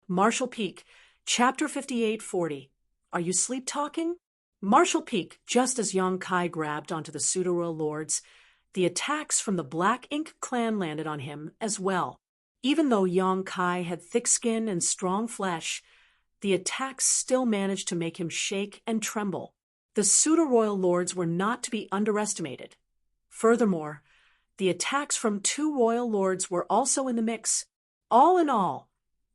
Marshall Peak, Chapter 5840. Are you sleep-talking? Marshall Peak, just as Young Kai grabbed onto the pseudo-royal lords, the attacks from the Black Ink clan landed on him as well. Even though Young Kai had thick skin and strong flesh, the attacks still managed to make him shake and tremble. The pseudo-royal lords were not to be underestimated. Furthermore, the attacks from two royal lords were also in the mix. All in all,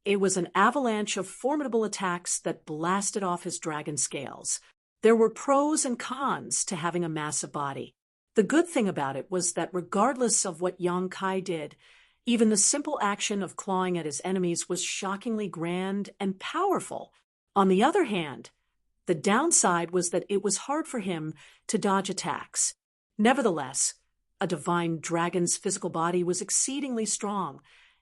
it was an avalanche of formidable attacks that blasted off his dragon scales. There were pros and cons to having a massive body. The good thing about it was that regardless of what Young Kai did, even the simple action of clawing at his enemies was shockingly grand and powerful. On the other hand, the downside was that it was hard for him to dodge attacks. Nevertheless, a divine dragon's physical body was exceedingly strong,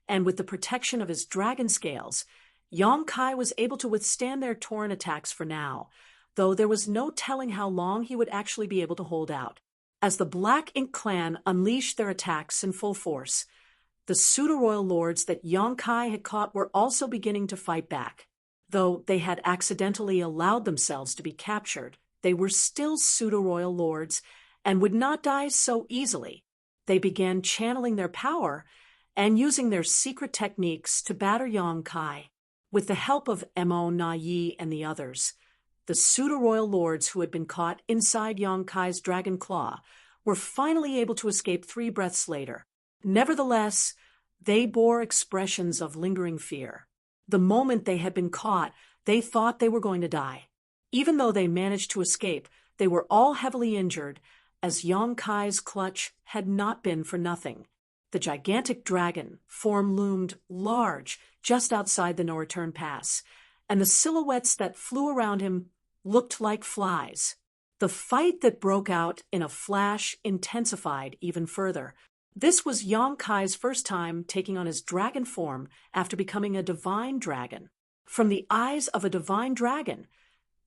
and with the protection of his dragon scales, Young Kai was able to withstand their torrent attacks for now, though there was no telling how long he would actually be able to hold out. As the Black Ink clan unleashed their attacks in full force, the pseudo-royal lords that Young Kai had caught were also beginning to fight back. Though they had accidentally allowed themselves to be captured, they were still pseudo-royal lords and would not die so easily. They began channeling their power and using their secret techniques to batter Young Kai. With the help of Mo Na Yi and the others, the pseudo-royal lords who had been caught inside Young Kai's dragon claw were finally able to escape 3 breaths later. Nevertheless, they bore expressions of lingering fear. The moment they had been caught, they thought they were going to die. Even though they managed to escape, they were all heavily injured, as Young Kai's clutch had not been for nothing. The gigantic dragon form loomed large just outside the no-return pass, and the silhouettes that flew around him looked like flies. The fight that broke out in a flash intensified even further. This was Young Kai's first time taking on his dragon form after becoming a divine dragon. From the eyes of a divine dragon,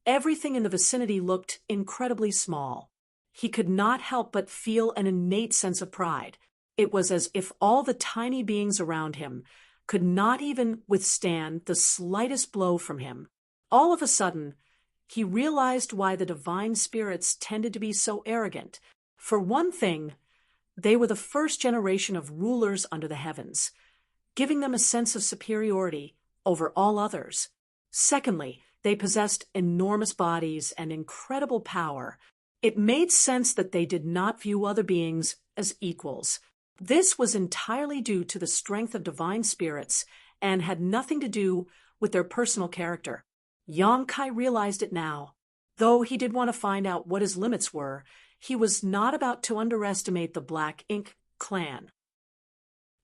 everything in the vicinity looked incredibly small. He could not help but feel an innate sense of pride. It was as if all the tiny beings around him could not even withstand the slightest blow from him. All of a sudden, he realized why the divine spirits tended to be so arrogant. For one thing, they were the first generation of rulers under the heavens, giving them a sense of superiority over all others. Secondly, they possessed enormous bodies and incredible power. It made sense that they did not view other beings as equals. This was entirely due to the strength of divine spirits and had nothing to do with their personal character. Young Kai realized it now. Though he did want to find out what his limits were, he was not about to underestimate the Black Ink clan.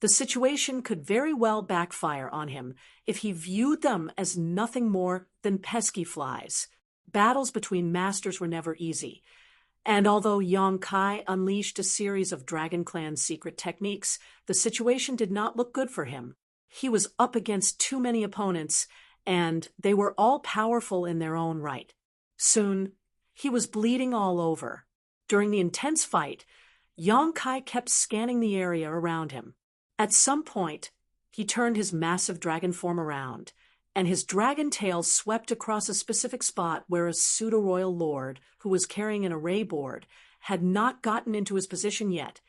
The situation could very well backfire on him if he viewed them as nothing more than pesky flies. Battles between masters were never easy, and although Young Kai unleashed a series of Dragon Clan secret techniques, the situation did not look good for him. He was up against too many opponents, and they were all powerful in their own right. Soon, he was bleeding all over. During the intense fight, Young Kai kept scanning the area around him. At some point, he turned his massive dragon form around, and his dragon tail swept across a specific spot where a pseudo-royal lord, who was carrying an array board, had not gotten into his position yet,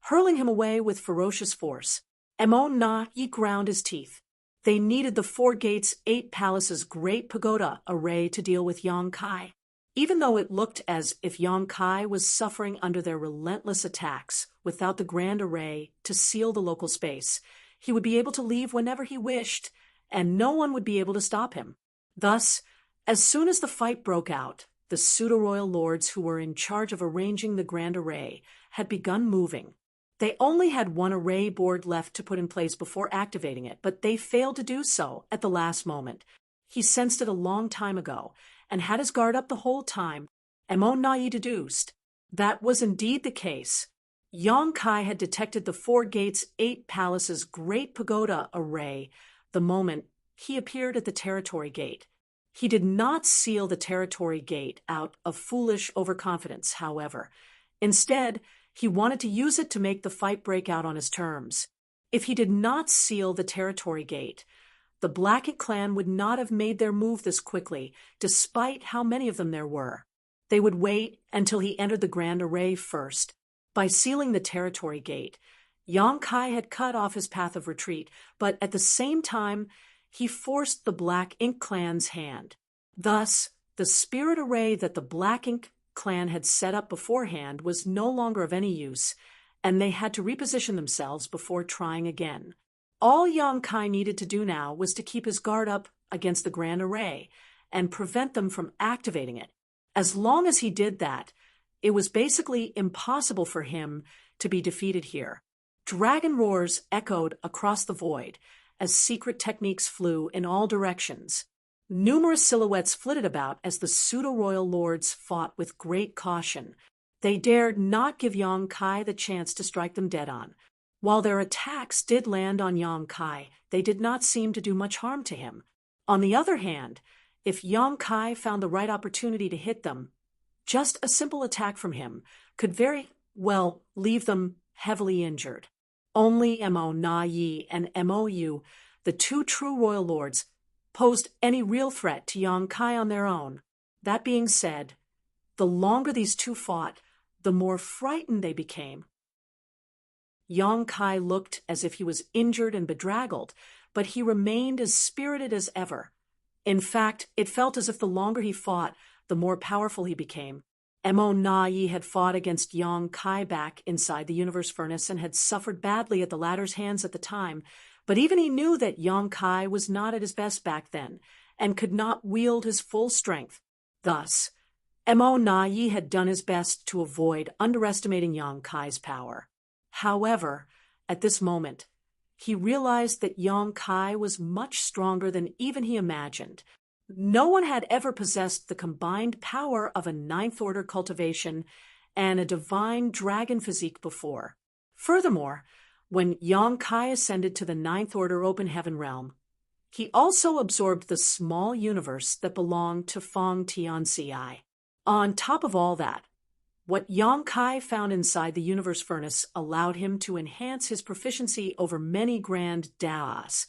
hurling him away with ferocious force. Mo Na Yi ground his teeth. They needed the 4 gates, 8 palaces great pagoda array to deal with Young Kai. Even though it looked as if Young Kai was suffering under their relentless attacks, without the grand array to seal the local space, he would be able to leave whenever he wished, and no one would be able to stop him. Thus, as soon as the fight broke out, the pseudo-royal lords who were in charge of arranging the grand array had begun moving. They only had 1 array board left to put in place before activating it, but they failed to do so at the last moment. He sensed it a long time ago, and had his guard up the whole time. Mo Na Yi deduced that was indeed the case. Young Kai had detected the 4 gates, 8 palaces great pagoda array the moment he appeared at the territory gate. He did not seal the territory gate out of foolish overconfidence, however. Instead, he wanted to use it to make the fight break out on his terms. If he did not seal the territory gate, The Black Ink clan would not have made their move this quickly, despite how many of them there were. They would wait until he entered the Grand Array first. By sealing the territory gate, Yang Kai had cut off his path of retreat, but at the same time, he forced the Black Ink clan's hand. Thus, the spirit array that the Black Ink clan had set up beforehand was no longer of any use, and they had to reposition themselves before trying again. All Yang Kai needed to do now was to keep his guard up against the Grand Array and prevent them from activating it. As long as he did that, it was basically impossible for him to be defeated here. Dragon roars echoed across the void as secret techniques flew in all directions. Numerous silhouettes flitted about as the pseudo-royal lords fought with great caution. They dared not give Yang Kai the chance to strike them dead on. While their attacks did land on Yang Kai, they did not seem to do much harm to him. On the other hand, if Yang Kai found the right opportunity to hit them, just a simple attack from him could very well leave them heavily injured. Only Mo Na Yi and Mo Yu, the two true royal lords, posed any real threat to Yang Kai on their own. That being said, the longer these two fought, the more frightened they became. Yang Kai looked as if he was injured and bedraggled, but he remained as spirited as ever. In fact, it felt as if the longer he fought, the more powerful he became. Mo Na Yi had fought against Yang Kai back inside the universe furnace and had suffered badly at the latter's hands at the time, but even he knew that Yang Kai was not at his best back then and could not wield his full strength. Thus, Mo Na Yi had done his best to avoid underestimating Yang Kai's power. However, at this moment, he realized that Yang Kai was much stronger than even he imagined. No one had ever possessed the combined power of a ninth-order cultivation and a divine dragon physique before. Furthermore, when Yang Kai ascended to the ninth-order open heaven realm, he also absorbed the small universe that belonged to Feng Tianci. On top of all that, what Yang Kai found inside the universe furnace allowed him to enhance his proficiency over many grand daos,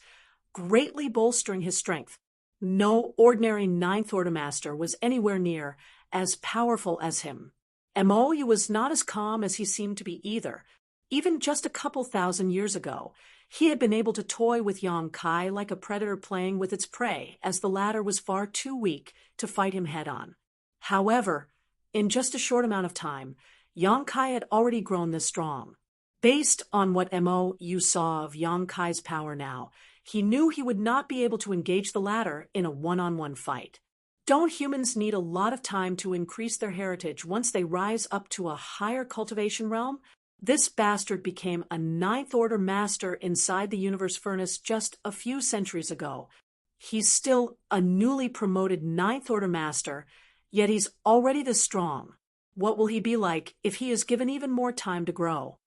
greatly bolstering his strength. No ordinary ninth-order master was anywhere near as powerful as him. Mo Yu was not as calm as he seemed to be either. Even just a couple thousand years ago, he had been able to toy with Yang Kai like a predator playing with its prey, as the latter was far too weak to fight him head-on. However, in just a short amount of time, Yang Kai had already grown this strong. Based on what Mo Yu saw of Yang Kai's power now, he knew he would not be able to engage the latter in a one-on-one fight. Don't humans need a lot of time to increase their heritage once they rise up to a higher cultivation realm? This bastard became a ninth-order master inside the universe furnace just a few centuries ago. He's still a newly promoted ninth-order master, yet he's already this strong. What will he be like if he is given even more time to grow?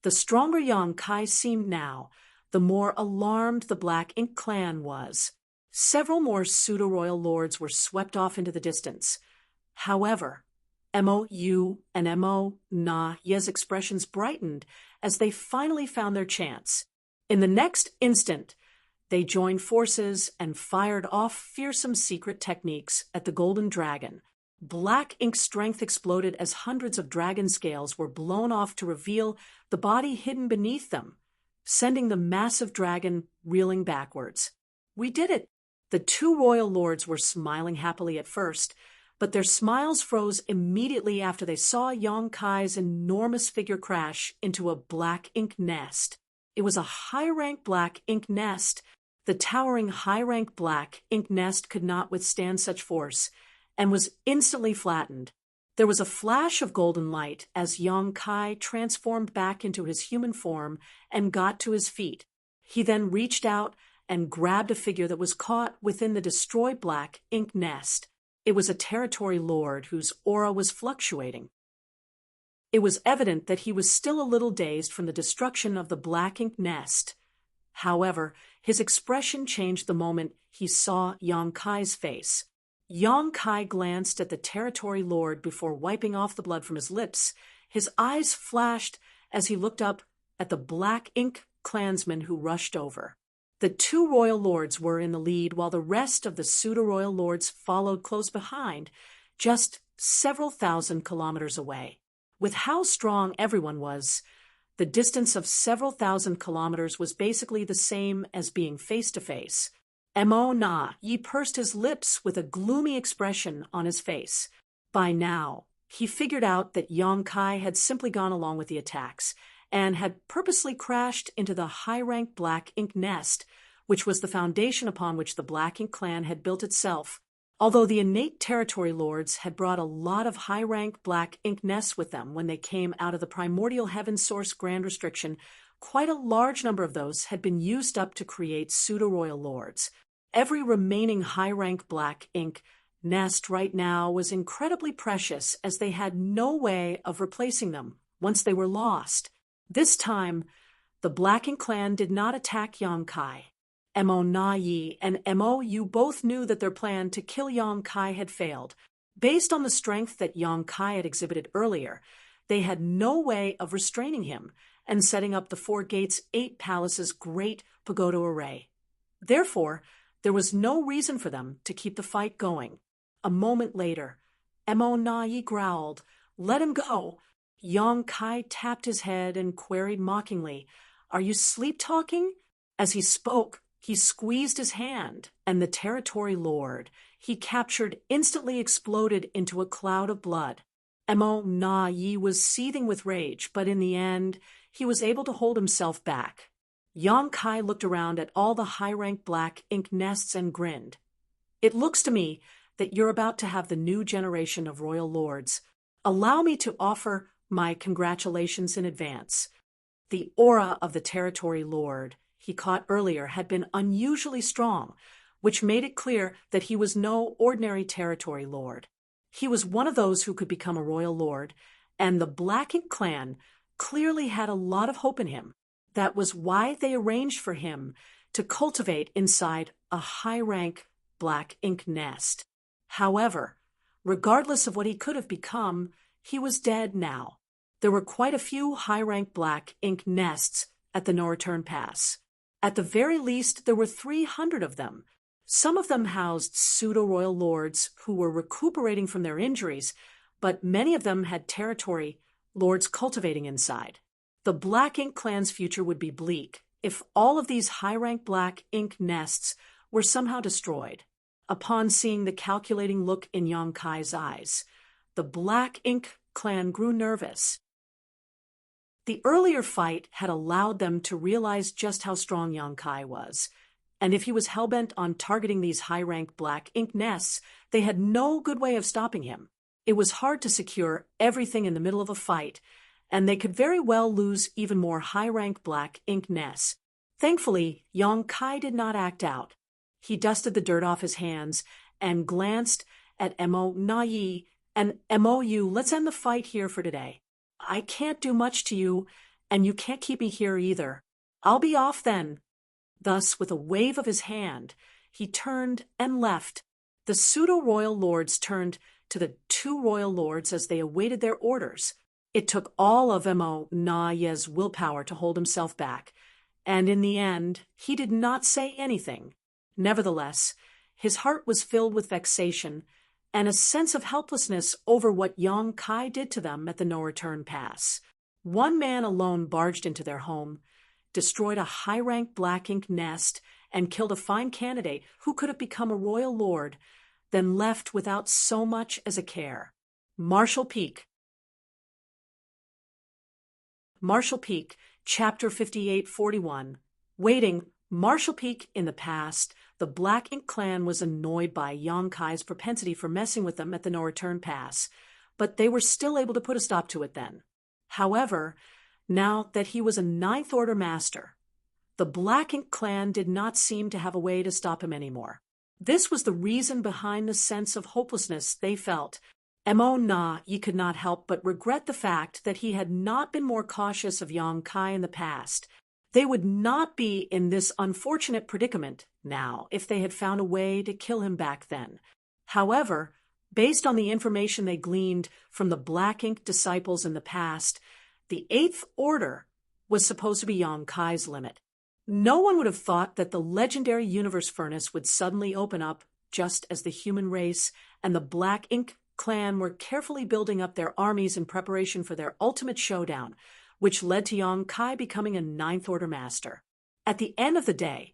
The stronger Yang Kai seemed now, the more alarmed the Black Ink clan was. Several more pseudo-royal lords were swept off into the distance. However, Mo Yu and Mo Na Ye's expressions brightened as they finally found their chance. In the next instant, they joined forces and fired off fearsome secret techniques at the Golden Dragon. Black Ink's strength exploded as hundreds of dragon scales were blown off to reveal the body hidden beneath them, sending the massive dragon reeling backwards. We did it! The two royal lords were smiling happily at first, but their smiles froze immediately after they saw Yang Kai's enormous figure crash into a Black Ink nest. It was a high-rank Black Ink nest. The towering high-rank Black Ink nest could not withstand such force, and was instantly flattened. There was a flash of golden light as Yang Kai transformed back into his human form and got to his feet. He then reached out and grabbed a figure that was caught within the destroyed Black Ink nest. It was a territory lord whose aura was fluctuating. It was evident that he was still a little dazed from the destruction of the Black Ink nest. However, his expression changed the moment he saw Yang Kai's face. Yang Kai glanced at the territory lord before wiping off the blood from his lips. His eyes flashed as he looked up at the Black Ink clansmen who rushed over. The two royal lords were in the lead while the rest of the pseudo-royal lords followed close behind, just several thousand kilometers away. With how strong everyone was, the distance of several thousand kilometers was basically the same as being face to face. Mo Na Yi pursed his lips with a gloomy expression on his face. By now, he figured out that Yong Kai had simply gone along with the attacks and had purposely crashed into the high-rank Black Ink nest, which was the foundation upon which the Black Ink clan had built itself. Although the innate territory lords had brought a lot of high-rank Black Ink nests with them when they came out of the primordial heaven source grand restriction, quite a large number of those had been used up to create pseudo-royal lords. Every remaining high-rank Black Ink nest right now was incredibly precious, as they had no way of replacing them once they were lost. This time, the Black Ink clan did not attack Yong Kai. Mo Na Yi and Mo Yu both knew that their plan to kill Yong Kai had failed. Based on the strength that Yong Kai had exhibited earlier, they had no way of restraining him and setting up the Four Gates 8 Palace's great pagoda array. Therefore, there was no reason for them to keep the fight going. A moment later, Mo Na Yi growled, "Let him go." Yong Kai tapped his head and queried mockingly, "Are you sleep-talking?" As he spoke, he squeezed his hand, and the territory lord he captured instantly exploded into a cloud of blood. Mo Na Yi was seething with rage, but in the end, he was able to hold himself back. Yong Kai looked around at all the high-rank Black Ink nests and grinned. "It looks to me that you're about to have the new generation of royal lords. Allow me to offer my congratulations in advance." The aura of the territory lord he caught earlier had been unusually strong, which made it clear that he was no ordinary territory lord. He was one of those who could become a royal lord, and the Black Ink clan clearly had a lot of hope in him. That was why they arranged for him to cultivate inside a high-rank Black Ink nest. However, regardless of what he could have become, he was dead now. There were quite a few high-rank Black Ink nests at the No Return Pass. At the very least, there were 300 of them. Some of them housed pseudo-royal lords who were recuperating from their injuries, but many of them had territory lords cultivating inside. The Black Ink clan's future would be bleak if all of these high-rank Black Ink nests were somehow destroyed. Upon seeing the calculating look in Yong Kai's eyes, the Black Ink clan grew nervous. The earlier fight had allowed them to realize just how strong Yong Kai was, and if he was hellbent on targeting these high-rank Black Ink nests, they had no good way of stopping him. It was hard to secure everything in the middle of a fight, and they could very well lose even more high-rank Black Ink nests. Thankfully, Yong Kai did not act out. He dusted the dirt off his hands and glanced at Mo Na Yi and Mo Yu. "Let's end the fight here for today. I can't do much to you, and you can't keep me here either. I'll be off then." Thus, with a wave of his hand, he turned and left. The pseudo-royal lords turned to the two royal lords as they awaited their orders. It took all of Mo Na Yi's willpower to hold himself back, and in the end, he did not say anything. Nevertheless, his heart was filled with vexation and a sense of helplessness over what Yong Kai did to them at the No Return Pass. One man alone barged into their home, destroyed a high-rank Black Ink nest, and killed a fine candidate who could have become a royal lord, then left without so much as a care. Marshall Peak. Marshall Peak, Chapter 5841. Waiting. Marshall Peak. In the past, the Black Ink clan was annoyed by Yong Kai's propensity for messing with them at the No Return Pass, but they were still able to put a stop to it then. However, now that he was a Ninth Order master, the Black Ink clan did not seem to have a way to stop him anymore. This was the reason behind the sense of hopelessness they felt. Mo Na Yi could not help but regret the fact that he had not been more cautious of Yong Kai in the past. They would not be in this unfortunate predicament now if they had found a way to kill him back then. However, based on the information they gleaned from the Black Ink disciples in the past, the Eighth Order was supposed to be Yong Kai's limit. No one would have thought that the legendary universe furnace would suddenly open up just as the human race and the Black Ink clan were carefully building up their armies in preparation for their ultimate showdown, which led to Yong Kai becoming a Ninth Order master. At the end of the day,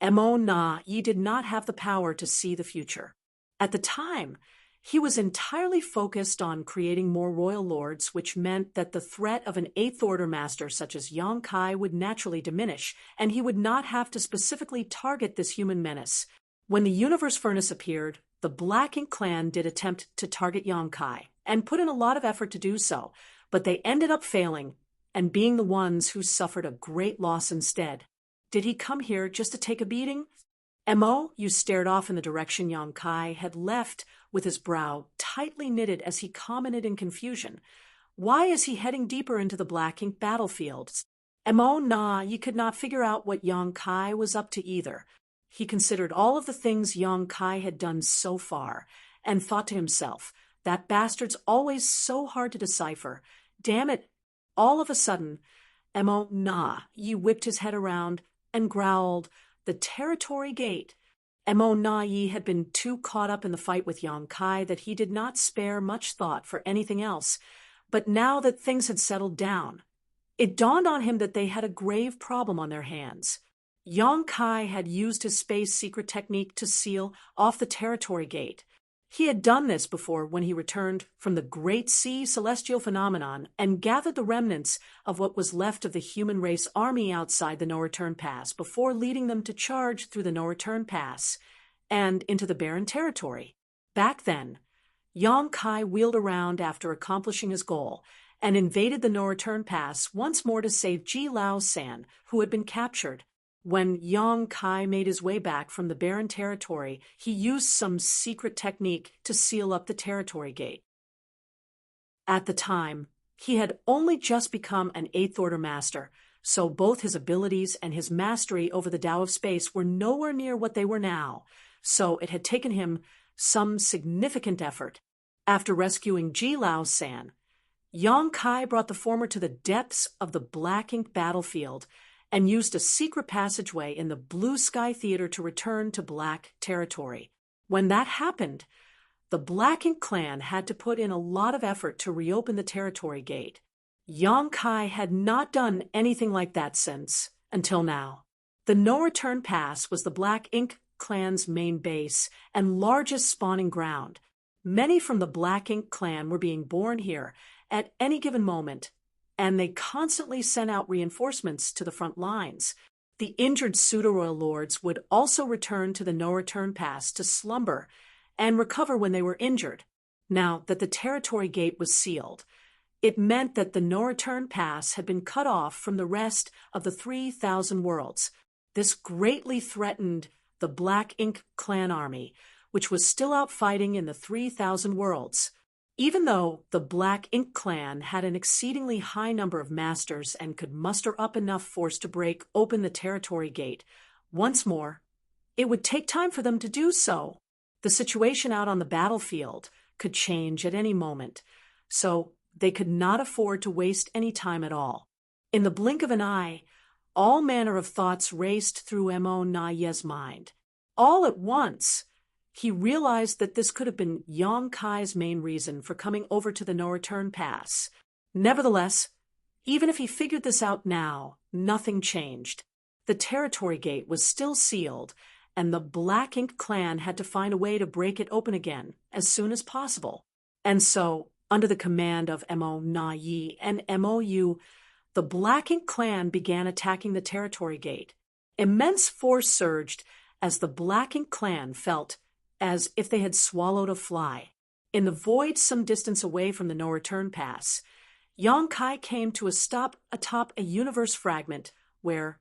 Mo Na Yi did not have the power to see the future. At the time, he was entirely focused on creating more royal lords, which meant that the threat of an Eighth Order master such as Yong Kai would naturally diminish, and he would not have to specifically target this human menace. When the universe furnace appeared, the Black Ink clan did attempt to target Yong Kai, and put in a lot of effort to do so, but they ended up failing, and being the ones who suffered a great loss instead. Did he come here just to take a beating? Mo, you stared off in the direction Yong Kai had left, with his brow tightly knitted as he commented in confusion. Why is he heading deeper into the Black Ink battlefield? Mo Na Yi could not figure out what Yong Kai was up to either. He considered all of the things Yong Kai had done so far, and thought to himself, that bastard's always so hard to decipher. Damn it! All of a sudden, Mo Na Yi whipped his head around and growled, "The territory gate." Mo Na Yi had been too caught up in the fight with Yong Kai that he did not spare much thought for anything else. But now that things had settled down, it dawned on him that they had a grave problem on their hands. Yong Kai had used his space secret technique to seal off the territory gate. He had done this before when he returned from the Great Sea Celestial Phenomenon and gathered the remnants of what was left of the human race army outside the No-Return Pass before leading them to charge through the No-Return Pass and into the Barren Territory. Back then, Yong Kai wheeled around after accomplishing his goal and invaded the No-Return Pass once more to save Ji Lao San, who had been captured. When Yong Kai made his way back from the Barren Territory, he used some secret technique to seal up the territory gate. At the time, he had only just become an Eighth Order master, so both his abilities and his mastery over the Tao of Space were nowhere near what they were now, so it had taken him some significant effort. After rescuing Ji Lao San, Yong Kai brought the former to the depths of the Black Ink battlefield and used a secret passageway in the Blue Sky Theater to return to Black territory. When that happened, the Black Ink clan had to put in a lot of effort to reopen the territory gate. Yong Kai had not done anything like that since, until now. The No-Return Pass was the Black Ink clan's main base and largest spawning ground. Many from the Black Ink clan were being born here at any given moment, and they constantly sent out reinforcements to the front lines. The injured pseudo-royal lords would also return to the No-Return Pass to slumber and recover when they were injured. Now that the territory gate was sealed, it meant that the No-Return Pass had been cut off from the rest of the 3,000 worlds. This greatly threatened the Black Ink clan army, which was still out fighting in the 3,000 worlds. Even though the Black Ink clan had an exceedingly high number of masters and could muster up enough force to break open the territory gate once more, it would take time for them to do so. The situation out on the battlefield could change at any moment, so they could not afford to waste any time at all. In the blink of an eye, all manner of thoughts raced through Mo Na Yi's mind. All at once, he realized that this could have been Yong Kai's main reason for coming over to the No-Return Pass. Nevertheless, even if he figured this out now, nothing changed. The territory gate was still sealed, and the Black Ink clan had to find a way to break it open again as soon as possible. And so, under the command of Mo Na Yi and MOU, the Black Ink clan began attacking the territory gate. Immense force surged as the Black Ink clan felt as if they had swallowed a fly. In the void some distance away from the No-Return Pass, Yong Kai came to a stop atop a universe fragment where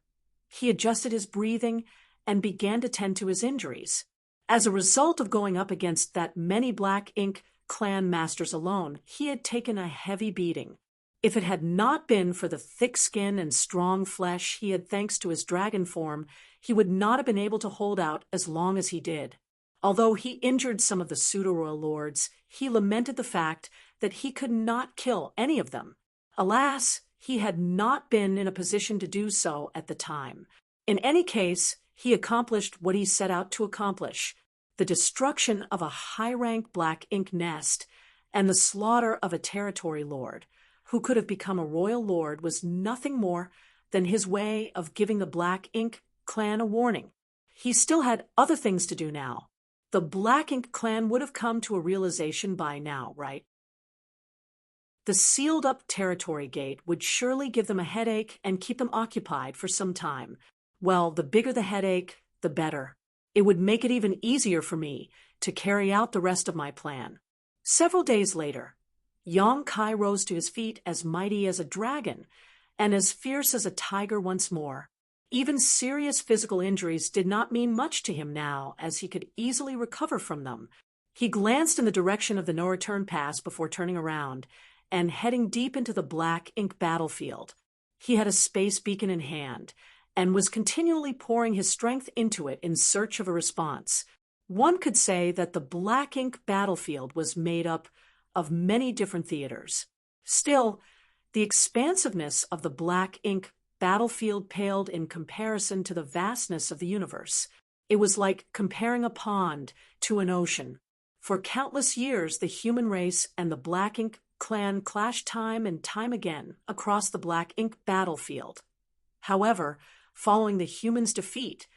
he adjusted his breathing and began to tend to his injuries. As a result of going up against that many Black Ink clan masters alone, he had taken a heavy beating. If it had not been for the thick skin and strong flesh he had thanks to his dragon form, he would not have been able to hold out as long as he did. Although he injured some of the pseudo-royal lords, he lamented the fact that he could not kill any of them. Alas, he had not been in a position to do so at the time. In any case, he accomplished what he set out to accomplish: the destruction of a high-rank black ink nest and the slaughter of a territory lord, who could have become a royal lord, was nothing more than his way of giving the Black Ink clan a warning. He still had other things to do now. The Black Ink clan would have come to a realization by now, right? The sealed-up territory gate would surely give them a headache and keep them occupied for some time. Well, the bigger the headache, the better. It would make it even easier for me to carry out the rest of my plan. Several days later, Yong Kai rose to his feet as mighty as a dragon and as fierce as a tiger once more. Even serious physical injuries did not mean much to him now, as he could easily recover from them. He glanced in the direction of the no-return pass before turning around and heading deep into the Black Ink battlefield. He had a space beacon in hand and was continually pouring his strength into it in search of a response. One could say that the Black Ink battlefield was made up of many different theaters. Still, the expansiveness of the Black Ink battlefield paled in comparison to the vastness of the universe. It was like comparing a pond to an ocean. For countless years, the human race and the Black Ink clan clashed time and time again across the Black Ink battlefield. However, following the humans' defeat,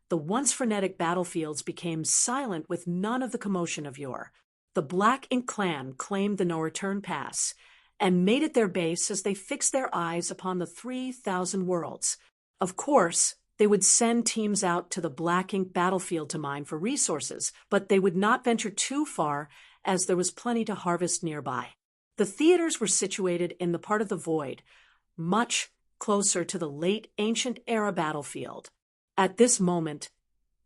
the once frenetic battlefields became silent with none of the commotion of yore. The Black Ink clan claimed the no-return pass and made it their base as they fixed their eyes upon the 3,000 worlds. Of course, they would send teams out to the Black Ink battlefield to mine for resources, but they would not venture too far as there was plenty to harvest nearby. The theaters were situated in the part of the void, much closer to the late ancient era battlefield. At this moment,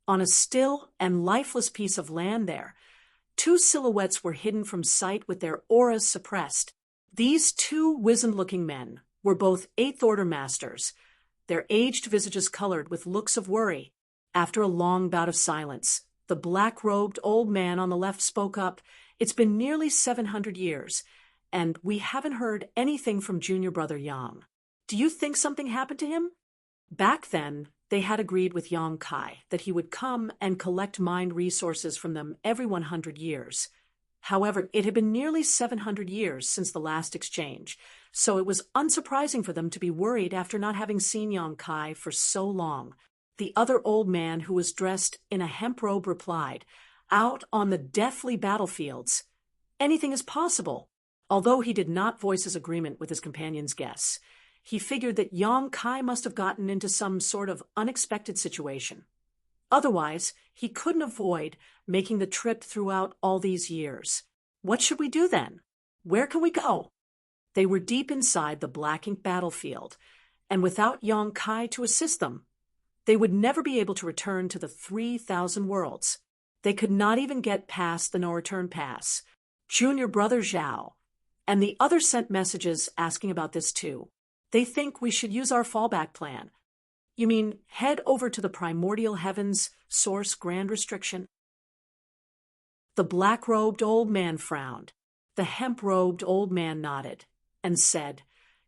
on a still and lifeless piece of land there, two silhouettes were hidden from sight with their auras suppressed. These two wizened-looking men were both Eighth Order masters, their aged visages colored with looks of worry. After a long bout of silence, the black-robed old man on the left spoke up. "It's been nearly 700 years, and we haven't heard anything from junior brother Yang. Do you think something happened to him?" Back then, they had agreed with Yong Kai that he would come and collect mined resources from them every 100 years. However, it had been nearly 700 years since the last exchange, so it was unsurprising for them to be worried after not having seen Yong Kai for so long. The other old man, who was dressed in a hemp robe, replied, "Out on the deathly battlefields, anything is possible." Although he did not voice his agreement with his companion's guess, he figured that Yong Kai must have gotten into some sort of unexpected situation. Otherwise, he couldn't avoid making the trip throughout all these years. What should we do then? Where can we go? They were deep inside the Black Ink battlefield, and without Yong Kai to assist them, they would never be able to return to the 3,000 worlds. They could not even get past the no-return pass. Junior brother Zhao and the others sent messages asking about this too. They think we should use our fallback plan. You mean head over to the primordial heavens source grand restriction? The black-robed old man frowned. The hemp-robed old man nodded and said,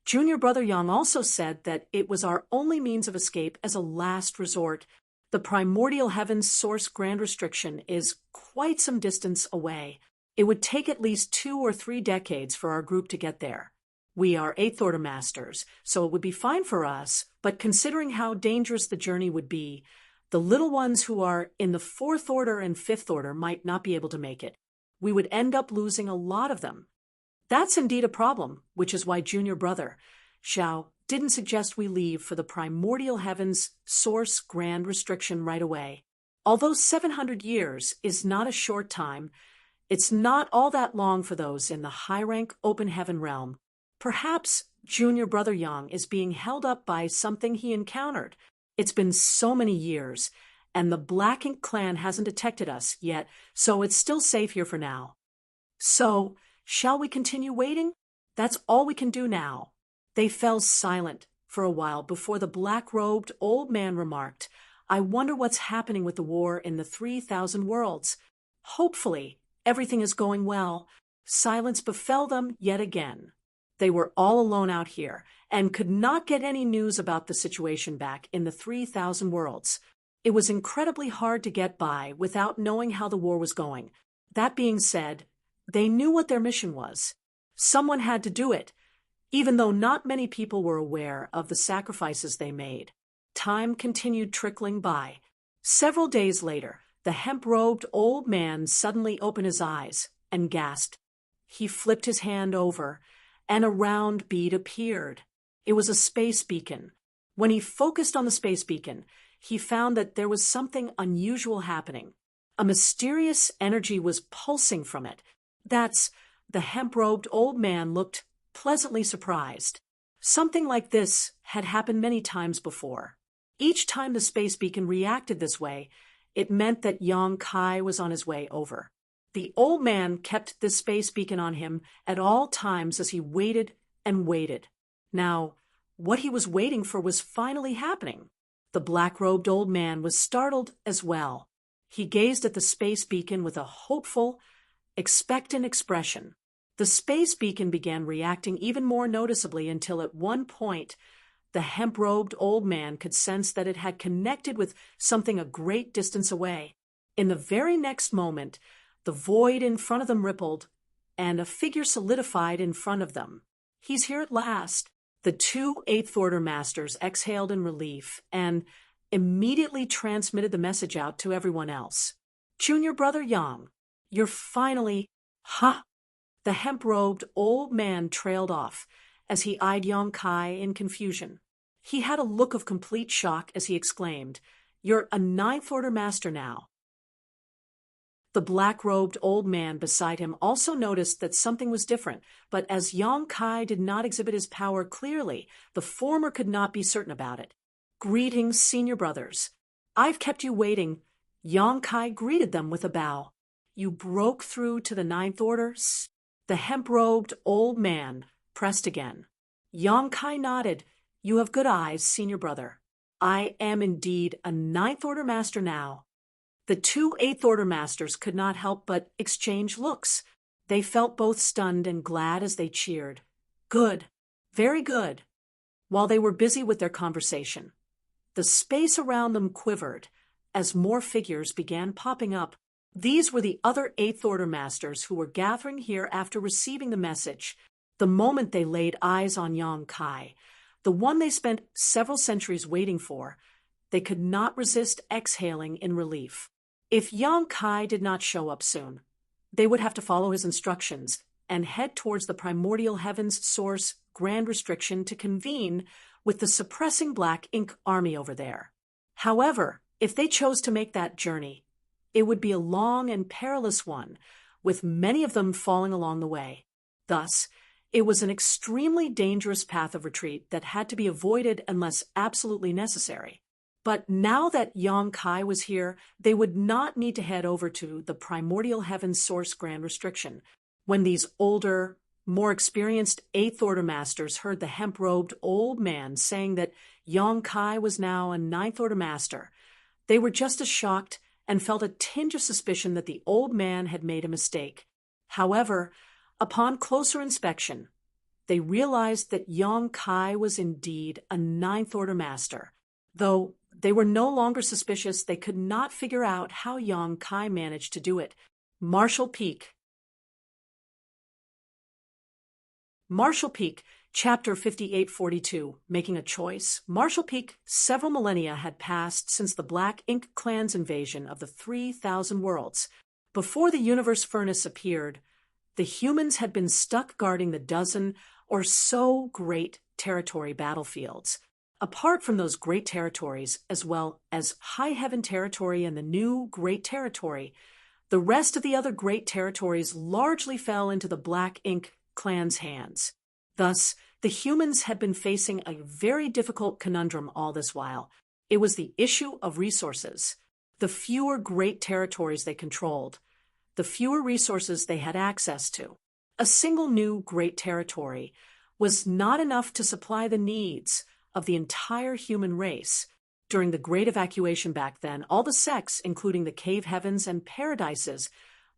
"Junior brother Yang also said that it was our only means of escape as a last resort. The primordial heavens source grand restriction is quite some distance away. It would take at least 2 or 3 decades for our group to get there. We are Eighth Order masters, so it would be fine for us, but considering how dangerous the journey would be, the little ones who are in the 4th Order and 5th Order might not be able to make it. We would end up losing a lot of them." That's indeed a problem, which is why junior brother Xiao didn't suggest we leave for the primordial heavens source grand restriction right away. Although 700 years is not a short time, it's not all that long for those in the high-rank open heaven realm. Perhaps junior brother Yang is being held up by something he encountered. It's been so many years, and the Black Ink clan hasn't detected us yet, so it's still safe here for now. So, shall we continue waiting? That's all we can do now. They fell silent for a while before the black-robed old man remarked, "I wonder what's happening with the war in the 3,000 worlds. Hopefully, everything is going well." Silence befell them yet again. They were all alone out here and could not get any news about the situation back in the 3,000 worlds. It was incredibly hard to get by without knowing how the war was going. That being said, they knew what their mission was. Someone had to do it, even though not many people were aware of the sacrifices they made. Time continued trickling by. Several days later, the hemp-robed old man suddenly opened his eyes and gasped. He flipped his hand over, and a round bead appeared. It was a space beacon. When he focused on the space beacon, he found that there was something unusual happening. A mysterious energy was pulsing from it. The hemp-robed old man looked pleasantly surprised. Something like this had happened many times before. Each time the space beacon reacted this way, it meant that Yang Kai was on his way over. The old man kept this space beacon on him at all times as he waited and waited. Now, what he was waiting for was finally happening. The black-robed old man was startled as well. He gazed at the space beacon with a hopeful, expectant expression. The space beacon began reacting even more noticeably until at one point, the hemp-robed old man could sense that it had connected with something a great distance away. In the very next moment, the void in front of them rippled, and a figure solidified in front of them. "He's here at last." The two Eighth Order Masters exhaled in relief and immediately transmitted the message out to everyone else. "Junior brother Yang, you're finally—" "Huh?" The hemp-robed old man trailed off as he eyed Yang Kai in confusion. He had a look of complete shock as he exclaimed, "You're a Ninth Order Master now." The black-robed old man beside him also noticed that something was different, but as Yang Kai did not exhibit his power clearly, the former could not be certain about it. "Greetings, senior brothers. I've kept you waiting." Yang Kai greeted them with a bow. "You broke through to the Ninth Order?" The hemp-robed old man pressed again. Yang Kai nodded. "You have good eyes, senior brother. I am indeed a Ninth Order Master now." The two Eighth Order Masters could not help but exchange looks. They felt both stunned and glad as they cheered. "Good. Very good." While they were busy with their conversation, the space around them quivered as more figures began popping up. These were the other Eighth Order Masters who were gathering here after receiving the message. The moment they laid eyes on Yang Kai, the one they spent several centuries waiting for, they could not resist exhaling in relief. If Yang Kai did not show up soon, they would have to follow his instructions and head towards the primordial heavens source Grand Restriction to convene with the suppressing Black Ink army over there. However, if they chose to make that journey, it would be a long and perilous one, with many of them falling along the way. Thus, it was an extremely dangerous path of retreat that had to be avoided unless absolutely necessary. But now that Yang Kai was here, they would not need to head over to the primordial heavens source Grand Restriction. When these older, more experienced Eighth Order Masters heard the hemp-robed old man saying that Yang Kai was now a Ninth Order Master, they were just as shocked and felt a tinge of suspicion that the old man had made a mistake. However, upon closer inspection, they realized that Yang Kai was indeed a Ninth Order Master. Though they were no longer suspicious, they could not figure out how Yang Kai managed to do it. Marshall Peak, Chapter 5842, Making a Choice. Marshall Peak, several millennia had passed since the Black Ink clan's invasion of the 3,000 worlds. Before the universe furnace appeared, the humans had been stuck guarding the dozen or so great territory battlefields. Apart from those great territories, as well as High Heaven Territory and the new Great Territory, the rest of the other great territories largely fell into the Black Ink clan's hands. Thus, the humans had been facing a very difficult conundrum all this while. It was the issue of resources. The fewer great territories they controlled, the fewer resources they had access to. A single new great territory was not enough to supply the needs of the entire human race. During the Great Evacuation back then, all the sects, including the cave heavens and paradises,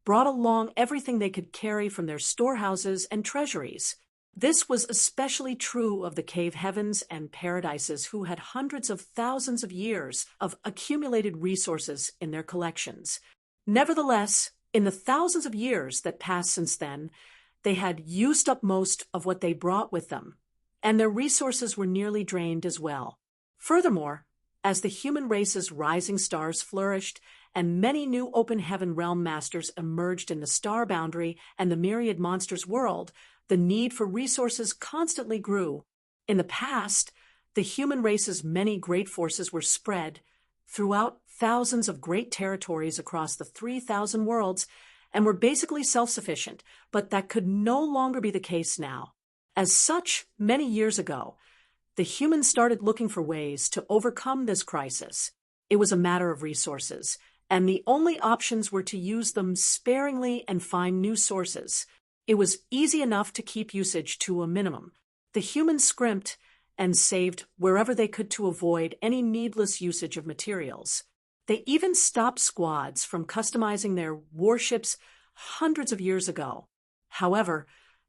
brought along everything they could carry from their storehouses and treasuries. This was especially true of the cave heavens and paradises, who had hundreds of thousands of years of accumulated resources in their collections. Nevertheless, in the thousands of years that passed since then, they had used up most of what they brought with them, and their resources were nearly drained as well. Furthermore, as the human race's rising stars flourished and many new open heaven realm masters emerged in the star boundary and the myriad monsters world, the need for resources constantly grew. In the past, the human race's many great forces were spread throughout thousands of great territories across the 3,000 worlds and were basically self-sufficient, but that could no longer be the case now. As such, many years ago, the humans started looking for ways to overcome this crisis. It was a matter of resources, and the only options were to use them sparingly and find new sources. It was easy enough to keep usage to a minimum. The humans scrimped and saved wherever they could to avoid any needless usage of materials. They even stopped squads from customizing their warships hundreds of years ago. However,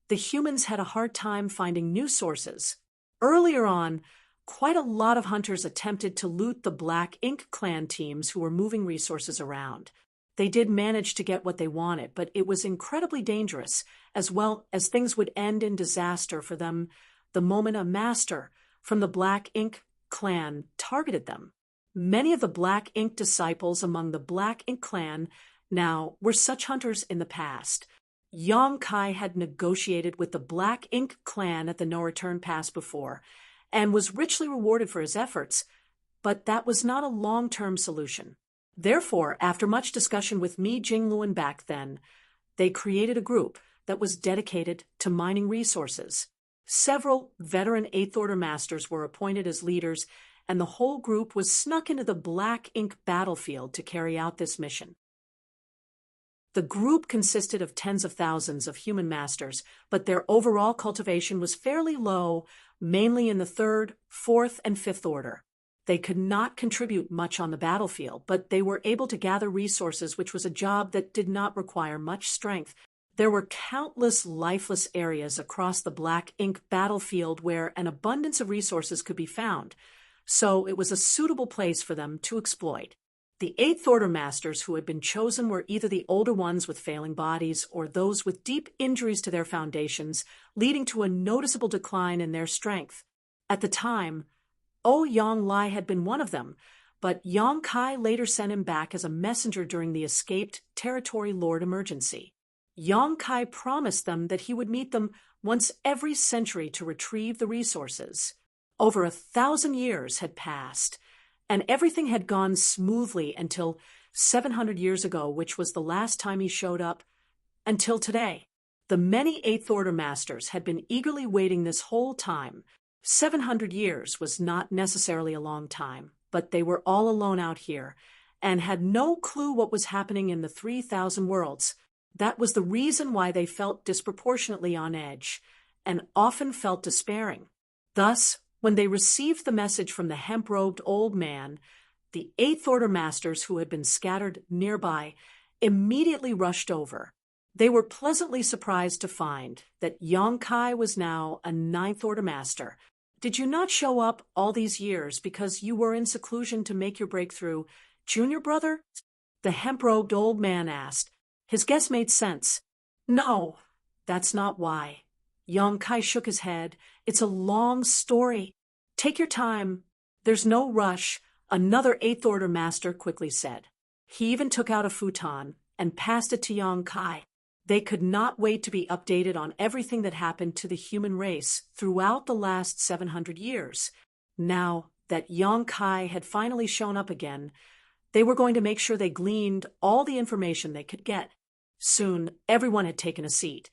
the humans had a hard time finding new sources. Earlier on, quite a lot of hunters attempted to loot the Black Ink clan teams who were moving resources around. They did manage to get what they wanted, but it was incredibly dangerous, as well as things would end in disaster for them the moment a master from the Black Ink clan targeted them. Many of the Black Ink disciples among the Black Ink clan now were such hunters in the past. Yong-kai had negotiated with the Black Ink clan at the No Return Pass before, and was richly rewarded for his efforts, but that was not a long-term solution. Therefore, after much discussion with Mi Jingluan back then, they created a group that was dedicated to mining resources. Several veteran Eighth Order masters were appointed as leaders, and the whole group was snuck into the Black Ink battlefield to carry out this mission. The group consisted of tens of thousands of human masters, but their overall cultivation was fairly low, mainly in the Third, Fourth, and Fifth Order. They could not contribute much on the battlefield, but they were able to gather resources, which was a job that did not require much strength. There were countless lifeless areas across the Black Ink battlefield where an abundance of resources could be found, so it was a suitable place for them to exploit. The Eighth Order masters who had been chosen were either the older ones with failing bodies or those with deep injuries to their foundations, leading to a noticeable decline in their strength. At the time, Yang Lai had been one of them, but Yong-kai later sent him back as a messenger during the escaped Territory Lord emergency. Yong-kai promised them that he would meet them once every century to retrieve the resources. Over 1,000 years had passed, and everything had gone smoothly until 700 years ago, which was the last time he showed up, until today. The many Eighth Order masters had been eagerly waiting this whole time. 700 years was not necessarily a long time, but they were all alone out here and had no clue what was happening in the 3,000 worlds. That was the reason why they felt disproportionately on edge and often felt despairing. Thus, when they received the message from the hemp-robed old man, the Eighth Order masters who had been scattered nearby immediately rushed over. They were pleasantly surprised to find that Yong-kai was now a Ninth Order master. Did you not show up all these years because you were in seclusion to make your breakthrough, junior brother? The hemp-robed old man asked. His guess made sense. No, that's not why. Yong-kai shook his head. It's a long story. Take your time. There's no rush, another Eighth Order master quickly said. He even took out a futon and passed it to Yong-kai. They could not wait to be updated on everything that happened to the human race throughout the last 700 years. Now that Yong-kai had finally shown up again, they were going to make sure they gleaned all the information they could get. Soon, everyone had taken a seat,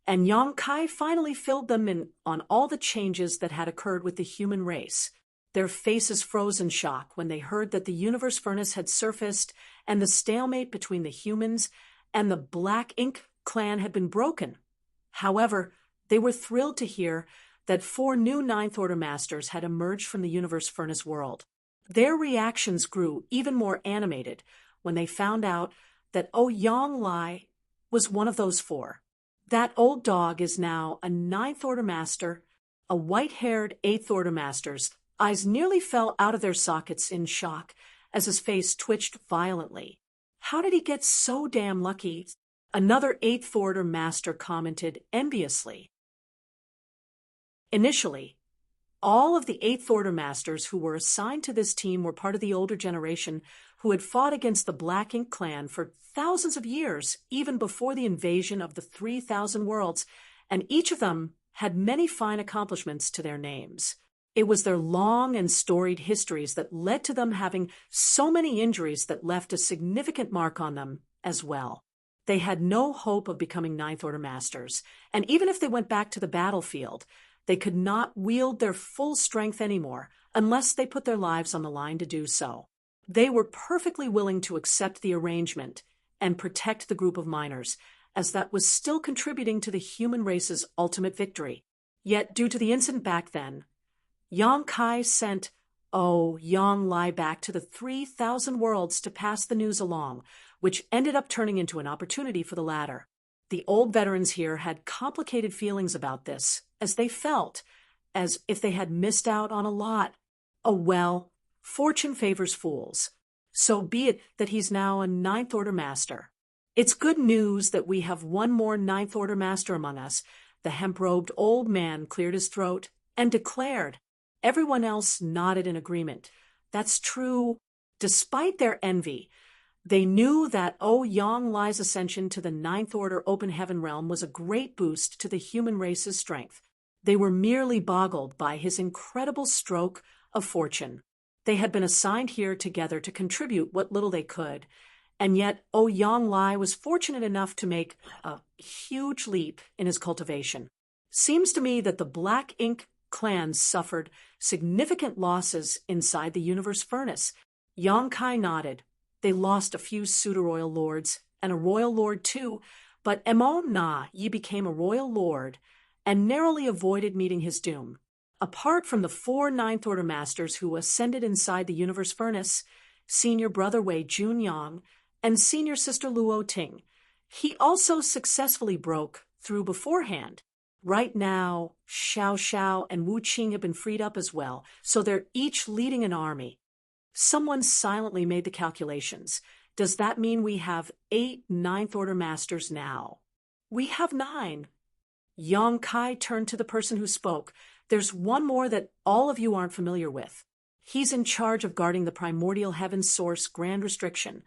and Yong-kai finally filled them in on all the changes that had occurred with the human race. Their faces froze in shock when they heard that the universe furnace had surfaced and the stalemate between the humans and the Black Ink clan had been broken. However, they were thrilled to hear that 4 new Ninth Order masters had emerged from the universe furnace world. Their reactions grew even more animated when they found out that Yang Lai was one of those 4. That old dog is now a Ninth Order Master, a white-haired Eighth Order Master's eyes nearly fell out of their sockets in shock as his face twitched violently. How did he get so damn lucky? Another Eighth Order Master commented enviously. Initially, all of the Eighth Order Masters who were assigned to this team were part of the older generation who had fought against the Black Ink Clan for thousands of years, even before the invasion of the 3,000 worlds, and each of them had many fine accomplishments to their names. It was their long and storied histories that led to them having so many injuries that left a significant mark on them as well. They had no hope of becoming Ninth Order Masters, and even if they went back to the battlefield, they could not wield their full strength anymore unless they put their lives on the line to do so. They were perfectly willing to accept the arrangement and protect the group of miners, as that was still contributing to the human race's ultimate victory. Yet, due to the incident back then, Yang Kai sent Yang Lai back to the 3,000 worlds to pass the news along, which ended up turning into an opportunity for the latter. The old veterans here had complicated feelings about this, as they felt as if they had missed out on a lot. Oh well, fortune favors fools. So be it that he's now a Ninth Order Master. It's good news that we have one more Ninth Order Master among us. The hemp-robed old man cleared his throat and declared. Everyone else nodded in agreement. That's true. Despite their envy, they knew that Yang Lai's ascension to the Ninth Order Open Heaven realm was a great boost to the human race's strength. They were merely boggled by his incredible stroke of fortune. They had been assigned here together to contribute what little they could, and yet Yang Lai was fortunate enough to make a huge leap in his cultivation. Seems to me that the Black Ink clans suffered significant losses inside the universe furnace. Yang Kai nodded. They lost a few pseudo-royal lords, and a royal lord too, but ye became a royal lord, and narrowly avoided meeting his doom. Apart from the 4 Ninth Order Masters who ascended inside the universe furnace, Senior Brother Wei Junyang and Senior Sister Luo Ting, he also successfully broke through beforehand. Right now, Xiao Xiao and Wu Qing have been freed up as well, so they're each leading an army. Someone silently made the calculations. Does that mean we have 8 Ninth Order Masters now? We have 9. Yang Kai turned to the person who spoke. There's one more that all of you aren't familiar with. He's in charge of guarding the primordial heaven source Grand Restriction,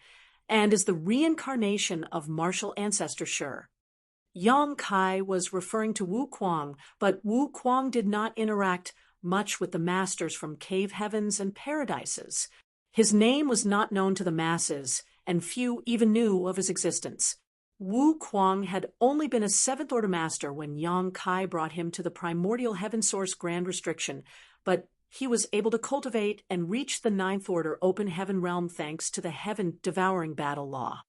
and is the reincarnation of martial ancestor Shi. Yang Kai was referring to Wu Kuang, but Wu Kuang did not interact much with the masters from cave heavens and paradises. His name was not known to the masses, and few even knew of his existence. Wu Kuang had only been a 7th Order Master when Yang Kai brought him to the primordial heaven source Grand Restriction, but he was able to cultivate and reach the Ninth Order Open Heaven realm thanks to the heaven-devouring battle law.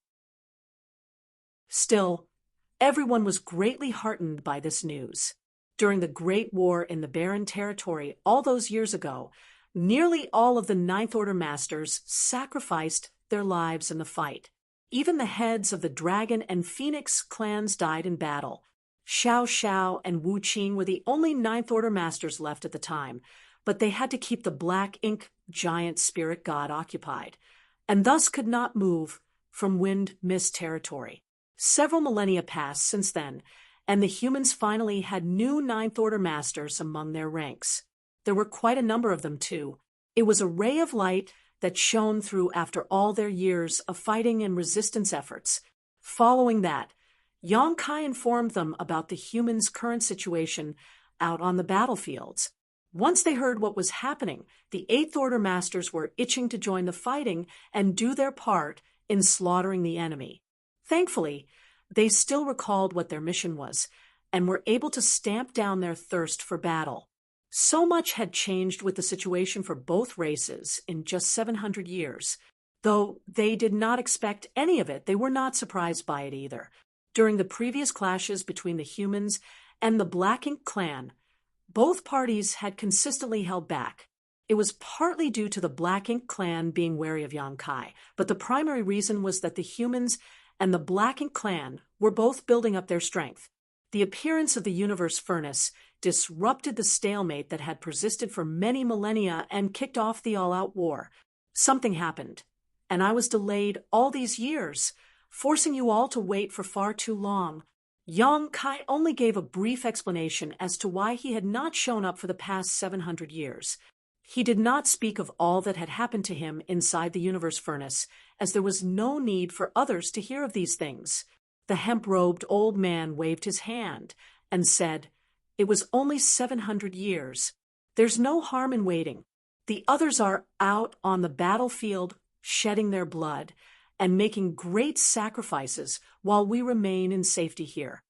Still, everyone was greatly heartened by this news. During the Great War in the Barren Territory all those years ago, nearly all of the Ninth Order Masters sacrificed their lives in the fight. Even the heads of the Dragon and Phoenix clans died in battle. Xiao Xiao and Wu Qing were the only Ninth Order Masters left at the time, but they had to keep the Black Ink giant spirit god occupied, and thus could not move from Wind Mist territory. Several millennia passed since then, and the humans finally had new Ninth Order Masters among their ranks. There were quite a number of them, too. It was a ray of light that shone through after all their years of fighting and resistance efforts. Following that, Yang Kai informed them about the humans' current situation out on the battlefields. Once they heard what was happening, the Eighth Order Masters were itching to join the fighting and do their part in slaughtering the enemy. Thankfully, they still recalled what their mission was, and were able to stamp down their thirst for battle. So much had changed with the situation for both races in just 700 years. Though they did not expect any of it, they were not surprised by it either. During the previous clashes between the humans and the Black Ink clan, both parties had consistently held back. It was partly due to the Black Ink clan being wary of Yang Kai, but the primary reason was that the humans and the Black Ink clan were both building up their strength. The appearance of the universe furnace disrupted the stalemate that had persisted for many millennia and kicked off the all-out war. Something happened, and I was delayed all these years, forcing you all to wait for far too long. Yang Kai only gave a brief explanation as to why he had not shown up for the past 700 years. He did not speak of all that had happened to him inside the universe furnace, as there was no need for others to hear of these things. The hemp-robed old man waved his hand and said, "It was only 700 years. There's no harm in waiting. The others are out on the battlefield, shedding their blood and making great sacrifices while we remain in safety here."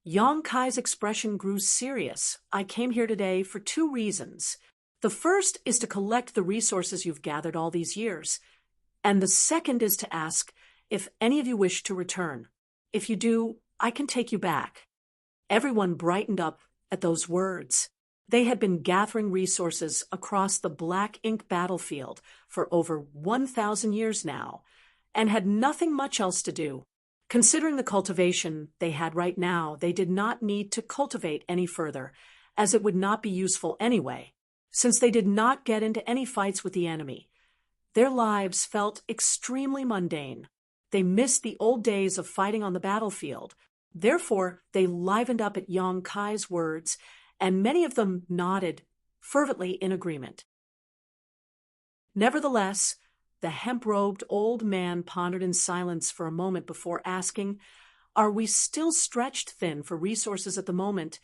Yang Kai's expression grew serious. "I came here today for two reasons. The first is to collect the resources you've gathered all these years, and the second is to ask if any of you wish to return. If you do, I can take you back." Everyone brightened up at those words. They had been gathering resources across the black ink battlefield for over 1,000 years now, and had nothing much else to do. Considering the cultivation they had right now, they did not need to cultivate any further, as it would not be useful anyway, since they did not get into any fights with the enemy. Their lives felt extremely mundane. They missed the old days of fighting on the battlefield. Therefore, they livened up at Yang Kai's words, and many of them nodded fervently in agreement. Nevertheless, the hemp-robed old man pondered in silence for a moment before asking, "Are we still stretched thin for resources at the moment?"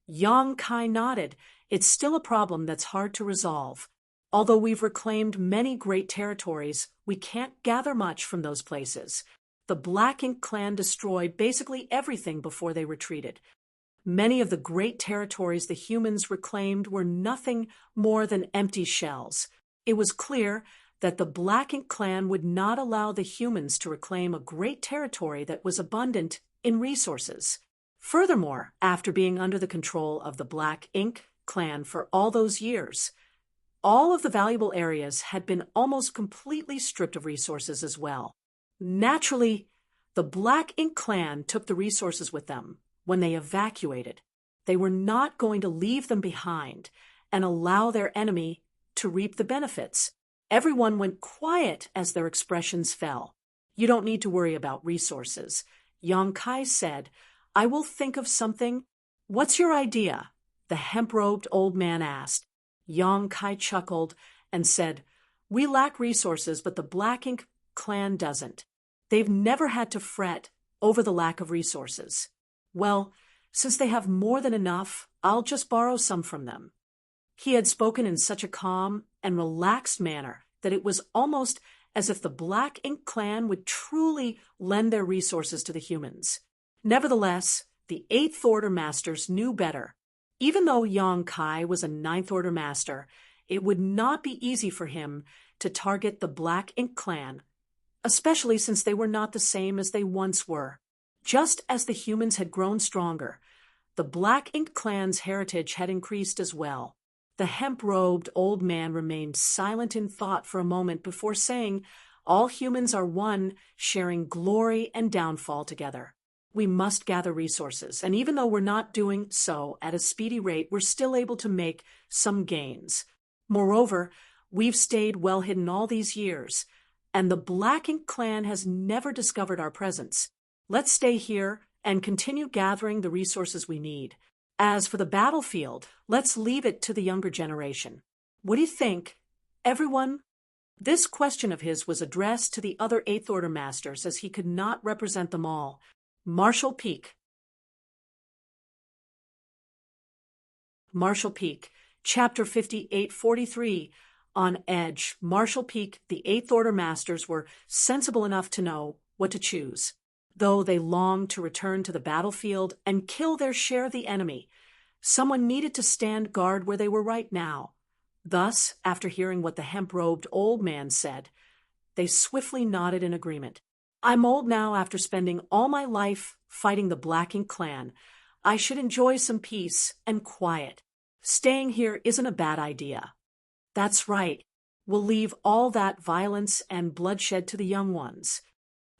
Yang Kai nodded. "It's still a problem that's hard to resolve. Although we've reclaimed many great territories, we can't gather much from those places. The Black Ink clan destroyed basically everything before they retreated. Many of the great territories the humans reclaimed were nothing more than empty shells. It was clear that the Black Ink clan would not allow the humans to reclaim a great territory that was abundant in resources. Furthermore, after being under the control of the Black Ink clan for all those years, all of the valuable areas had been almost completely stripped of resources as well. Naturally, the Black Ink clan took the resources with them when they evacuated. They were not going to leave them behind and allow their enemy to reap the benefits. Everyone went quiet as their expressions fell. "You don't need to worry about resources," Yang Kai said. "I will think of something." "What's your idea?" the hemp-robed old man asked. Yang Kai chuckled and said, "We lack resources, but the Black Ink clan doesn't. They've never had to fret over the lack of resources. Well, since they have more than enough, I'll just borrow some from them." He had spoken in such a calm and relaxed manner that it was almost as if the Black Ink clan would truly lend their resources to the humans. Nevertheless, the Eighth Order Masters knew better. Even though Yang Kai was a Ninth Order Master, it would not be easy for him to target the Black Ink clan, especially since they were not the same as they once were. Just as the humans had grown stronger, the Black Ink clan's heritage had increased as well. The hemp-robed old man remained silent in thought for a moment before saying, "All humans are one, sharing glory and downfall together. We must gather resources, and even though we're not doing so at a speedy rate, we're still able to make some gains. Moreover, we've stayed well hidden all these years, and the Black Ink clan has never discovered our presence. Let's stay here and continue gathering the resources we need. As for the battlefield, let's leave it to the younger generation. What do you think, everyone?" This question of his was addressed to the other Eighth Order Masters, as he could not represent them all. Marshall Peak. Marshall Peak, Chapter 5843, On Edge. Marshall Peak, the Eighth Order Masters were sensible enough to know what to choose. Though they longed to return to the battlefield and kill their share of the enemy, someone needed to stand guard where they were right now. Thus, after hearing what the hemp-robed old man said, they swiftly nodded in agreement. "I'm old now after spending all my life fighting the Black Ink clan. I should enjoy some peace and quiet. Staying here isn't a bad idea." "That's right. We'll leave all that violence and bloodshed to the young ones.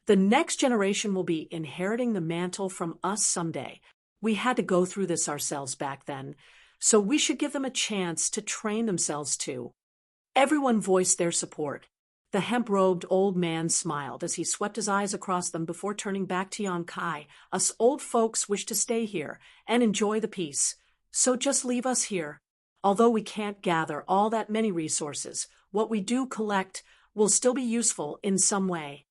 The next generation will be inheriting the mantle from us someday. We had to go through this ourselves back then, so we should give them a chance to train themselves too. Everyone voiced their support. The hemp-robed old man smiled as he swept his eyes across them before turning back to Yang Kai. Us old folks wish to stay here and enjoy the peace, so just leave us here. Although we can't gather all that many resources, what we do collect will still be useful in some way.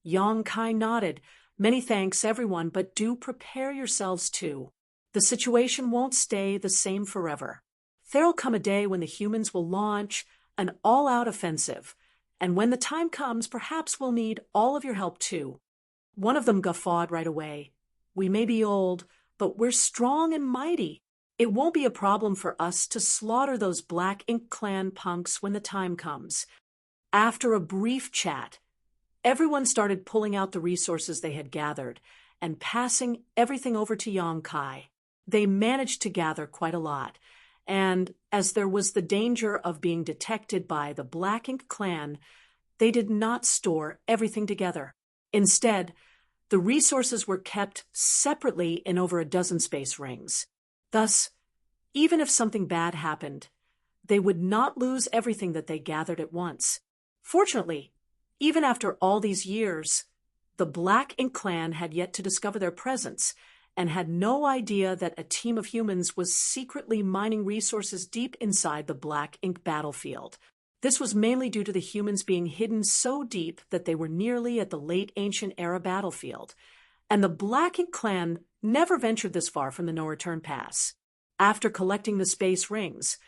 Yang Kai nodded. Many thanks, everyone, but do prepare yourselves too. The situation won't stay the same forever. There'll come a day when the humans will launch an all-out offensive, and when the time comes, perhaps we'll need all of your help too. One of them guffawed right away. We may be old, but we're strong and mighty. It won't be a problem for us to slaughter those Black Ink Clan punks when the time comes. After a brief chat, everyone started pulling out the resources they had gathered and passing everything over to Yang Kai. They managed to gather quite a lot, and as there was the danger of being detected by the Black Ink Clan, they did not store everything together. Instead, the resources were kept separately in over a dozen space rings. Thus, even if something bad happened, they would not lose everything that they gathered at once. Fortunately, even after all these years, the Black Ink Clan had yet to discover their presence and had no idea that a team of humans was secretly mining resources deep inside the Black Ink battlefield. This was mainly due to the humans being hidden so deep that they were nearly at the late ancient era battlefield, and the Black Ink Clan never ventured this far from the no-return pass. After collecting the space rings,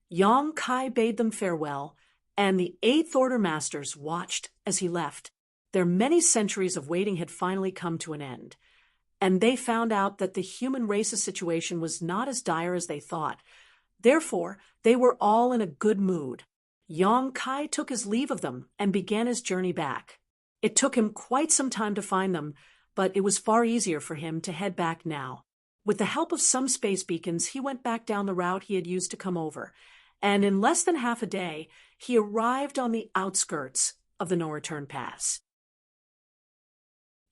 Yang Kai bade them farewell, and the Eighth Order Masters watched as he left. Their many centuries of waiting had finally come to an end, and they found out that the human race's situation was not as dire as they thought. Therefore, they were all in a good mood. Yang Kai took his leave of them and began his journey back. It took him quite some time to find them, but it was far easier for him to head back now. With the help of some space beacons, he went back down the route he had used to come over, and in less than half a day, he arrived on the outskirts of the no-return pass.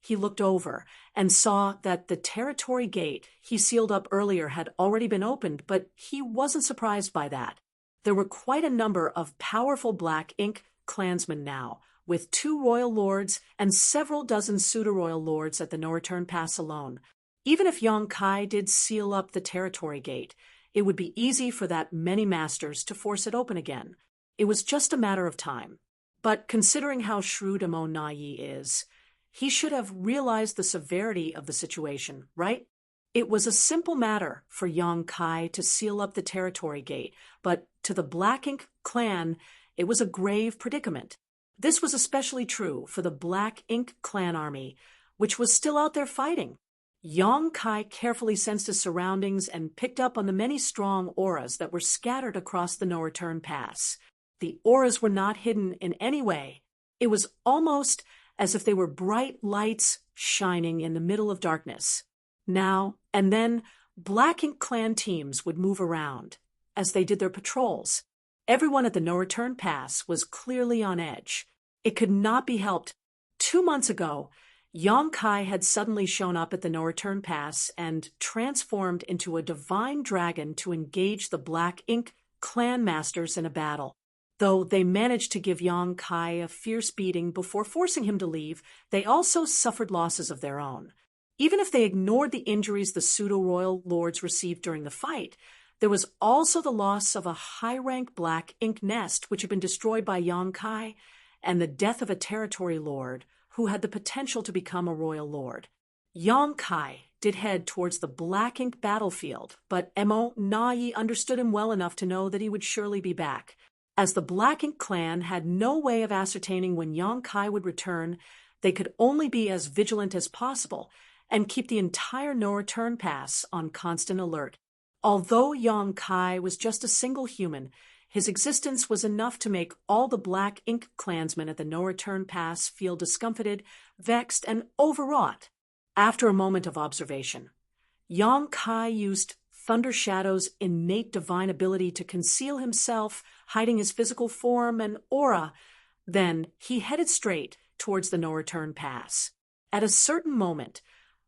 He looked over and saw that the territory gate he sealed up earlier had already been opened, but he wasn't surprised by that. There were quite a number of powerful Black Ink clansmen now, with 2 royal lords and several dozen pseudo-royal lords at the no-return pass alone. Even if Yang Kai did seal up the territory gate, it would be easy for that many masters to force it open again. It was just a matter of time. But considering how shrewd Amo Na-Yi is, he should have realized the severity of the situation, right? It was a simple matter for Yang Kai to seal up the territory gate, but to the Black Ink Clan, it was a grave predicament. This was especially true for the Black Ink Clan army, which was still out there fighting. Yang Kai carefully sensed his surroundings and picked up on the many strong auras that were scattered across the no-return pass. The auras were not hidden in any way. It was almost as if they were bright lights shining in the middle of darkness. Now and then, Black Ink Clan teams would move around as they did their patrols. Everyone at the no-return pass was clearly on edge. It could not be helped. 2 months ago, Yang Kai had suddenly shown up at the no-return pass and transformed into a divine dragon to engage the Black Ink Clan masters in a battle. Though they managed to give Yang Kai a fierce beating before forcing him to leave, they also suffered losses of their own. Even if they ignored the injuries the pseudo-royal lords received during the fight, there was also the loss of a high-rank Black Ink nest which had been destroyed by Yang Kai, and the death of a territory lord who had the potential to become a royal lord. Yang Kai did head towards the Black Ink battlefield, but Amo Na-Yi understood him well enough to know that he would surely be back. As the Black Ink Clan had no way of ascertaining when Yang Kai would return, they could only be as vigilant as possible and keep the entire no-return pass on constant alert. Although Yang Kai was just a single human, his existence was enough to make all the Black Ink clansmen at the no-return pass feel discomfited, vexed, and overwrought. After a moment of observation, Yang Kai used Thunder Shadow's innate divine ability to conceal himself, hiding his physical form and aura. Then he headed straight towards the no-return pass. At a certain moment,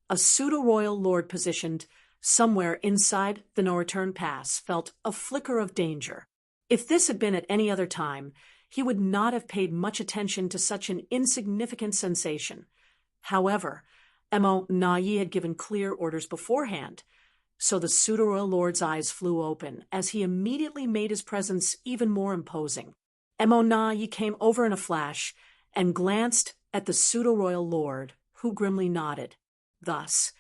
a pseudo-royal lord positioned somewhere inside the no-return pass, felt a flicker of danger. If this had been at any other time, he would not have paid much attention to such an insignificant sensation. However, Emo Na-yi had given clear orders beforehand, so the pseudo-royal lord's eyes flew open as he immediately made his presence even more imposing. Emo Na-yi came over in a flash and glanced at the pseudo-royal lord, who grimly nodded. Thus,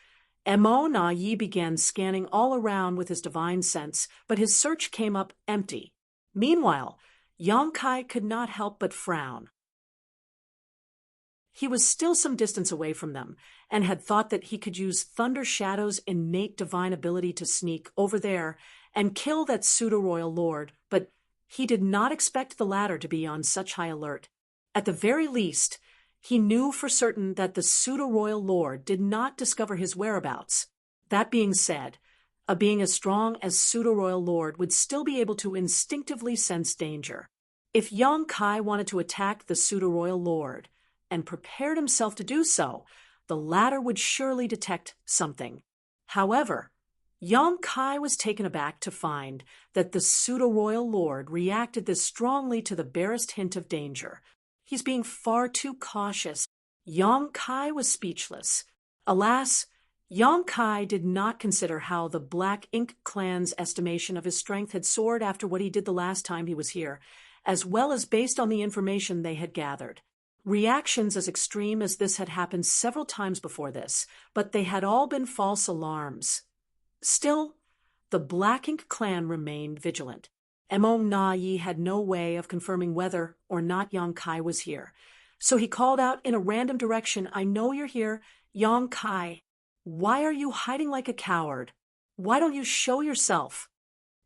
Emo Na-yi began scanning all around with his divine sense, but his search came up empty. Meanwhile, Yong-kai could not help but frown. He was still some distance away from them, and had thought that he could use Thunder Shadow's innate divine ability to sneak over there and kill that pseudo-royal lord, but he did not expect the latter to be on such high alert. At the very least, he knew for certain that the pseudo-royal lord did not discover his whereabouts. That being said, a being as strong as pseudo-royal lord would still be able to instinctively sense danger. If Yong-kai wanted to attack the pseudo-royal lord, and prepared himself to do so, the latter would surely detect something. However, Yong-kai was taken aback to find that the pseudo-royal lord reacted this strongly to the barest hint of danger. He's being far too cautious. Yong-kai was speechless. Alas, Yong-kai did not consider how the Black Ink clan's estimation of his strength had soared after what he did the last time he was here, as well as based on the information they had gathered. Reactions as extreme as this had happened several times before this, but they had all been false alarms. Still, the Black Ink clan remained vigilant. Emo Na-yi had no way of confirming whether or not Yong-kai was here, so he called out in a random direction, "I know you're here, Yong-kai. Why are you hiding like a coward? Why don't you show yourself?"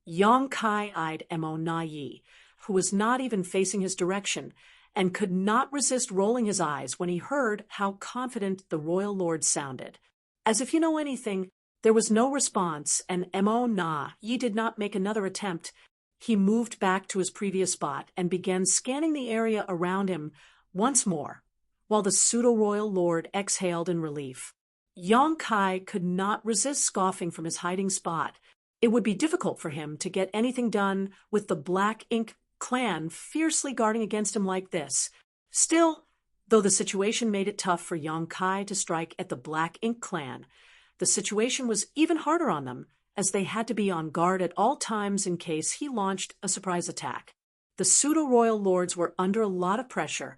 Yong-kai eyed Emo Na-yi, who was not even facing his direction, and could not resist rolling his eyes when he heard how confident the royal lord sounded. As if you know anything, there was no response, and Emo Na-yi did not make another attempt. He moved back to his previous spot and began scanning the area around him once more, while the pseudo-royal lord exhaled in relief. Yong-kai could not resist scoffing from his hiding spot. It would be difficult for him to get anything done with the Black Ink clan fiercely guarding against him like this. Still, though the situation made it tough for Yong-kai to strike at the Black Ink clan, the situation was even harder on them, as they had to be on guard at all times in case he launched a surprise attack. The pseudo-royal lords were under a lot of pressure,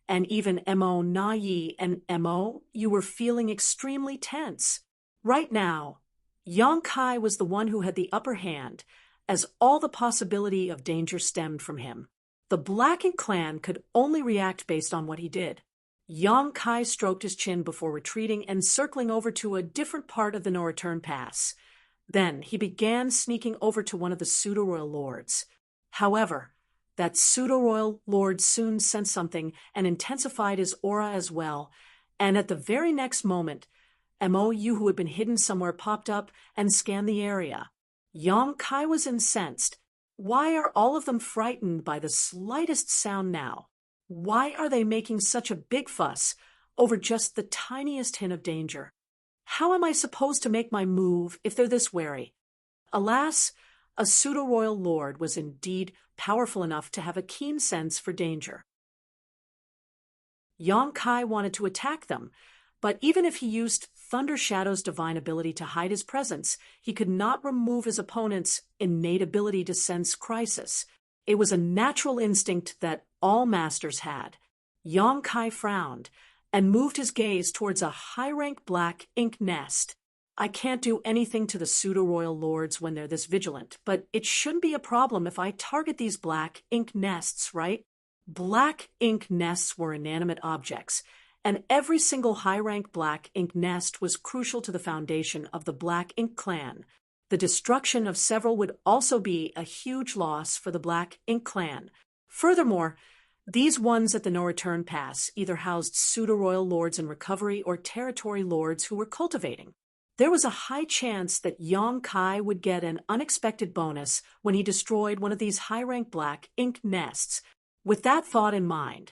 and even Emo Na-yi and Emo, you were feeling extremely tense. Right now, Yong-kai was the one who had the upper hand, as all the possibility of danger stemmed from him. The Black Ink clan could only react based on what he did. Yong-kai stroked his chin before retreating and circling over to a different part of the no-return pass. Then he began sneaking over to one of the pseudo-royal lords. However, that pseudo-royal lord soon sensed something and intensified his aura as well, and at the very next moment, Emo-yu, who had been hidden somewhere, popped up and scanned the area. Yong-kai was incensed. Why are all of them frightened by the slightest sound now? Why are they making such a big fuss over just the tiniest hint of danger? How am I supposed to make my move if they're this wary? Alas, a pseudo-royal lord was indeed powerful enough to have a keen sense for danger. Yong-kai wanted to attack them, but even if he used Thunder Shadow's divine ability to hide his presence, he could not remove his opponent's innate ability to sense crisis. It was a natural instinct that all masters had. Yong-kai frowned and moved his gaze towards a high-rank Black Ink nest. I can't do anything to the pseudo-royal lords when they're this vigilant, but it shouldn't be a problem if I target these Black Ink nests, right? Black Ink nests were inanimate objects, and every single high-rank Black Ink nest was crucial to the foundation of the Black Ink clan. The destruction of several would also be a huge loss for the Black Ink clan. Furthermore, these ones at the no-return pass either housed pseudo-royal lords in recovery or territory lords who were cultivating. There was a high chance that Yong-kai would get an unexpected bonus when he destroyed one of these high-rank Black Ink nests. With that thought in mind,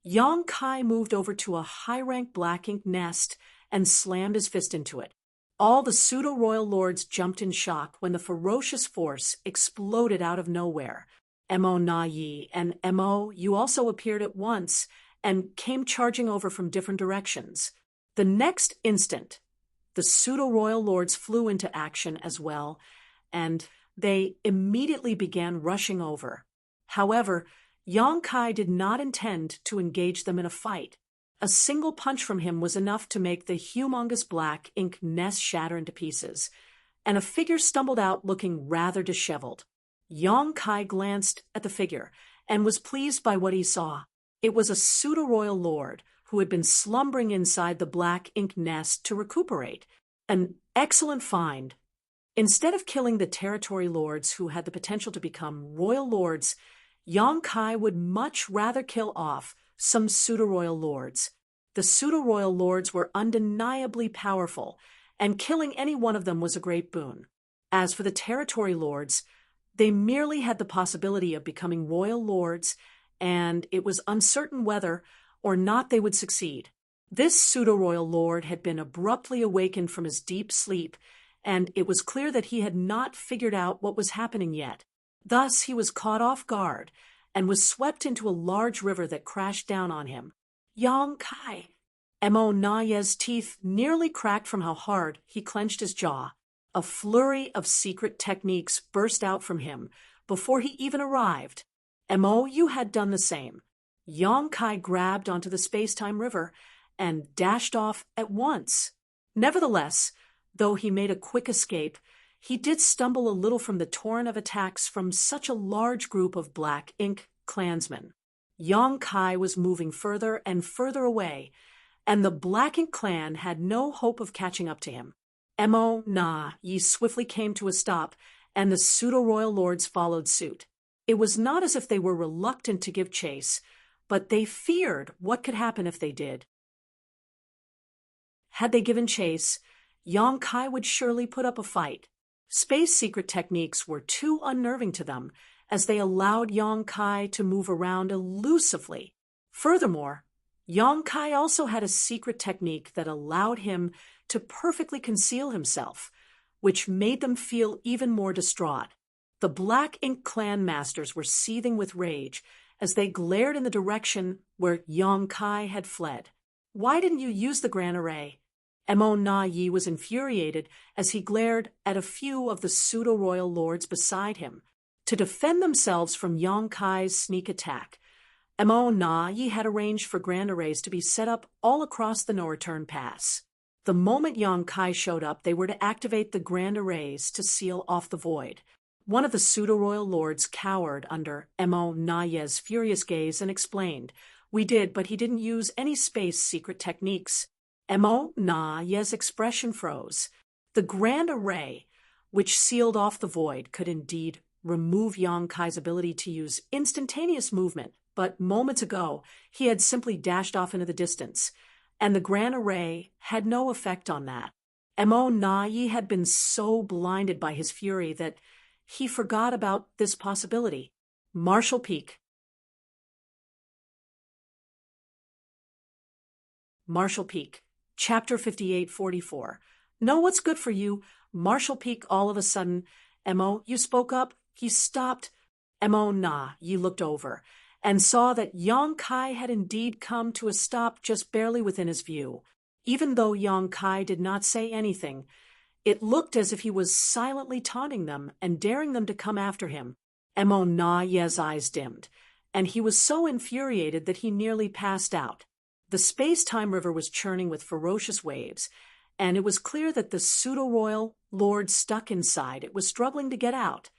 Yong-kai moved over to a high-rank Black Ink nest and slammed his fist into it. All the pseudo-royal lords jumped in shock when the ferocious force exploded out of nowhere. Mo Na Yi and Mo, you also appeared at once and came charging over from different directions. The next instant, the pseudo-royal lords flew into action as well, and they immediately began rushing over. However, Yang Kai did not intend to engage them in a fight. A single punch from him was enough to make the humongous black ink nest shatter into pieces, and a figure stumbled out looking rather disheveled. Yang Kai glanced at the figure and was pleased by what he saw. It was a pseudo-royal lord who had been slumbering inside the black ink nest to recuperate. An excellent find. Instead of killing the territory lords who had the potential to become royal lords, Yang Kai would much rather kill off some pseudo-royal lords. The pseudo-royal lords were undeniably powerful, and killing any one of them was a great boon. As for the territory lords, they merely had the possibility of becoming royal lords, and it was uncertain whether or not they would succeed. This pseudo-royal lord had been abruptly awakened from his deep sleep, and it was clear that he had not figured out what was happening yet. Thus he was caught off guard and was swept into a large river that crashed down on him. Yang Kai. Mo Na Yi's teeth nearly cracked from how hard he clenched his jaw. A flurry of secret techniques burst out from him before he even arrived. Mo, you had done the same. Yang Kai grabbed onto the space-time river and dashed off at once. Nevertheless, though he made a quick escape, he did stumble a little from the torrent of attacks from such a large group of black ink clansmen. Yang Kai was moving further and further away, and the black ink clan had no hope of catching up to him. Mo Na Yi swiftly came to a stop, and the pseudo-royal lords followed suit. It was not as if they were reluctant to give chase, but they feared what could happen if they did. Had they given chase, Yang Kai would surely put up a fight. Space secret techniques were too unnerving to them, as they allowed Yang Kai to move around elusively. Furthermore, Yang Kai also had a secret technique that allowed him to perfectly conceal himself, which made them feel even more distraught. The Black Ink clan masters were seething with rage as they glared in the direction where Yang Kai had fled. Why didn't you use the Grand Array? Mo Na Yi was infuriated as he glared at a few of the pseudo-royal lords beside him. To defend themselves from Yang Kai's sneak attack, Mo Na Yi had arranged for Grand Arrays to be set up all across the no-return pass. The moment Yang Kai showed up, they were to activate the Grand Arrays to seal off the void. One of the pseudo-royal lords cowered under Mo Na Yi's furious gaze and explained, "We did, but he didn't use any space secret techniques." Mo Na Yi's expression froze. The Grand Array, which sealed off the void, could indeed remove Yang Kai's ability to use instantaneous movement, but moments ago he had simply dashed off into the distance, and the Grand Array had no effect on that. Mo Na Yi had been so blinded by his fury that he forgot about this possibility. Marshall Peak. Marshall Peak. Chapter 5844. Know what's good for you? Marshall Peak all of a sudden. Mo, you spoke up. He stopped. Mo Na Yi looked over and saw that Yang Kai had indeed come to a stop just barely within his view. Even though Yang Kai did not say anything, it looked as if he was silently taunting them and daring them to come after him. Mo Na Yi's eyes dimmed, and he was so infuriated that he nearly passed out. The space-time river was churning with ferocious waves, and it was clear that the pseudo-royal lord stuck inside it was struggling to get out.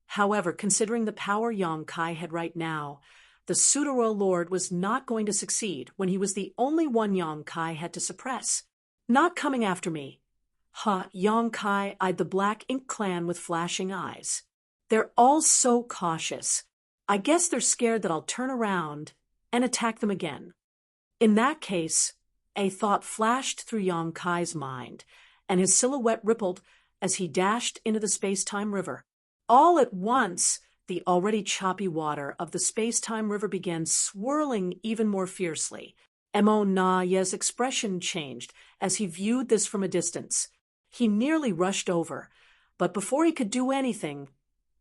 However, considering the power Yang Kai had right now, the pseudo-royal lord was not going to succeed when he was the only one Yang Kai had to suppress. Not coming after me. Yang Kai eyed the Black Ink clan with flashing eyes. They're all so cautious. I guess they're scared that I'll turn around and attack them again. In that case, a thought flashed through Yang Kai's mind, and his silhouette rippled as he dashed into the space-time river. All at once, the already choppy water of the space-time river began swirling even more fiercely. Mo Na Yi's expression changed as he viewed this from a distance. He nearly rushed over, but before he could do anything,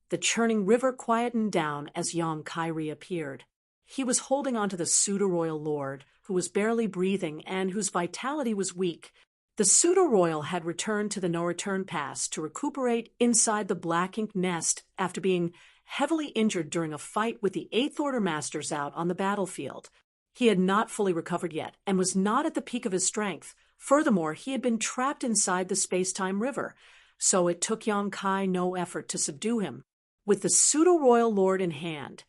the churning river quietened down as Yong Kai reappeared. He was holding onto the pseudo-royal lord, who was barely breathing and whose vitality was weak. The pseudo-royal had returned to the no-return pass to recuperate inside the black ink nest after being heavily injured during a fight with the Eighth Order Masters out on the battlefield. He had not fully recovered yet and was not at the peak of his strength. Furthermore, he had been trapped inside the space-time river, so it took Yong Kai no effort to subdue him. With the pseudo-royal lord in hand,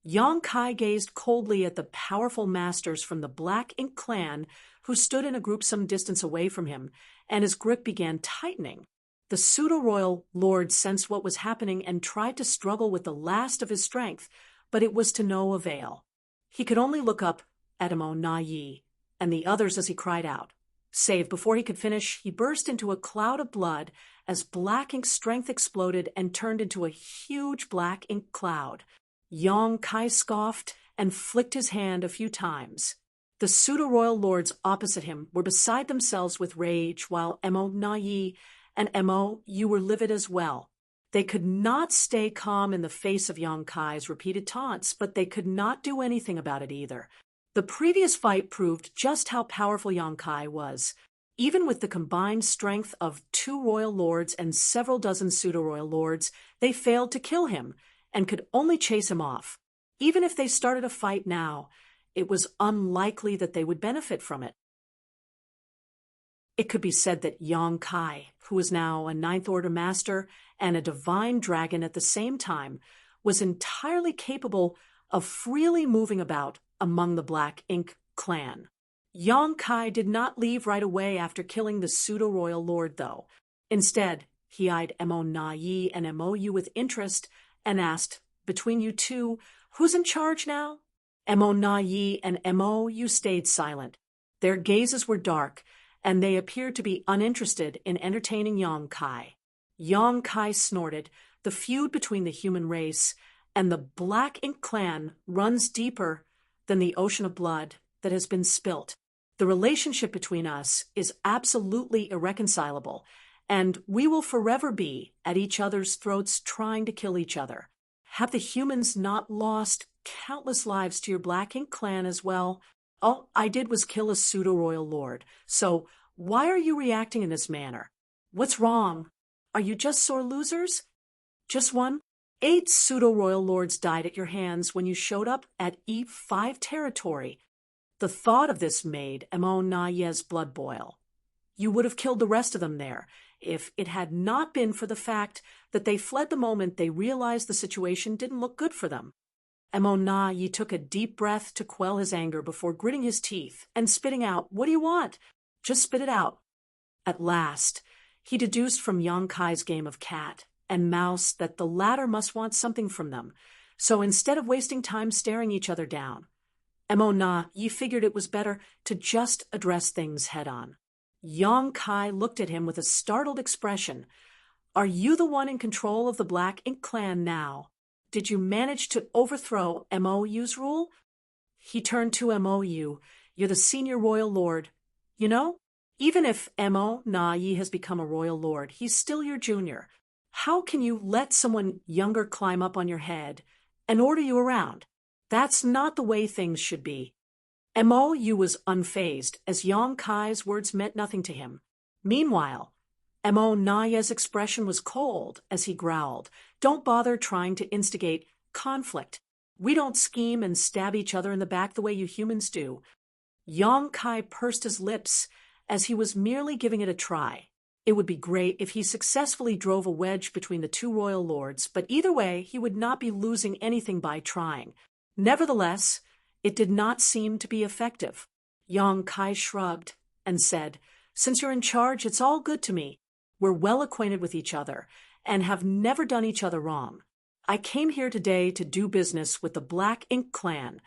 Yong Kai gazed coldly at the powerful masters from the Black Ink clan who stood in a group some distance away from him, and his grip began tightening. The pseudo-royal lord sensed what was happening and tried to struggle with the last of his strength, but it was to no avail. He could only look up at Emo-Na-Yi and the others as he cried out. Save before he could finish, he burst into a cloud of blood as black ink strength exploded and turned into a huge black ink cloud. Yong Kai scoffed and flicked his hand a few times. The pseudo-royal lords opposite him were beside themselves with rage, while Emo-Na-Yi and Emo, you were livid as well. They could not stay calm in the face of Yong Kai's repeated taunts, but they could not do anything about it either. The previous fight proved just how powerful Yong Kai was. Even with the combined strength of 2 royal lords and several dozen pseudo-royal lords, they failed to kill him and could only chase him off. Even if they started a fight now, it was unlikely that they would benefit from it. It could be said that Yong Kai, who was now a Ninth Order Master and a divine dragon at the same time, was entirely capable of freely moving about among the Black Ink clan. Yong Kai did not leave right away after killing the pseudo-royal lord, though. Instead, he eyed Emo-Na-Yi and Emo-Yu with interest and asked, between you two, who's in charge now? Emo-Na-Yi and Emo-Yu stayed silent. Their gazes were dark, and they appeared to be uninterested in entertaining Yong Kai. Yong Kai snorted. The feud between the human race and the Black Ink clan runs deeper than the ocean of blood that has been spilt. The relationship between us is absolutely irreconcilable, and we will forever be at each other's throats trying to kill each other. Have the humans not lost countless lives to your Black Ink clan as well? All I did was kill a pseudo-royal lord, so why are you reacting in this manner? What's wrong? Are you just sore losers? Just one? 8 pseudo-royal lords died at your hands when you showed up at E5 territory. The thought of this made Emo-Na-Yi's blood boil. You would have killed the rest of them there, if it had not been for the fact that they fled the moment they realized the situation didn't look good for them. Emo-Na-Yi took a deep breath to quell his anger before gritting his teeth and spitting out, "What do you want? Just spit it out." At last, he deduced from Yong Kai's game of cat and mouse that the latter must want something from them, so instead of wasting time staring each other down, Emo-Na-Yi figured it was better to just address things head-on. Yong Kai looked at him with a startled expression. "Are you the one in control of the Black Ink clan now? Did you manage to overthrow Emo-Yu's rule?" He turned to Emo-Yu. "You're the senior royal lord. You know, even if Emo-Na-Yi has become a royal lord, he's still your junior. How can you let someone younger climb up on your head and order you around? That's not the way things should be." Emo-Yu was unfazed, as Yong Kai's words meant nothing to him. Meanwhile, Emo-Na-Yi's expression was cold as he growled, "Don't bother trying to instigate conflict. We don't scheme and stab each other in the back the way you humans do." Yong Kai pursed his lips as he was merely giving it a try. It would be great if he successfully drove a wedge between the 2 royal lords, but either way he would not be losing anything by trying. Nevertheless, it did not seem to be effective. Yong Kai shrugged and said, "Since you're in charge, it's all good to me. We're well acquainted with each other and have never done each other wrong. I came here today to do business with the Black Ink clan."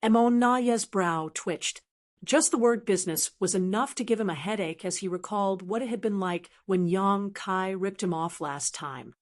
Emo-Na-Yi's brow twitched. Just the word business was enough to give him a headache as he recalled what it had been like when Yong Kai ripped him off last time.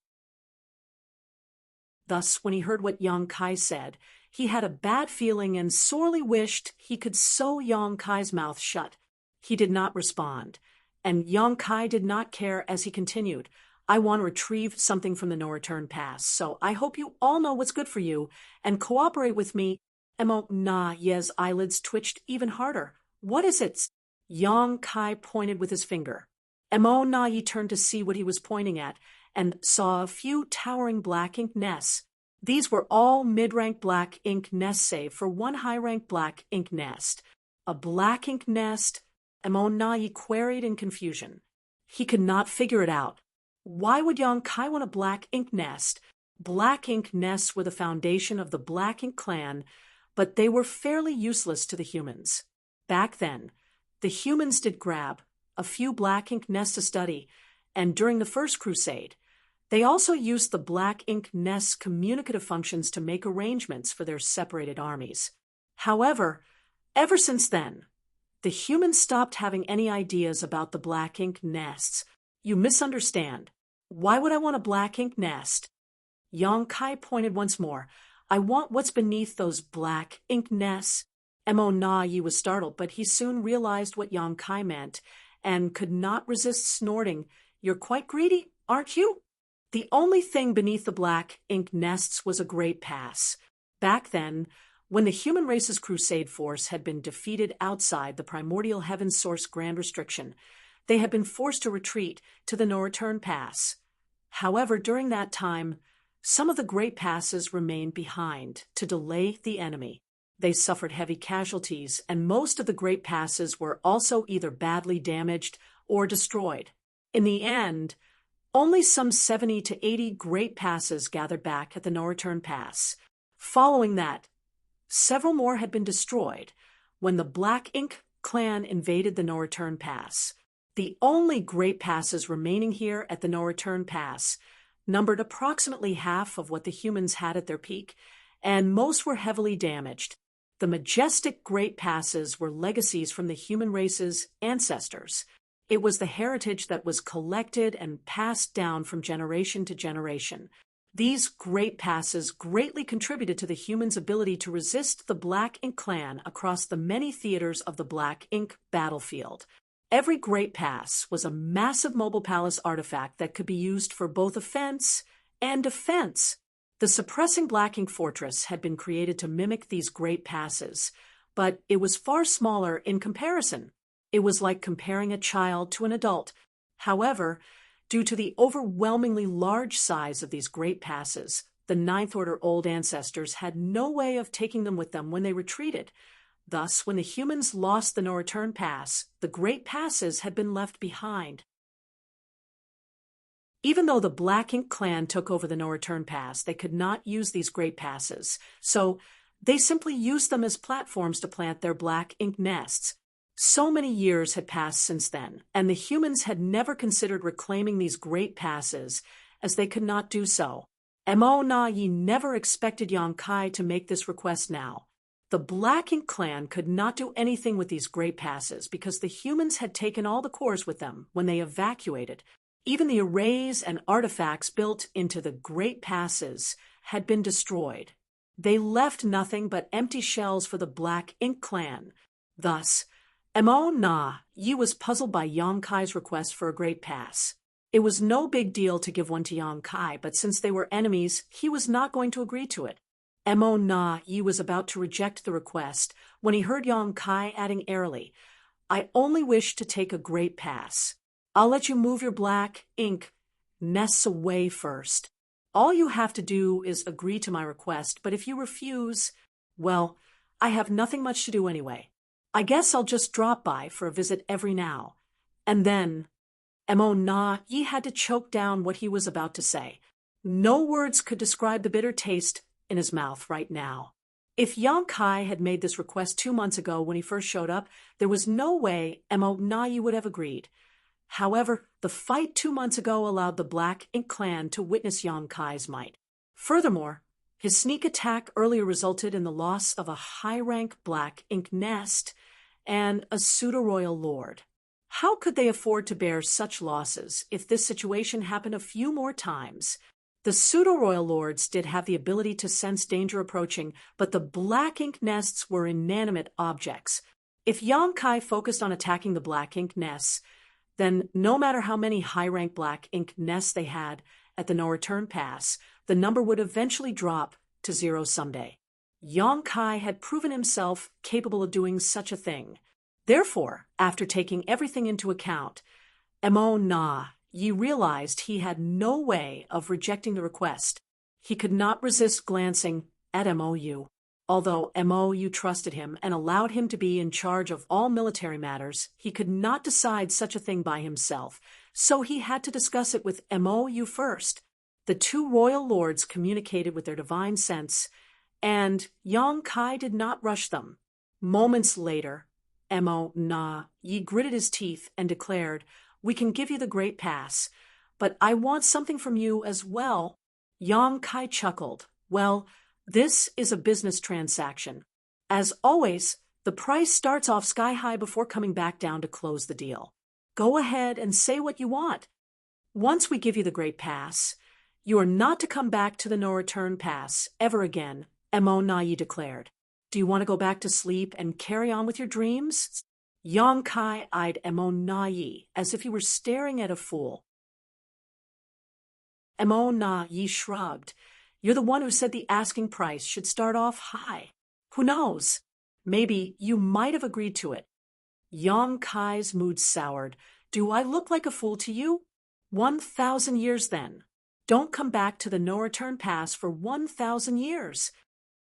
Thus, when he heard what Yong Kai said, he had a bad feeling and sorely wished he could sew Yong Kai's mouth shut. He did not respond. And Yang Kai did not care as he continued. I want to retrieve something from the no-return pass, so I hope you all know what's good for you and cooperate with me. Emo Na Ye's eyelids twitched even harder. What is it? Yang Kai pointed with his finger. Emo Na Ye turned to see what he was pointing at and saw a few towering black ink nests. These were all mid-rank black ink nests save for one high-rank black ink nest. A black ink nest? Emo Na Ye queried in confusion. He could not figure it out. Why would Yang Kai want a black ink nest? Black ink nests were the foundation of the Black Ink clan, but they were fairly useless to the humans. Back then, the humans did grab a few black ink nests to study, and during the First Crusade, they also used the black ink nest's communicative functions to make arrangements for their separated armies. However, ever since then, the humans stopped having any ideas about the black ink nests. You misunderstand. Why would I want a black ink nest? Yang Kai pointed once more. I want what's beneath those black ink nests. Emo Na Yi was startled, but he soon realized what Yang Kai meant and could not resist snorting. You're quite greedy, aren't you? The only thing beneath the black ink nests was a great pass. Back then, when the human race's crusade force had been defeated outside the primordial heaven source grand restriction, they had been forced to retreat to the no-return pass. However, during that time, some of the great passes remained behind to delay the enemy. They suffered heavy casualties, and most of the great passes were also either badly damaged or destroyed. In the end, only some 70 to 80 great passes gathered back at the no-return pass. Following that, several more had been destroyed when the Black Ink clan invaded the no-return pass. The only great passes remaining here at the no-return pass numbered approximately half of what the humans had at their peak, and most were heavily damaged. The majestic great passes were legacies from the human race's ancestors. It was the heritage that was collected and passed down from generation to generation. These great passes greatly contributed to the humans' ability to resist the Black Ink clan across the many theaters of the Black Ink battlefield. Every great pass was a massive mobile palace artifact that could be used for both offense and defense. The suppressing Black Ink fortress had been created to mimic these great passes, but it was far smaller in comparison. It was like comparing a child to an adult. However, due to the overwhelmingly large size of these great passes, the Ninth Order Old Ancestors had no way of taking them with them when they retreated. Thus, when the humans lost the no-return pass, the great passes had been left behind. Even though the Black Ink clan took over the no-return pass, they could not use these great passes, so they simply used them as platforms to plant their Black Ink nests. So many years had passed since then, and the humans had never considered reclaiming these great passes, as they could not do so. Emo Na Yi never expected Yang Kai to make this request now. The Black Ink clan could not do anything with these great passes because the humans had taken all the cores with them when they evacuated. Even the arrays and artifacts built into the great passes had been destroyed. They left nothing but empty shells for the Black Ink clan. Thus, Emo Na Yi was puzzled by Yang Kai's request for a great pass. It was no big deal to give one to Yang Kai, but since they were enemies, he was not going to agree to it. Emo Na Yi was about to reject the request when he heard Yang Kai adding airily, I only wish to take a great pass. I'll let you move your Black Ink nests away first. All you have to do is agree to my request, but if you refuse, well, I have nothing much to do anyway. I guess I'll just drop by for a visit every now and then. Emo Na Yi had to choke down what he was about to say. No words could describe the bitter taste in his mouth right now. If Yang Kai had made this request 2 months ago when he first showed up, there was no way Emo Na Yi would have agreed. However, the fight 2 months ago allowed the Black Ink clan to witness Yang Kai's might. Furthermore, his sneak attack earlier resulted in the loss of a high-rank Black Ink nest and a pseudo-royal lord. How could they afford to bear such losses if this situation happened a few more times? The pseudo-royal lords did have the ability to sense danger approaching, but the Black Ink nests were inanimate objects. If Yang Kai focused on attacking the Black Ink nests, then no matter how many high-rank black ink nests they had at the no-return pass, the number would eventually drop to 0 someday. Yong Kai had proven himself capable of doing such a thing. Therefore, after taking everything into account, Mo Na Yi realized he had no way of rejecting the request. He could not resist glancing at Mou. Although Mou trusted him and allowed him to be in charge of all military matters, he could not decide such a thing by himself, so he had to discuss it with Mou first. The two royal lords communicated with their divine sense, and Yong Kai did not rush them. Moments later, Mo Na Yi gritted his teeth and declared, "We can give you the Great Pass, but I want something from you as well." Yong Kai chuckled. "Well, this is a business transaction. As always, the price starts off sky high before coming back down to close the deal. Go ahead and say what you want. Once we give you the Great Pass, you are not to come back to the no-return pass ever again," Mo Na Yi declared. "Do you want to go back to sleep and carry on with your dreams?" Yong Kai eyed Mo Na Yi as if he were staring at a fool. Mo Na Yi shrugged. "You're the one who said the asking price should start off high. Who knows? Maybe you might have agreed to it." Yong Kai's mood soured. "Do I look like a fool to you? 1,000 years then. Don't come back to the no-return pass for 1,000 years.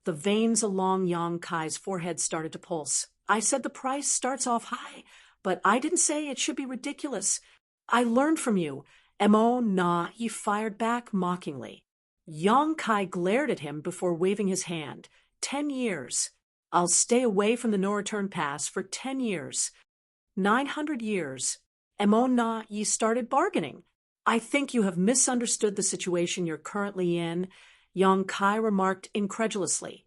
The veins along Yong Kai's forehead started to pulse. "I said the price starts off high, but I didn't say it should be ridiculous. I learned from you." Mo Na Yi fired back mockingly. Yong Kai glared at him before waving his hand. 10 years. I'll stay away from the no-return pass for 10 years. 900 years. Mo Na Yi started bargaining. "I think you have misunderstood the situation you're currently in," Yong Kai remarked incredulously.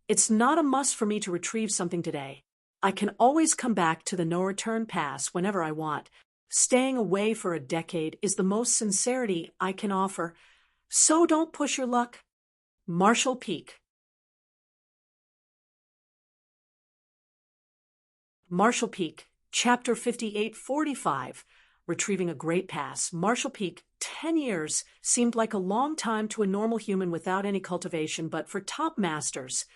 "It's not a must for me to retrieve something today. I can always come back to the no-return pass whenever I want. Staying away for a decade is the most sincerity I can offer. So don't push your luck." Marshall Peak. Marshall Peak, Chapter 5845, Retrieving a Great Pass. Marshall Peak, 10 years, seemed like a long time to a normal human without any cultivation, but for top masters,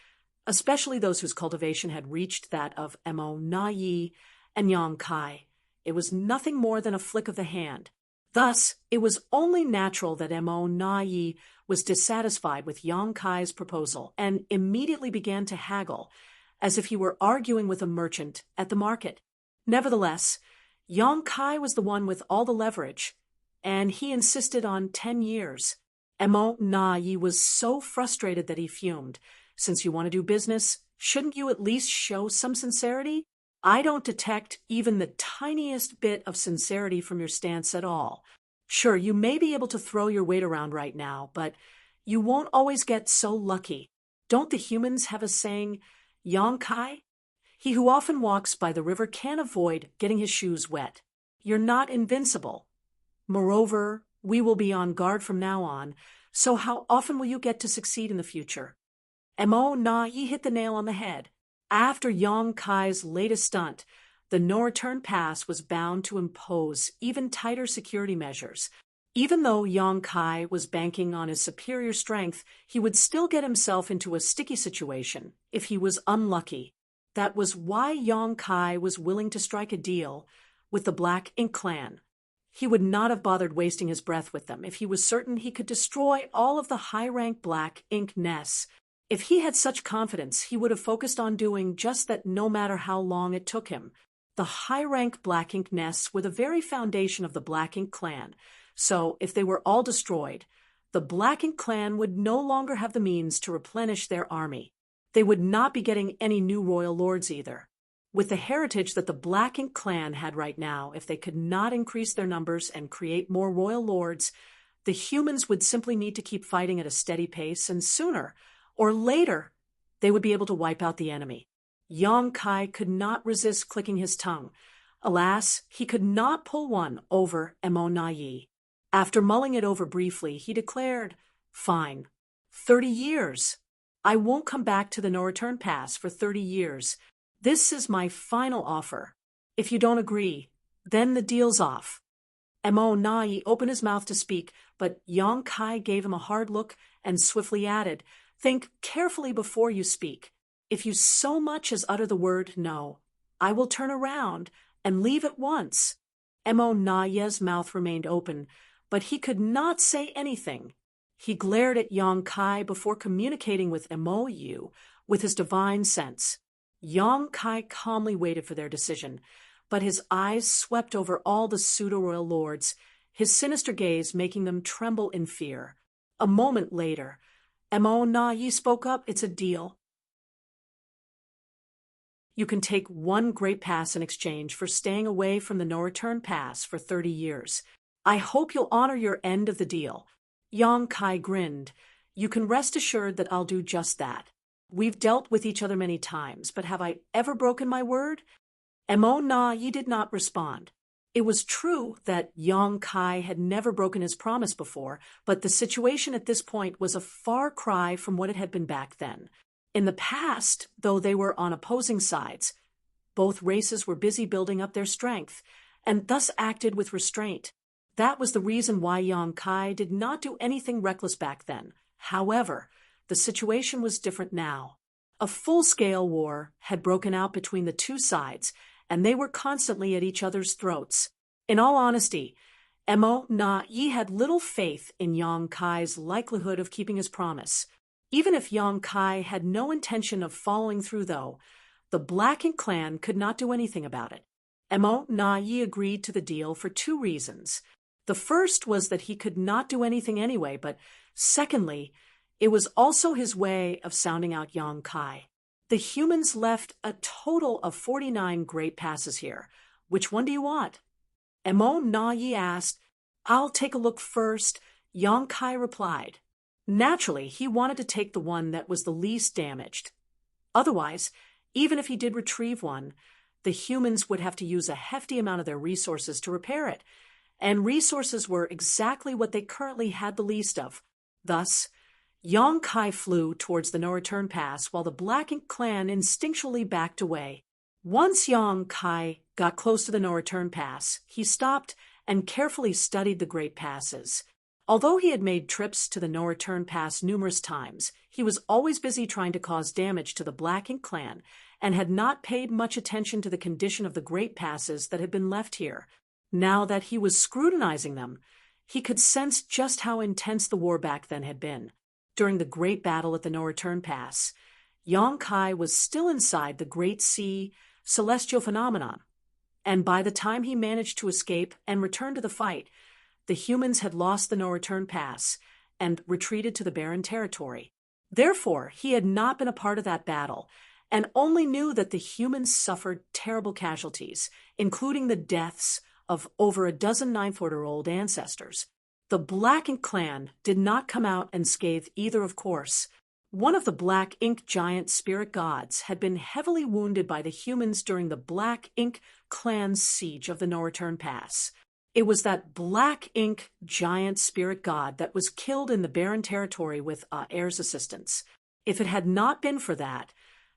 especially those whose cultivation had reached that of Mo Na Yi and Yong Kai, it was nothing more than a flick of the hand. Thus, it was only natural that Mo Na Yi was dissatisfied with Yong Kai's proposal and immediately began to haggle, as if he were arguing with a merchant at the market. Nevertheless, Yong Kai was the one with all the leverage, and he insisted on 10 years. Mo Na Yi was so frustrated that he fumed. "Since you want to do business, shouldn't you at least show some sincerity? I don't detect even the tiniest bit of sincerity from your stance at all. Sure, you may be able to throw your weight around right now, but you won't always get so lucky. Don't the humans have a saying, Yong Kai? He who often walks by the river can't avoid getting his shoes wet. You're not invincible. Moreover, we will be on guard from now on, so how often will you get to succeed in the future?" Mo Na Yi hit the nail on the head. After Yong Kai's latest stunt, the no-return pass was bound to impose even tighter security measures. Even though Yong Kai was banking on his superior strength, he would still get himself into a sticky situation if he was unlucky. That was why Yong Kai was willing to strike a deal with the Black Ink clan. He would not have bothered wasting his breath with them if he was certain he could destroy all of the high-rank Black Ink nests. If he had such confidence, he would have focused on doing just that no matter how long it took him. The high-rank Black Ink nests were the very foundation of the Black Ink clan, so if they were all destroyed, the Black Ink clan would no longer have the means to replenish their army. They would not be getting any new royal lords either. With the heritage that the Black Ink clan had right now, if they could not increase their numbers and create more royal lords, the humans would simply need to keep fighting at a steady pace, and sooner or later, they would be able to wipe out the enemy. Yong Kai could not resist clicking his tongue. Alas, he could not pull one over Mo Na Yi. After mulling it over briefly, he declared, "Fine. 30 years. I won't come back to the no-return pass for 30 years. This is my final offer. If you don't agree, Then the deal's off. Mo Nai opened his mouth to speak, but Yong Kai gave him a hard look and swiftly added, "Think carefully before you speak. If you so much as utter the word no, I will turn around and leave at once." Mo Nai's mouth remained open, but he could not say anything. He glared at Yong Kai before communicating with Mo Yu with his divine sense. Yong Kai calmly waited for their decision, but his eyes swept over all the pseudo-royal lords, his sinister gaze making them tremble in fear. A moment later, Mo Nai spoke up. "It's a deal. You can take one great pass in exchange for staying away from the no-return pass for 30 years. I hope you'll honor your end of the deal." Yong Kai grinned. "You can rest assured that I'll do just that. We've dealt with each other many times, but have I ever broken my word?" Mo Nai did not respond. It was true that Yong Kai had never broken his promise before, but the situation at this point was a far cry from what it had been back then. In the past, though they were on opposing sides, both races were busy building up their strength, and thus acted with restraint. That was the reason why Yong Kai did not do anything reckless back then. However, the situation was different now. A full-scale war had broken out between the two sides, and they were constantly at each other's throats. In all honesty, Mo Nai had little faith in Yong Kai's likelihood of keeping his promise. Even if Yong Kai had no intention of following through, though, the Black Ink clan could not do anything about it. Mo Nai agreed to the deal for two reasons. The first was that he could not do anything anyway, but secondly, it was also his way of sounding out Yong Kai. The humans left a total of 49 great passes here. "Which one do you want?" Mo Nai asked. "I'll take a look first," Yong Kai replied. Naturally, he wanted to take the one that was the least damaged. Otherwise, even if he did retrieve one, the humans would have to use a hefty amount of their resources to repair it, and resources were exactly what they currently had the least of. Thus, Yong Kai flew towards the no-return pass while the Black Ink clan instinctually backed away. Once Yong Kai got close to the no-return pass, he stopped and carefully studied the great passes. Although he had made trips to the no-return pass numerous times, he was always busy trying to cause damage to the Black Ink clan and had not paid much attention to the condition of the great passes that had been left here. Now that he was scrutinizing them, he could sense just how intense the war back then had been. During the great battle at the no-return pass, Yong Kai was still inside the Great Sea celestial phenomenon, and by the time he managed to escape and return to the fight, the humans had lost the no-return pass and retreated to the barren territory. Therefore, he had not been a part of that battle, and only knew that the humans suffered terrible casualties, including the deaths of over a dozen Ninth Order old ancestors. The Black Ink clan did not come out unscathed either, of course. One of the Black Ink giant spirit gods had been heavily wounded by the humans during the Black Ink clan's siege of the no-return pass. It was that Black Ink giant spirit god that was killed in the barren territory with Air's assistance. If it had not been for that,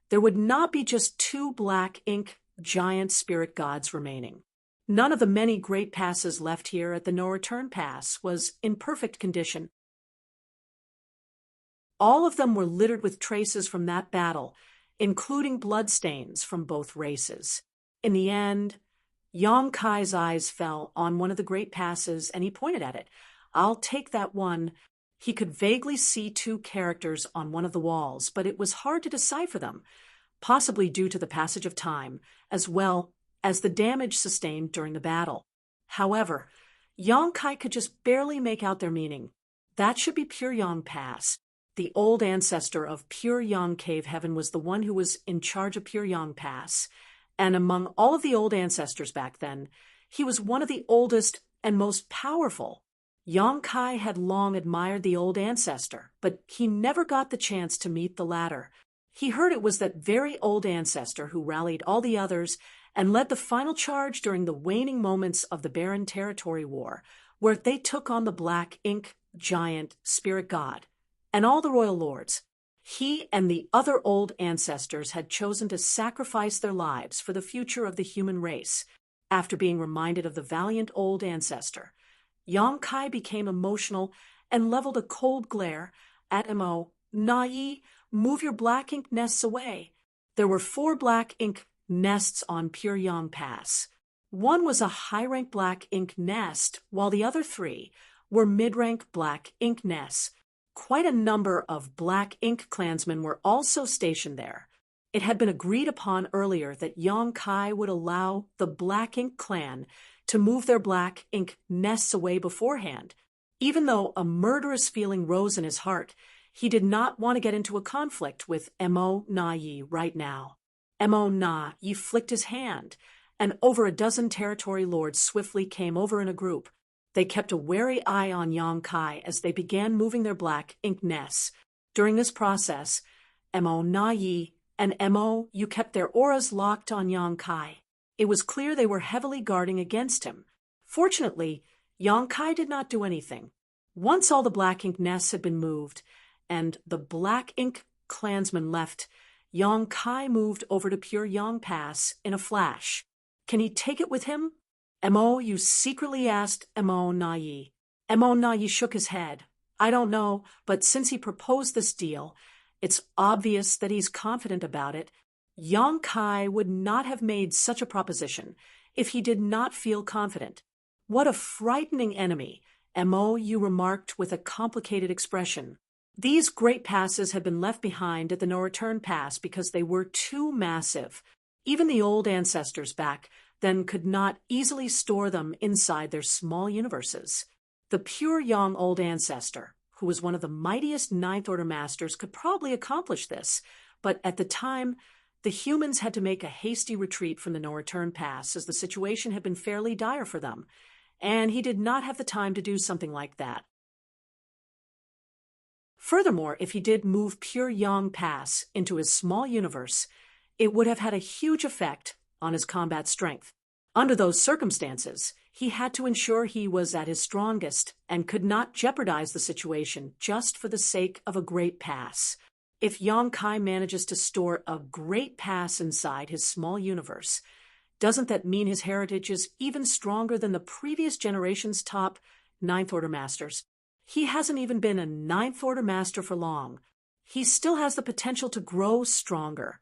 there would not be just two Black Ink giant spirit gods remaining. None of the many great passes left here at the no-return pass was in perfect condition. All of them were littered with traces from that battle, including bloodstains from both races. In the end, Yong Kai's eyes fell on one of the great passes, and he pointed at it. "I'll take that one." He could vaguely see two characters on one of the walls, but it was hard to decipher them, possibly due to the passage of time, as well as the damage sustained during the battle. However, Yong Kai could just barely make out their meaning. That should be Pure Yang Pass. The old ancestor of Pure Yang Cave Heaven was the one who was in charge of Pure Yang Pass, and among all of the old ancestors back then, he was one of the oldest and most powerful. Yong Kai had long admired the old ancestor, but he never got the chance to meet the latter. He heard it was that very old ancestor who rallied all the others and led the final charge during the waning moments of the Barren Territory War, where they took on the Black Ink giant spirit god and all the royal lords. He and the other old ancestors had chosen to sacrifice their lives for the future of the human race. After being reminded of the valiant old ancestor, Yang Kai became emotional and leveled a cold glare at Mo. Nai, move your black ink nests away. There were 4 black ink nests on Pure Yang Pass. One was a high-rank black ink nest, while the other 3 were mid-rank black ink nests. Quite a number of black ink clansmen were also stationed there. It had been agreed upon earlier that Yang Kai would allow the Black Ink clan to move their black ink nests away beforehand. Even though a murderous feeling rose in his heart, he did not want to get into a conflict with Mo Na Yi right now. Mo Na Yi flicked his hand, and over a dozen territory lords swiftly came over in a group. They kept a wary eye on Yang Kai as they began moving their black ink nests. During this process, Mo Na Yi and Mo Yu kept their auras locked on Yang Kai. It was clear they were heavily guarding against him. Fortunately, Yang Kai did not do anything. Once all the black ink nests had been moved, and the black ink clansmen left, Yang Kai moved over to Pure Yang Pass in a flash. Can he take it with him? Mo Yu secretly asked Mo Na Yi. Mo Na Yi shook his head. I don't know, but since he proposed this deal, it's obvious that he's confident about it. Yang Kai would not have made such a proposition if he did not feel confident. What a frightening enemy, Mo Yu remarked with a complicated expression. These great passes had been left behind at the no-return pass because they were too massive. Even the old ancestors back then could not easily store them inside their small universes. The pure young old ancestor, who was one of the mightiest Ninth Order Masters, could probably accomplish this, but at the time, the humans had to make a hasty retreat from the no-return pass as the situation had been fairly dire for them, and he did not have the time to do something like that. Furthermore, if he did move Pure Yang Pass into his small universe, it would have had a huge effect on his combat strength. Under those circumstances, he had to ensure he was at his strongest and could not jeopardize the situation just for the sake of a great pass. If Yang Kai manages to store a great pass inside his small universe, doesn't that mean his heritage is even stronger than the previous generation's top Ninth Order Masters? He hasn't even been a Ninth Order Master for long. He still has the potential to grow stronger.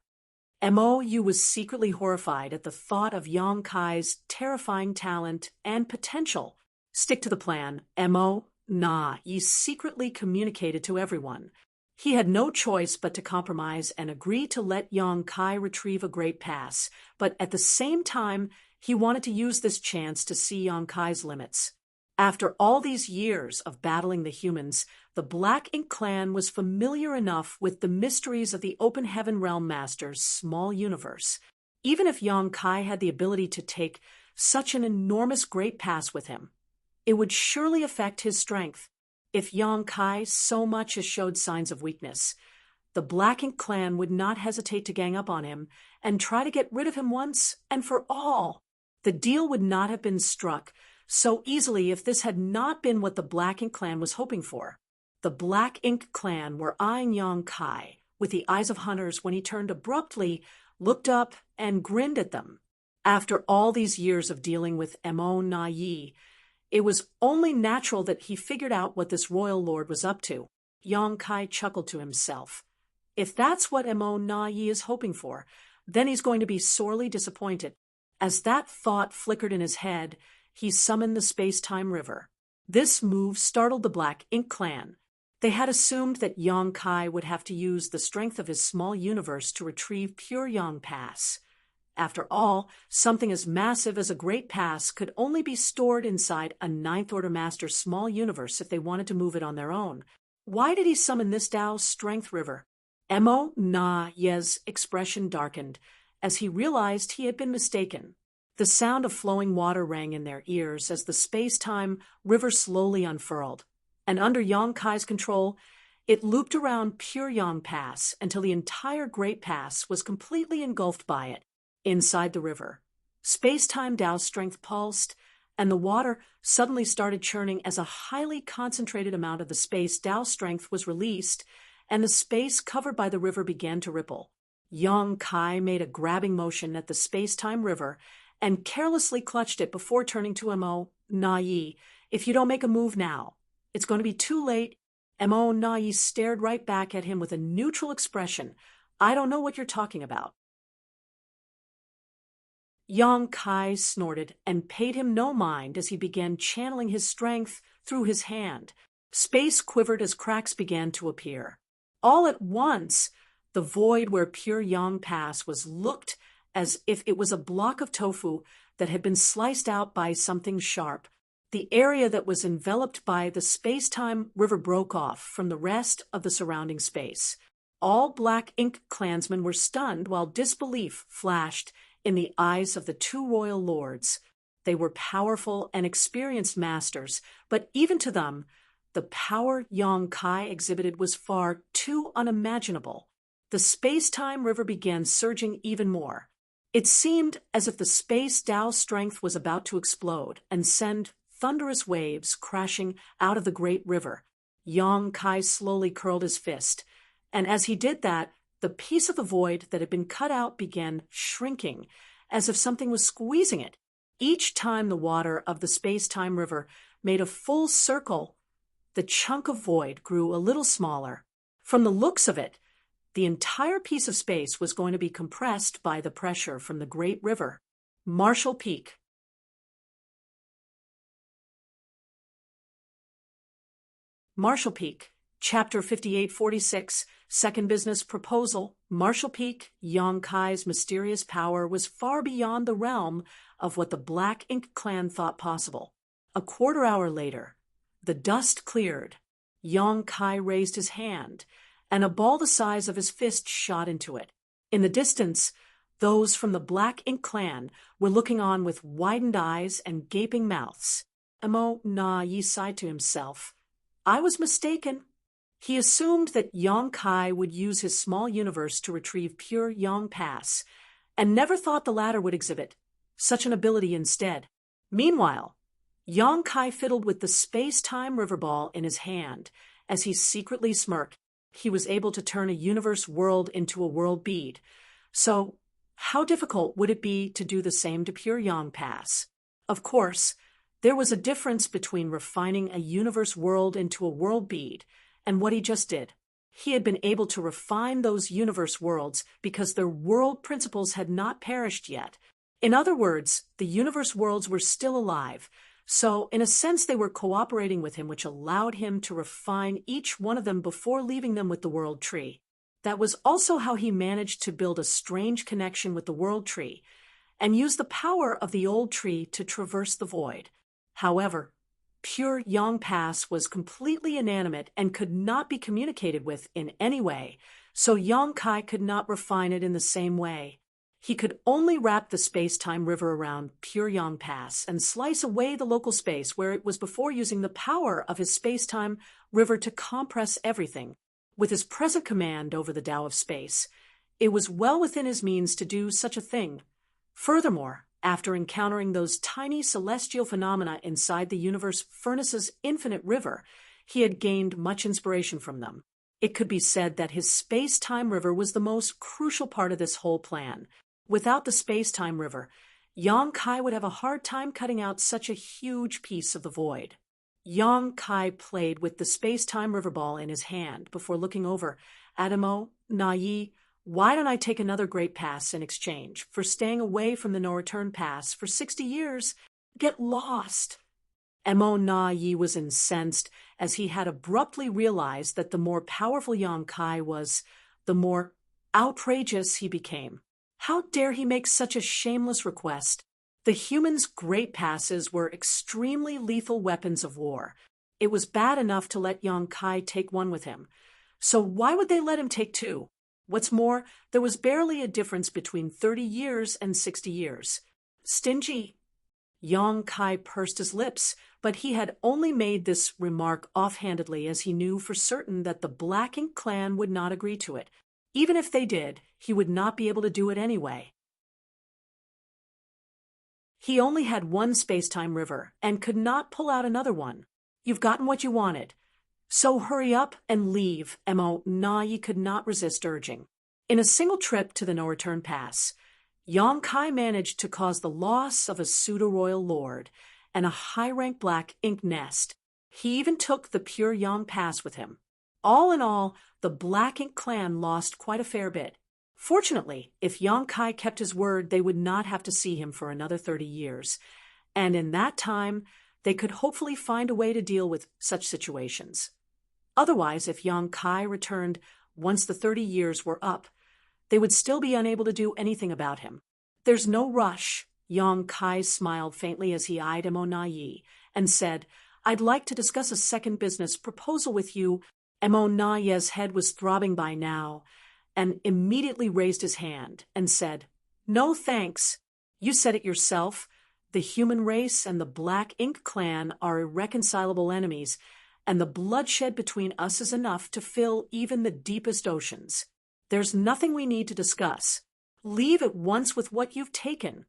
Mo Yu was secretly horrified at the thought of Yang Kai's terrifying talent and potential. Stick to the plan, Mo Na Yi secretly communicated to everyone. He had no choice but to compromise and agree to let Yang Kai retrieve a great pass, but at the same time, he wanted to use this chance to see Yang Kai's limits. After all these years of battling the humans, the Black Ink clan was familiar enough with the mysteries of the Open Heaven Realm Master's small universe. Even if Yang Kai had the ability to take such an enormous great pass with him, it would surely affect his strength. If Yang Kai so much as showed signs of weakness, the Black Ink clan would not hesitate to gang up on him and try to get rid of him once and for all. The deal would not have been struck so easily if this had not been what the Black Ink clan was hoping for. The Black Ink clan were eyeing Yang Kai with the eyes of hunters when he turned abruptly, looked up, and grinned at them. After all these years of dealing with Mo Na Yi, it was only natural that he figured out what this royal lord was up to. Yang Kai chuckled to himself. If that's what Mo Na Yi is hoping for, then he's going to be sorely disappointed. As that thought flickered in his head, he summoned the space-time river. This move startled the Black Ink clan. They had assumed that Yang Kai would have to use the strength of his small universe to retrieve Pure Yang Pass. After all, something as massive as a great pass could only be stored inside a Ninth Order Master's small universe if they wanted to move it on their own. Why did he summon this Tao Strength River? Mo Na Yi's expression darkened as he realized he had been mistaken. The sound of flowing water rang in their ears as the space-time river slowly unfurled, and under Yang Kai's control, it looped around Pure Yang Pass until the entire Great Pass was completely engulfed by it. Inside the river, space-time Tao strength pulsed, and the water suddenly started churning as a highly concentrated amount of the space Tao strength was released, and the space covered by the river began to ripple. Yang Kai made a grabbing motion at the space-time river, and carelessly clutched it before turning to Mo Na-yi. "If you don't make a move now, it's going to be too late." Mo Na-yi stared right back at him with a neutral expression. "I don't know what you're talking about." Yang Kai snorted and paid him no mind as he began channeling his strength through his hand. Space quivered as cracks began to appear. All at once, the void where Pure Yang Pass was looked as if it was a block of tofu that had been sliced out by something sharp. The area that was enveloped by the space-time river broke off from the rest of the surrounding space. All Black Ink clansmen were stunned while disbelief flashed in the eyes of the two royal lords. They were powerful and experienced masters, but even to them, the power Yang Kai exhibited was far too unimaginable. The space-time river began surging even more. It seemed as if the space Tao strength was about to explode and send thunderous waves crashing out of the great river. Yang Kai slowly curled his fist, and as he did that, the piece of the void that had been cut out began shrinking, as if something was squeezing it. Each time the water of the space-time river made a full circle, the chunk of void grew a little smaller. From the looks of it, the entire piece of space was going to be compressed by the pressure from the great river. Marshall Peak. Marshall Peak, Chapter 5846, Second Business Proposal. Marshall Peak, Yang Kai's mysterious power was far beyond the realm of what the Black Ink clan thought possible. A quarter hour later, the dust cleared. Yang Kai raised his hand, and a ball the size of his fist shot into it. In the distance, those from the Black Ink clan were looking on with widened eyes and gaping mouths. Mo Na-yi sighed to himself. I was mistaken. He assumed that Yang Kai would use his small universe to retrieve Pure Yang Pass, and never thought the latter would exhibit such an ability instead. Meanwhile, Yang Kai fiddled with the space-time river ball in his hand as he secretly smirked. He was able to turn a universe world into a world bead. So, how difficult would it be to do the same to Pure Yang Pass? Of course, there was a difference between refining a universe world into a world bead and what he just did. He had been able to refine those universe worlds because their world principles had not perished yet. In other words, the universe worlds were still alive, so in a sense they were cooperating with him, which allowed him to refine each one of them before leaving them with the world tree. That was also how he managed to build a strange connection with the world tree and use the power of the old tree to traverse the void. However, Pure Yang Pass was completely inanimate and could not be communicated with in any way, so Yang Kai could not refine it in the same way. He could only wrap the space-time river around Pure Yang Pass and slice away the local space where it was before using the power of his space-time river to compress everything. With his present command over the Tao of space, it was well within his means to do such a thing. Furthermore, after encountering those tiny celestial phenomena inside the universe furnace's infinite river, he had gained much inspiration from them. It could be said that his space-time river was the most crucial part of this whole plan. Without the space-time river, Yang Kai would have a hard time cutting out such a huge piece of the void. Yang Kai played with the space-time river ball in his hand before looking over at Mo Na-yi. Why don't I take another great pass in exchange for staying away from the no-return pass for 60 years? Get lost. Mo Na-yi was incensed as he had abruptly realized that the more powerful Yang Kai was, the more outrageous he became. How dare he make such a shameless request? The humans' great passes were extremely lethal weapons of war. It was bad enough to let Yang Kai take one with him. So why would they let him take two? What's more, there was barely a difference between 30 years and 60 years. Stingy. Yang Kai pursed his lips, but he had only made this remark offhandedly as he knew for certain that the Black Ink clan would not agree to it. Even if they did, he would not be able to do it anyway. He only had one space-time river and could not pull out another one. You've gotten what you wanted. So hurry up and leave, Mo Na-yi could not resist urging. In a single trip to the no-return pass, Yong-kai managed to cause the loss of a pseudo-royal lord and a high-rank black ink nest. He even took the pure Yang Pass with him. All in all, the Black Ink clan lost quite a fair bit. Fortunately, if Yong-kai kept his word, they would not have to see him for another 30 years. And in that time, they could hopefully find a way to deal with such situations. Otherwise, if Yong-kai returned once the 30 years were up, they would still be unable to do anything about him. There's no rush. Yong-kai smiled faintly as he eyed Emo Na-yi and said, I'd like to discuss a second business proposal with you. Emo Na-ye's head was throbbing by now, and immediately raised his hand and said, No thanks. You said it yourself. The human race and the Black Ink clan are irreconcilable enemies, and the bloodshed between us is enough to fill even the deepest oceans. There's nothing we need to discuss. Leave at once with what you've taken.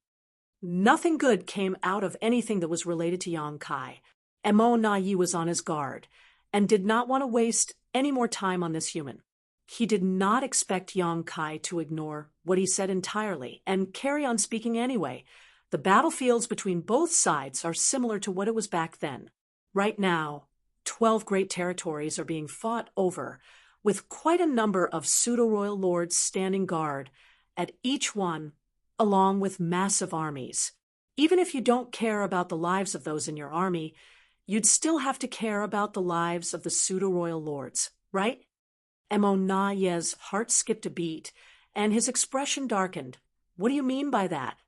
Nothing good came out of anything that was related to Yong-kai. Emo Na-yi was on his guard, and did not want to waste any more time on this human. He did not expect Yong-kai to ignore what he said entirely, and carry on speaking anyway. The battlefields between both sides are similar to what it was back then. Right now, 12 great territories are being fought over, with quite a number of pseudo-royal lords standing guard at each one, along with massive armies. Even if you don't care about the lives of those in your army, you'd still have to care about the lives of the pseudo-royal lords, right? Emo Na-ye's heart skipped a beat, and his expression darkened. What do you mean by that?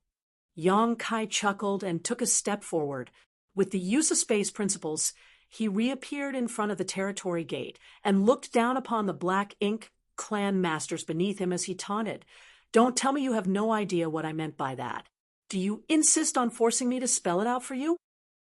Yong-kai chuckled and took a step forward. With the use of space principles, he reappeared in front of the territory gate and looked down upon the Black Ink clan masters beneath him as he taunted. Don't tell me you have no idea what I meant by that. Do you insist on forcing me to spell it out for you?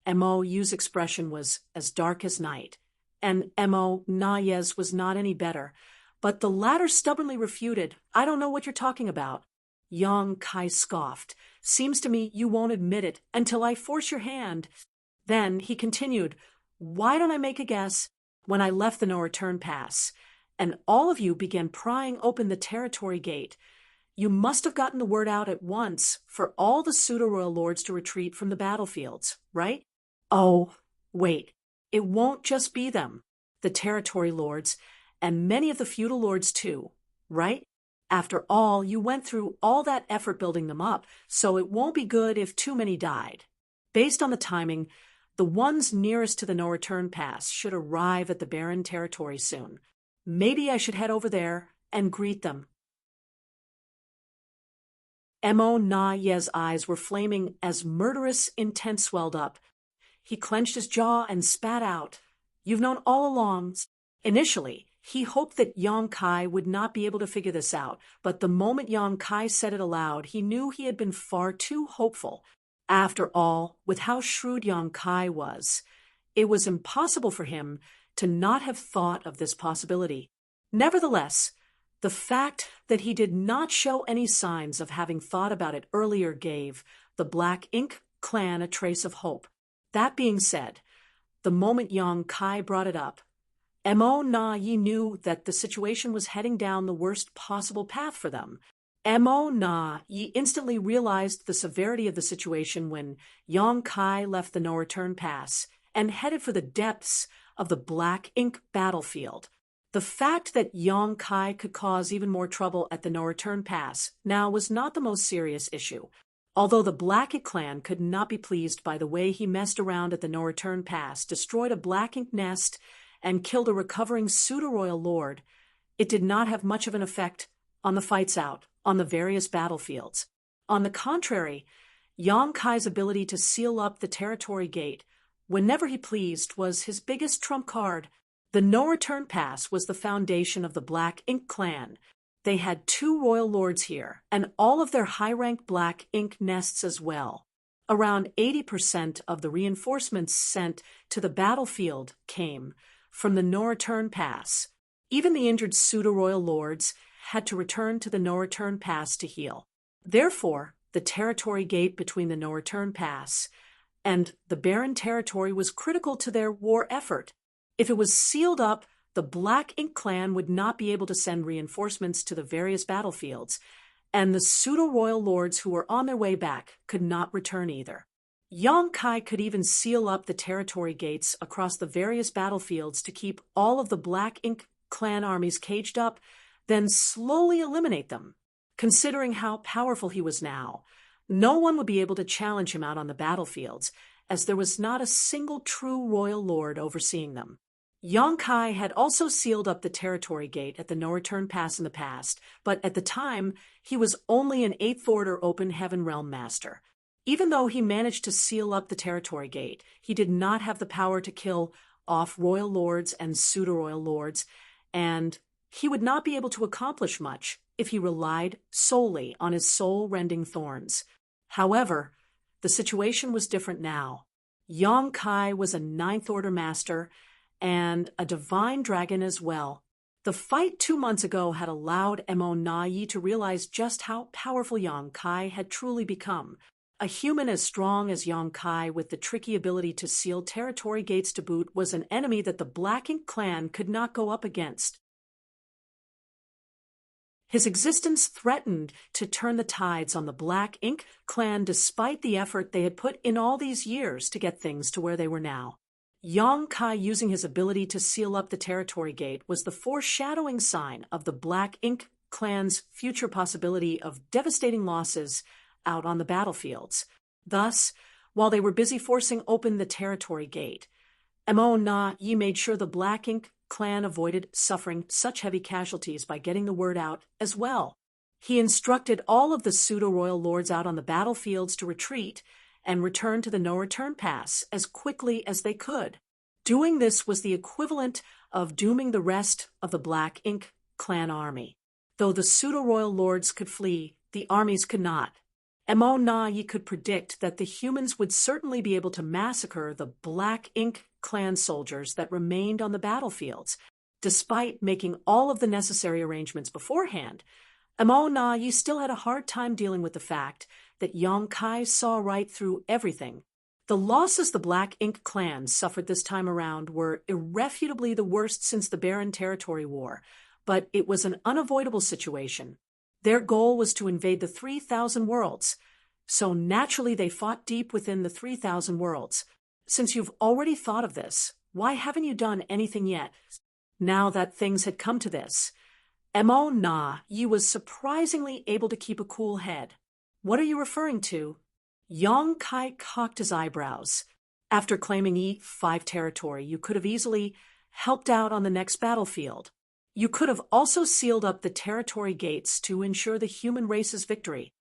Emo Yu's expression was as dark as night, and Emo Na-ye's was not any better, but the latter stubbornly refuted. I don't know what you're talking about. Yong-kai scoffed. Seems to me you won't admit it until I force your hand. Then he continued, Why don't I make a guess? When I left the no-return pass, and all of you began prying open the territory gate, you must have gotten the word out at once for all the pseudo-royal lords to retreat from the battlefields, right? Oh, wait, it won't just be them, the territory lords, and many of the feudal lords too, right? After all, you went through all that effort building them up, so it won't be good if too many died. Based on the timing, the ones nearest to the no-return pass should arrive at the barren territory soon. Maybe I should head over there and greet them. Emo Na-ye's eyes were flaming as murderous intent swelled up. He clenched his jaw and spat out. You've known all along. Initially, he hoped that Yong-kai would not be able to figure this out, but the moment Yong-kai said it aloud, he knew he had been far too hopeful. After all, with how shrewd Yong-kai was, it was impossible for him to not have thought of this possibility. Nevertheless, the fact that he did not show any signs of having thought about it earlier gave the Black Ink clan a trace of hope. That being said, the moment Yong-kai brought it up, Emo Na-yi knew that the situation was heading down the worst possible path for them. Emo Na-yi instantly realized the severity of the situation when Yong-kai left the no-return pass and headed for the depths of the Black Ink battlefield. The fact that Yong-kai could cause even more trouble at the no-return pass now was not the most serious issue. Although the Black Ink clan could not be pleased by the way he messed around at the no-return pass, destroyed a Black Ink nest, and killed a recovering pseudo-royal lord, it did not have much of an effect on the fights out on the various battlefields. On the contrary, Yong-kai's ability to seal up the territory gate whenever he pleased was his biggest trump card. The no-return pass was the foundation of the Black Ink clan. They had 2 royal lords here, and all of their high-rank Black Ink nests as well. Around 80% of the reinforcements sent to the battlefield came from the no-return pass. Even the injured pseudo-royal lords had to return to the no-return pass to heal. Therefore, the territory gate between the no-return pass and the barren territory was critical to their war effort. If it was sealed up, the Black Ink clan would not be able to send reinforcements to the various battlefields, and the pseudo-royal lords who were on their way back could not return either. Yang Kai could even seal up the territory gates across the various battlefields to keep all of the Black Ink clan armies caged up, then slowly eliminate them. Considering how powerful he was now, no one would be able to challenge him out on the battlefields, as there was not a single true royal lord overseeing them. Yang Kai had also sealed up the territory gate at the no-return pass in the past, but at the time, he was only an 8th Order Open Heaven Realm Master. Even though he managed to seal up the territory gate, he did not have the power to kill off royal lords and pseudo-royal lords, and he would not be able to accomplish much if he relied solely on his soul-rending thorns. However, the situation was different now. Yang Kai was a 9th Order Master and a divine dragon as well. The fight 2 months ago had allowed Mo Na Yi to realize just how powerful Yang Kai had truly become. A human as strong as Yang Kai with the tricky ability to seal territory gates to boot was an enemy that the Black Ink clan could not go up against. His existence threatened to turn the tides on the Black Ink clan despite the effort they had put in all these years to get things to where they were now. Yang Kai using his ability to seal up the territory gate was the foreshadowing sign of the Black Ink clan's future possibility of devastating losses out on the battlefields. Thus, while they were busy forcing open the territory gate, Mo Na Yi made sure the Black Ink clan avoided suffering such heavy casualties by getting the word out as well. He instructed all of the pseudo-royal lords out on the battlefields to retreat and return to the no-return pass as quickly as they could. Doing this was the equivalent of dooming the rest of the Black Ink clan army. Though the pseudo-royal lords could flee, the armies could not. Mo Na Yi could predict that the humans would certainly be able to massacre the Black Ink clan soldiers that remained on the battlefields. Despite making all of the necessary arrangements beforehand, Mo Na Yi still had a hard time dealing with the fact that Yang Kai saw right through everything. The losses the Black Ink clan suffered this time around were irrefutably the worst since the Barren Territory War, but it was an unavoidable situation. Their goal was to invade the 3,000 worlds, so naturally they fought deep within the 3,000 worlds. Since you've already thought of this, why haven't you done anything yet? Now that things had come to this, Mo Na Yi was surprisingly able to keep a cool head. What are you referring to? Yang Kai cocked his eyebrows. After claiming E5 territory, you could have easily helped out on the next battlefield. You could have also sealed up the territory gates to ensure the human race's victory.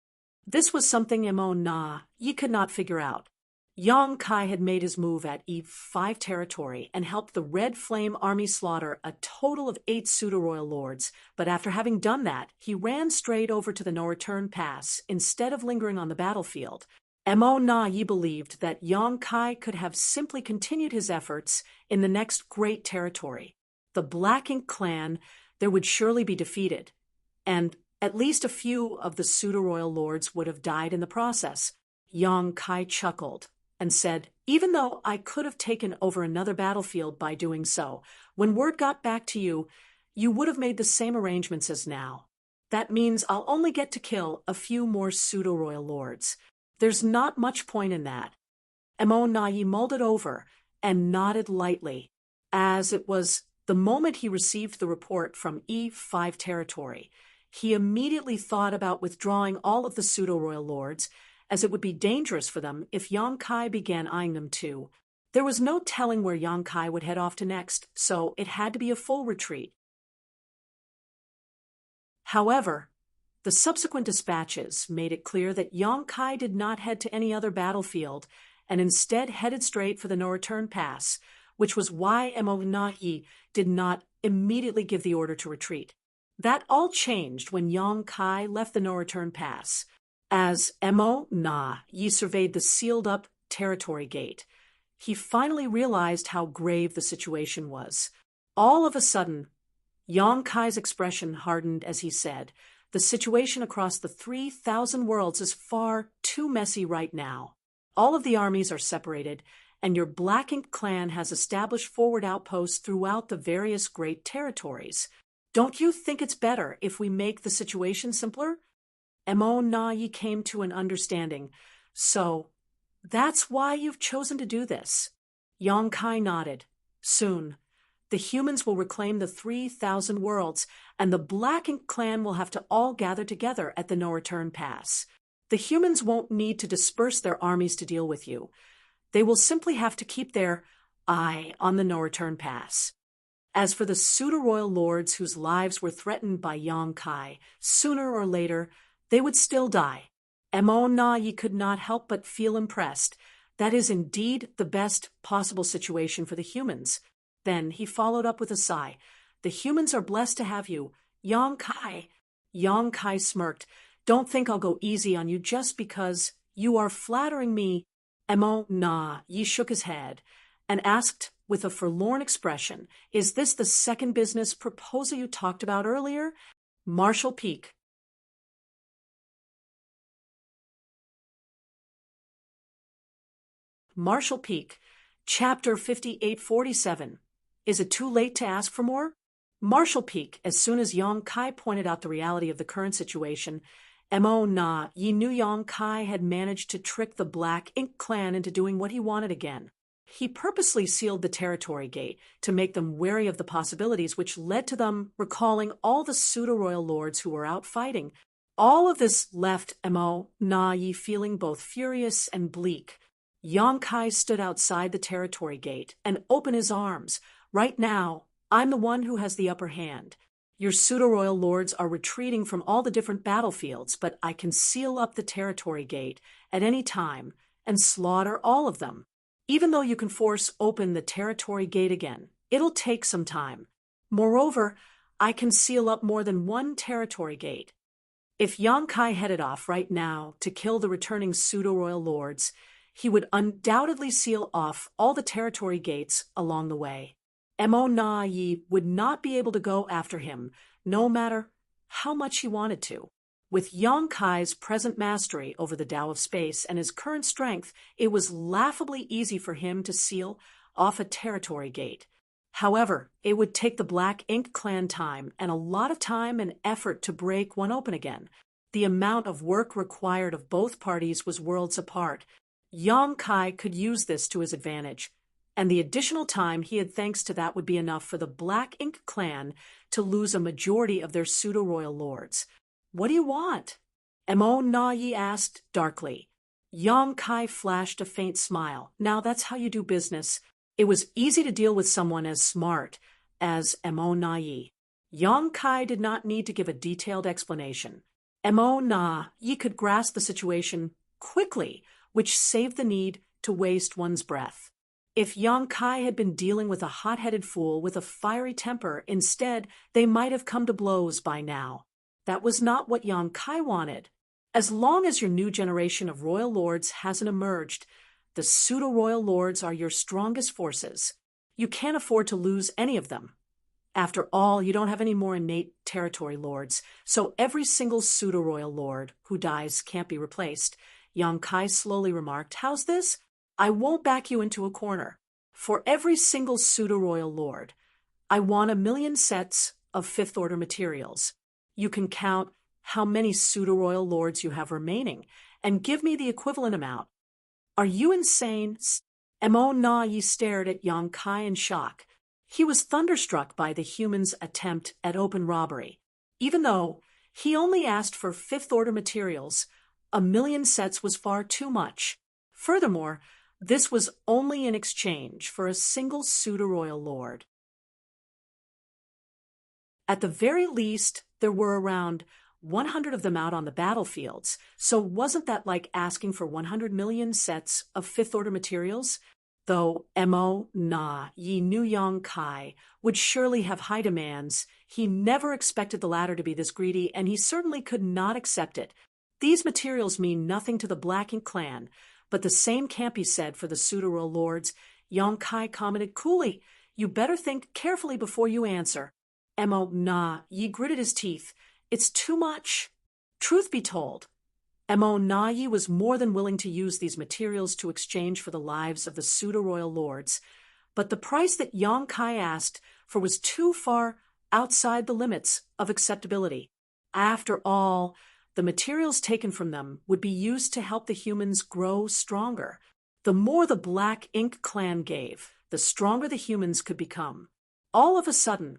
This was something Mo Na Yi could not figure out. Yang Kai had made his move at E5 territory and helped the Red Flame army slaughter a total of 8 pseudo-royal lords, but after having done that, he ran straight over to the no-return pass instead of lingering on the battlefield. Mo Na Yi believed that Yang Kai could have simply continued his efforts in the next great territory. The Black Ink clan there would surely be defeated, and at least a few of the pseudo-royal lords would have died in the process. Yang Kai chuckled and said, "Even though I could have taken over another battlefield by doing so, when word got back to you, you would have made the same arrangements as now. That means I'll only get to kill a few more pseudo-royal lords. There's not much point in that." Mo Na Yi mulled it over and nodded lightly, as it was the moment he received the report from E5 territory. He immediately thought about withdrawing all of the pseudo-royal lords, as it would be dangerous for them if Yang Kai began eyeing them too. There was no telling where Yang Kai would head off to next, so it had to be a full retreat. However, the subsequent dispatches made it clear that Yang Kai did not head to any other battlefield and instead headed straight for the no-return pass, which was why Mo Na Yi did not immediately give the order to retreat. That all changed when Yang Kai left the no-return pass. As Mo Na Yi surveyed the sealed-up territory gate, he finally realized how grave the situation was. All of a sudden, Yang Kai's expression hardened as he said, "The situation across the 3,000 worlds is far too messy right now. All of the armies are separated, and your Black Ink clan has established forward outposts throughout the various great territories. Don't you think it's better if we make the situation simpler? Mo Na Yi came to an understanding. So, that's why you've chosen to do this. Yang Kai nodded. Soon, the humans will reclaim the 3,000 worlds, and the Black Ink clan will have to all gather together at the no-return pass. The humans won't need to disperse their armies to deal with you. They will simply have to keep their eye on the no-return pass. As for the pseudo-royal lords whose lives were threatened by Yang Kai, sooner or later, they would still die. Mo Na Yi could not help but feel impressed. That is indeed the best possible situation for the humans. Then he followed up with a sigh. The humans are blessed to have you, Yang Kai. Yang Kai smirked. Don't think I'll go easy on you just because you are flattering me. Mo Na Yi shook his head and asked with a forlorn expression, is this the second business proposal you talked about earlier? Marshall Peak. Marshall Peak, Chapter 5847. Is it too late to ask for more? Marshall Peak, as soon as Yang Kai pointed out the reality of the current situation, Mo Na Yi knew Yang Kai had managed to trick the Black Ink clan into doing what he wanted again. He purposely sealed the territory gate to make them wary of the possibilities, which led to them recalling all the pseudo-royal lords who were out fighting. All of this left Mo Na Yi feeling both furious and bleak. Yang Kai stood outside the territory gate and opened his arms. Right now, I'm the one who has the upper hand. Your pseudo-royal lords are retreating from all the different battlefields, but I can seal up the territory gate at any time and slaughter all of them. Even though you can force open the territory gate again, it'll take some time. Moreover, I can seal up more than one territory gate. If Yang Kai headed off right now to kill the returning pseudo-royal lords, he would undoubtedly seal off all the territory gates along the way. Mo Na Yi would not be able to go after him, no matter how much he wanted to. With Yang Kai's present mastery over the Tao of Space and his current strength, it was laughably easy for him to seal off a territory gate. However, it would take the Black Ink clan time and a lot of time and effort to break one open again. The amount of work required of both parties was worlds apart. Yang Kai could use this to his advantage, and the additional time he had thanks to that would be enough for the Black Ink clan to lose a majority of their pseudo-royal lords. What do you want? Mo Na Yi asked darkly. Yang Kai flashed a faint smile. Now that's how you do business. It was easy to deal with someone as smart as Mo Na Yi. Yang Kai did not need to give a detailed explanation. Mo Na Yi could grasp the situation quickly, which saved the need to waste one's breath. If Yang Kai had been dealing with a hot-headed fool with a fiery temper, instead they might have come to blows by now. That was not what Yang Kai wanted. As long as your new generation of royal lords hasn't emerged, the pseudo-royal lords are your strongest forces. You can't afford to lose any of them. After all, you don't have any more innate territory lords, so every single pseudo-royal lord who dies can't be replaced. Yang Kai slowly remarked, how's this? I won't back you into a corner. For every single pseudo-royal lord, I want 1,000,000 sets of fifth-order materials. You can count how many pseudo-royal lords you have remaining, and give me the equivalent amount. Are you insane? Mo Na Yi stared at Yang Kai in shock. He was thunderstruck by the human's attempt at open robbery. Even though he only asked for fifth-order materials, 1,000,000 sets was far too much. Furthermore, this was only in exchange for a single pseudo-royal lord. At the very least, there were around 100 of them out on the battlefields, so wasn't that like asking for 100 million sets of fifth-order materials? Though Mo Na Yi knew Yang Kai would surely have high demands, he never expected the latter to be this greedy, and he certainly could not accept it. These materials mean nothing to the Black Ink clan, but the same can't be said for the pseudo-royal lords. Yang Kai commented coolly, you better think carefully before you answer. Mo Na Yi gritted his teeth. It's too much. Truth be told, Mo Na Yi was more than willing to use these materials to exchange for the lives of the pseudo-royal lords, but the price that Yang Kai asked for was too far outside the limits of acceptability. After all, the materials taken from them would be used to help the humans grow stronger. The more the Black Ink clan gave, the stronger the humans could become. All of a sudden,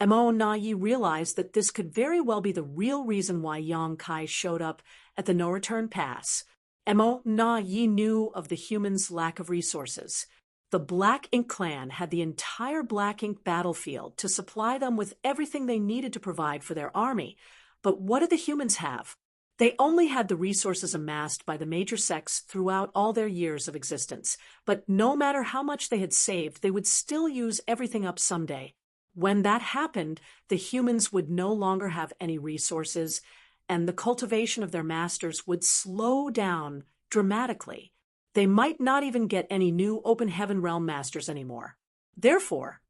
Mo Na Yi realized that this could very well be the real reason why Yang Kai showed up at the no-return pass. Mo Na Yi knew of the humans' lack of resources. The Black Ink clan had the entire Black Ink battlefield to supply them with everything they needed to provide for their army. But what did the humans have? They only had the resources amassed by the major sects throughout all their years of existence. But no matter how much they had saved, they would still use everything up someday. When that happened, the humans would no longer have any resources, and the cultivation of their masters would slow down dramatically. They might not even get any new Open Heaven Realm masters anymore. Therefore,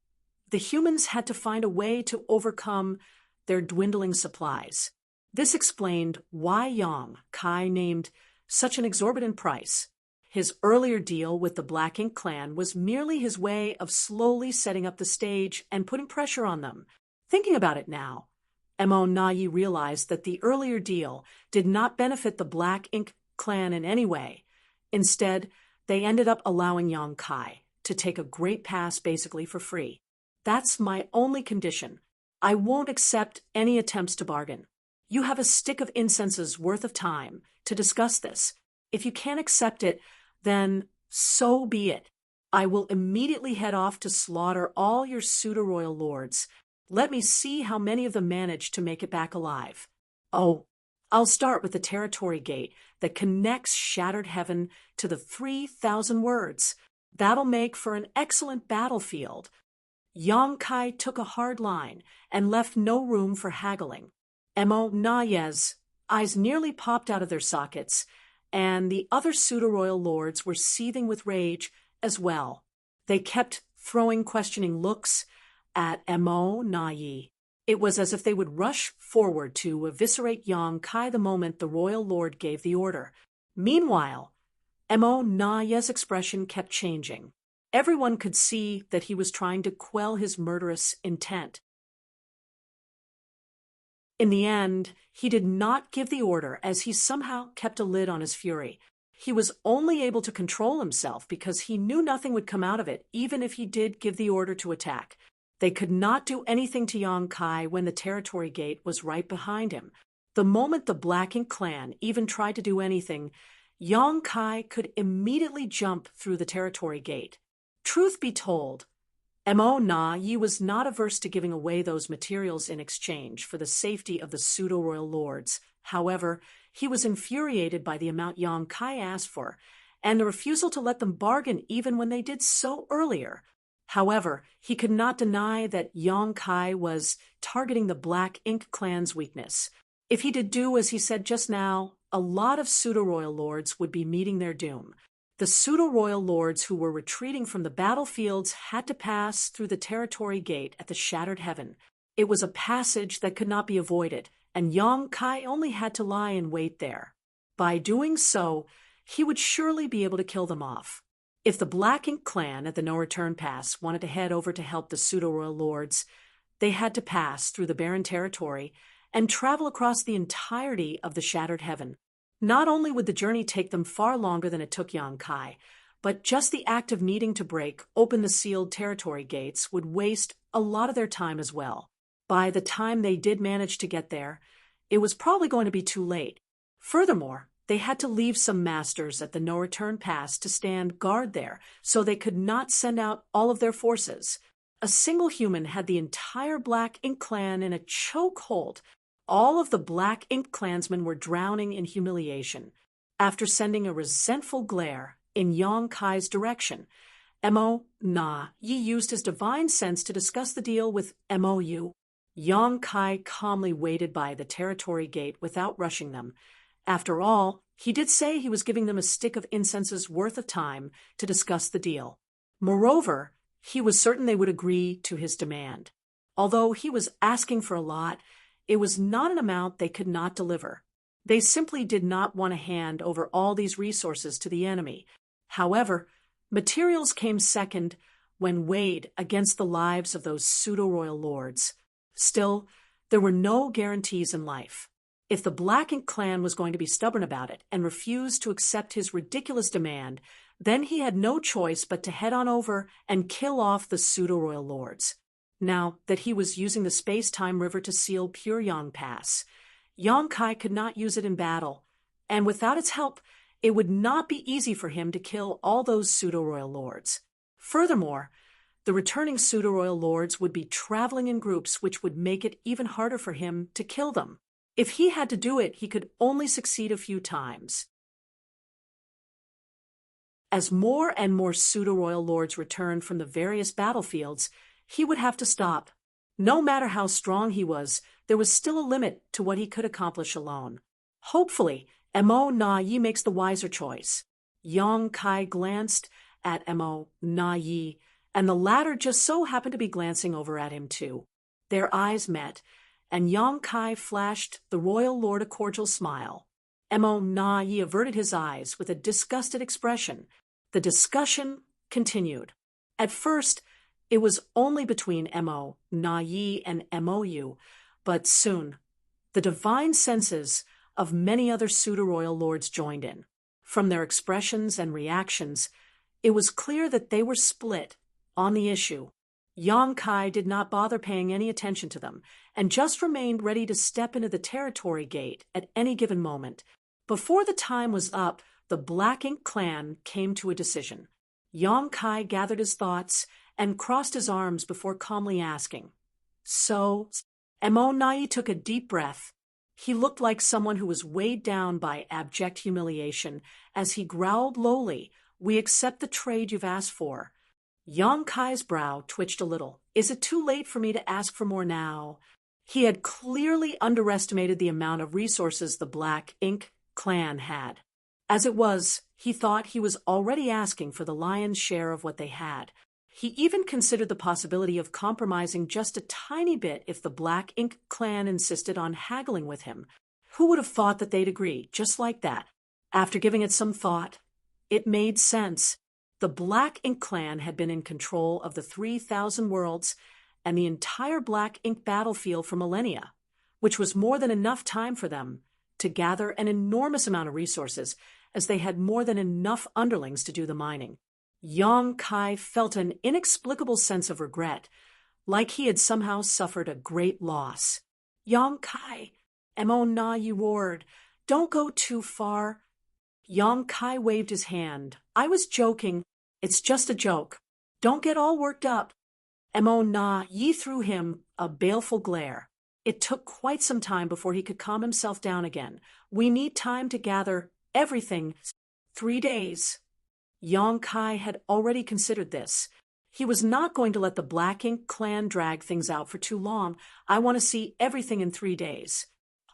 the humans had to find a way to overcome their dwindling supplies. This explained why Yang Kai named such an exorbitant price. His earlier deal with the Black Ink clan was merely his way of slowly setting up the stage and putting pressure on them. Thinking about it now, Mo Na Yi realized that the earlier deal did not benefit the Black Ink clan in any way. Instead, they ended up allowing Yang Kai to take a great pass basically for free. That's my only condition. I won't accept any attempts to bargain. You have a stick of incense's worth of time to discuss this. If you can't accept it, then so be it. I will immediately head off to slaughter all your pseudo-royal lords. Let me see how many of them manage to make it back alive. Oh, I'll start with the territory gate that connects Shattered Heaven to the 3,000 words. That'll make for an excellent battlefield. Yang Kai took a hard line and left no room for haggling. Mo Na Yi's eyes nearly popped out of their sockets, and the other pseudo-royal lords were seething with rage as well. They kept throwing questioning looks at Mo Na Yi. It was as if they would rush forward to eviscerate Yang Kai the moment the royal lord gave the order. Meanwhile, Mo Na Yi's expression kept changing. Everyone could see that he was trying to quell his murderous intent. In the end, he did not give the order, as he somehow kept a lid on his fury. He was only able to control himself because he knew nothing would come out of it, even if he did give the order to attack. They could not do anything to Yang Kai when the territory gate was right behind him. The moment the Black Ink clan even tried to do anything, Yang Kai could immediately jump through the territory gate. Truth be told, Mo Na Yi was not averse to giving away those materials in exchange for the safety of the pseudo-royal lords. However, he was infuriated by the amount Yang Kai asked for, and the refusal to let them bargain even when they did so earlier. However, he could not deny that Yang Kai was targeting the Black Ink clan's weakness. If he did do as he said just now, a lot of pseudo-royal lords would be meeting their doom. The pseudo-royal lords who were retreating from the battlefields had to pass through the territory gate at the Shattered Heaven. It was a passage that could not be avoided, and Yang Kai only had to lie in wait there. By doing so, he would surely be able to kill them off. If the Black Ink clan at the no-return pass wanted to head over to help the pseudo-royal lords, they had to pass through the barren territory and travel across the entirety of the Shattered Heaven. Not only would the journey take them far longer than it took Yang Kai, but just the act of needing to break open the sealed territory gates would waste a lot of their time as well. By the time they did manage to get there, it was probably going to be too late. Furthermore, they had to leave some masters at the no-return pass to stand guard there, so they could not send out all of their forces. A single human had the entire Black Ink clan in a chokehold. All of the Black Ink clansmen were drowning in humiliation. After sending a resentful glare in Yang Kai's direction, Mo Na Yi used his divine sense to discuss the deal with Mou. Yang Kai calmly waited by the territory gate without rushing them. After all, he did say he was giving them a stick of incense's worth of time to discuss the deal. Moreover, he was certain they would agree to his demand. Although he was asking for a lot, it was not an amount they could not deliver. They simply did not want to hand over all these resources to the enemy. However, materials came second when weighed against the lives of those pseudo-royal lords. Still, there were no guarantees in life. If the Black Ink clan was going to be stubborn about it and refuse to accept his ridiculous demand, then he had no choice but to head on over and kill off the pseudo-royal lords. Now that he was using the space-time river to seal Pyongyang Pass, Yong-kai could not use it in battle, and without its help, it would not be easy for him to kill all those pseudo-royal lords. Furthermore, the returning pseudo-royal lords would be traveling in groups, which would make it even harder for him to kill them. If he had to do it, he could only succeed a few times. As more and more pseudo-royal lords returned from the various battlefields, he would have to stop. No matter how strong he was, there was still a limit to what he could accomplish alone. Hopefully, Mo Na-yi makes the wiser choice. Yong-kai glanced at Mo Na-yi, and the latter just so happened to be glancing over at him too. Their eyes met, and Yong-kai flashed the royal lord a cordial smile. Mo Na-yi averted his eyes with a disgusted expression. The discussion continued. At first, it was only between Mo Na-yi and Mou, but soon, the divine senses of many other pseudo-royal lords joined in. From their expressions and reactions, it was clear that they were split on the issue. Yong-kai did not bother paying any attention to them, and just remained ready to step into the territory gate at any given moment. Before the time was up, the Black Ink clan came to a decision. Yong-kai gathered his thoughts and crossed his arms before calmly asking. So, Mo Na-yi took a deep breath. He looked like someone who was weighed down by abject humiliation as he growled lowly, "We accept the trade you've asked for." Yong-kai's brow twitched a little. Is it too late for me to ask for more now? He had clearly underestimated the amount of resources the Black Ink clan had. As it was, he thought he was already asking for the lion's share of what they had. He even considered the possibility of compromising just a tiny bit if the Black Ink clan insisted on haggling with him. Who would have thought that they'd agree, just like that? After giving it some thought, it made sense. The Black Ink clan had been in control of the 3,000 worlds and the entire Black Ink battlefield for millennia, which was more than enough time for them to gather an enormous amount of resources, as they had more than enough underlings to do the mining. Yong-kai felt an inexplicable sense of regret, like he had somehow suffered a great loss. Yong-kai, Mo Na-yi roared, "Don't go too far." Yong-kai waved his hand. "I was joking. It's just a joke. Don't get all worked up." Mo Na-yi threw him a baleful glare. It took quite some time before he could calm himself down again. "We need time to gather everything." 3 days. Yong-kai had already considered this. He was not going to let the Black Ink clan drag things out for too long. "I want to see everything in 3 days.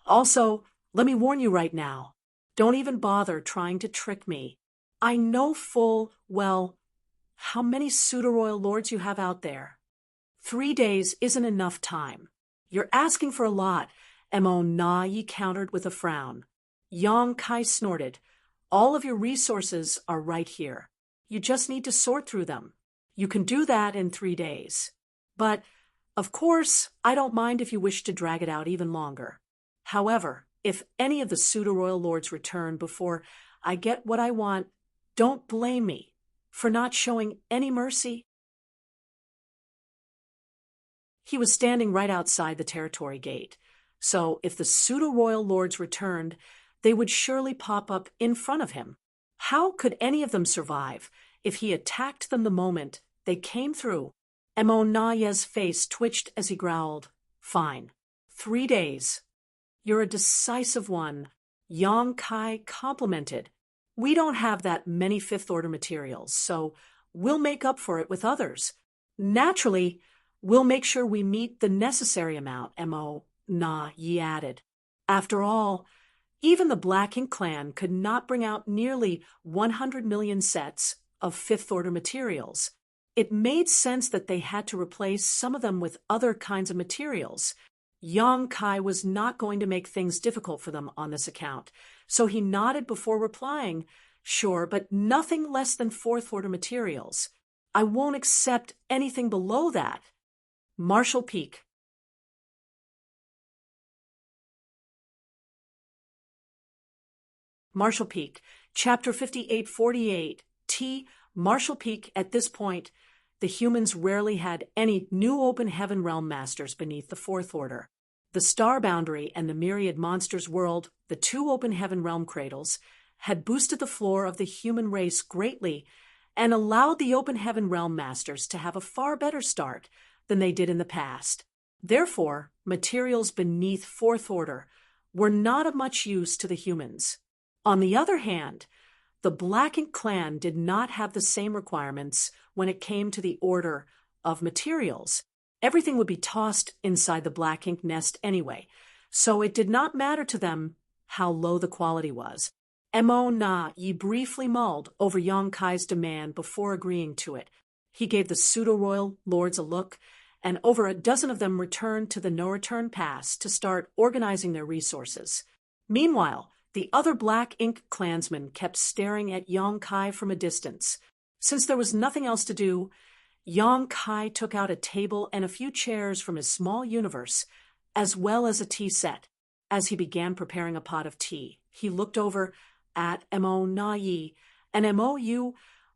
Also, let me warn you right now. Don't even bother trying to trick me. I know full well how many pseudo-royal lords you have out there. 3 days isn't enough time. You're asking for a lot," Mo Na-yi countered with a frown. Yong-kai snorted. "All of your resources are right here. You just need to sort through them. You can do that in 3 days. But, of course, I don't mind if you wish to drag it out even longer. However, if any of the pseudo-royal lords return before I get what I want, don't blame me for not showing any mercy." He was standing right outside the territory gate, so if the pseudo-royal lords returned, they would surely pop up in front of him. How could any of them survive if he attacked them the moment they came through? Mo Na-yi's face twitched as he growled, "Fine. 3 days. You're a decisive one," Yong-kai complimented. "We don't have that many fifth-order materials, so we'll make up for it with others. Naturally, we'll make sure we meet the necessary amount," Mo Na-yi added. After all, even the Black Ink clan could not bring out nearly 100 million sets of fifth-order materials. It made sense that they had to replace some of them with other kinds of materials. Yong-kai was not going to make things difficult for them on this account, so he nodded before replying, "Sure, but nothing less than fourth-order materials. I won't accept anything below that." Marshall Peak. Marshall Peak, Chapter 5848, T. Marshall Peak. At this point, the humans rarely had any new open heaven realm masters beneath the Fourth Order. The star boundary and the myriad monsters world, the two open heaven realm cradles, had boosted the floor of the human race greatly and allowed the open heaven realm masters to have a far better start than they did in the past. Therefore, materials beneath Fourth Order were not of much use to the humans. On the other hand, the Black Ink clan did not have the same requirements when it came to the order of materials. Everything would be tossed inside the Black Ink nest anyway, so it did not matter to them how low the quality was. Mo Na Yi briefly mulled over Yong Kai's demand before agreeing to it. He gave the pseudo-royal lords a look, and over a dozen of them returned to the no-return pass to start organizing their resources. Meanwhile, the other Black Ink clansmen kept staring at Yong Kai from a distance. Since there was nothing else to do, Yong Kai took out a table and a few chairs from his small universe, as well as a tea set. As he began preparing a pot of tea, he looked over at Mo Na Yi, and Mo,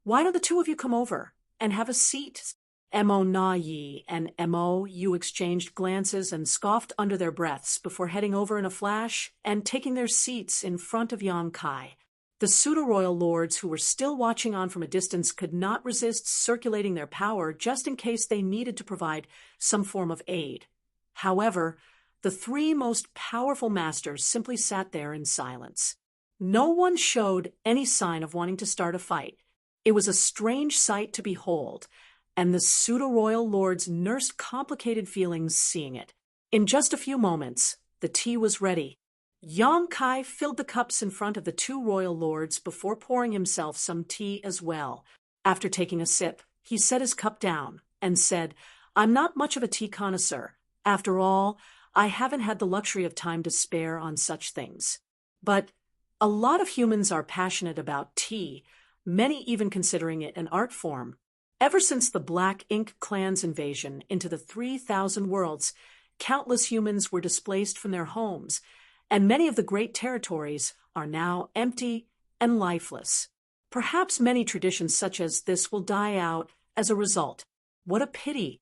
why don't the two of you come over and have a seat? Mo Na Yi and Mo exchanged glances and scoffed under their breaths before heading over in a flash and taking their seats in front of Yong Kai. The pseudo-royal lords who were still watching on from a distance could not resist circulating their power just in case they needed to provide some form of aid. However, the three most powerful masters simply sat there in silence. No one showed any sign of wanting to start a fight. It was a strange sight to behold, and the pseudo-royal lords nursed complicated feelings seeing it. In just a few moments, the tea was ready. Yong Kai filled the cups in front of the two royal lords before pouring himself some tea as well. After taking a sip, he set his cup down and said, "I'm not much of a tea connoisseur. After all, I haven't had the luxury of time to spare on such things. But a lot of humans are passionate about tea, many even considering it an art form. Ever since the Black Ink clan's invasion into the 3,000 worlds, countless humans were displaced from their homes, and many of the great territories are now empty and lifeless. Perhaps many traditions such as this will die out as a result. What a pity."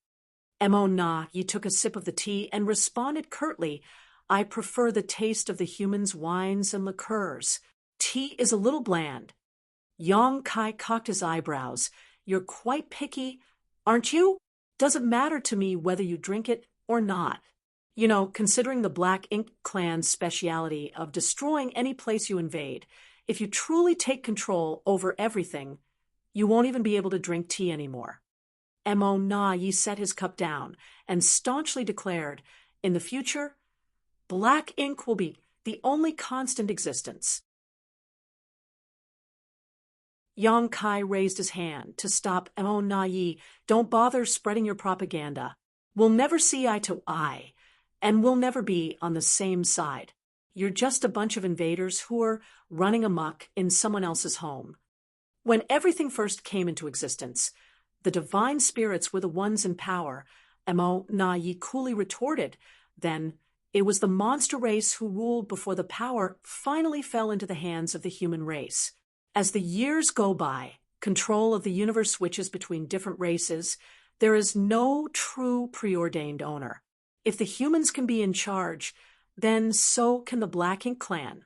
Mo Na Yi took a sip of the tea and responded curtly, "I prefer the taste of the humans' wines and liqueurs. Tea is a little bland." Yong Kai cocked his eyebrows. "You're quite picky, aren't you? Doesn't matter to me whether you drink it or not. You know, considering the Black Ink clan's speciality of destroying any place you invade, if you truly take control over everything, you won't even be able to drink tea anymore." Mo Na Yi set his cup down and staunchly declared, "In the future, Black Ink will be the only constant existence." Yong Kai raised his hand to stop Mo Na Yi. "Don't bother spreading your propaganda. We'll never see eye to eye, and we'll never be on the same side. You're just a bunch of invaders who are running amok in someone else's home. When everything first came into existence, the divine spirits were the ones in power," Mo Na Yi coolly retorted. "Then it was the monster race who ruled before the power finally fell into the hands of the human race. As the years go by, control of the universe switches between different races. There is no true preordained owner. If the humans can be in charge, then so can the Black Ink clan."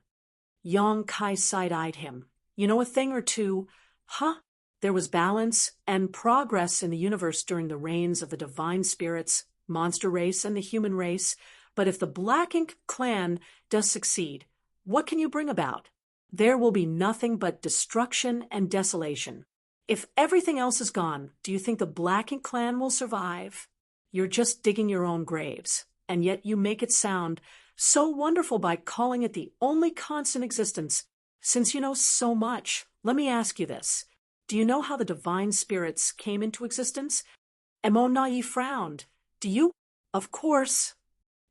Yong Kai side-eyed him. "You know a thing or two, huh? There was balance and progress in the universe during the reigns of the divine spirits, monster race, and the human race. But if the Black Ink clan does succeed, what can you bring about? There will be nothing but destruction and desolation. If everything else is gone, do you think the Black Ink clan will survive? You're just digging your own graves, and yet you make it sound so wonderful by calling it the only constant existence. Since you know so much, let me ask you this. Do you know how the divine spirits came into existence?" Mo Na Yi frowned. "Do you?" "Of course,"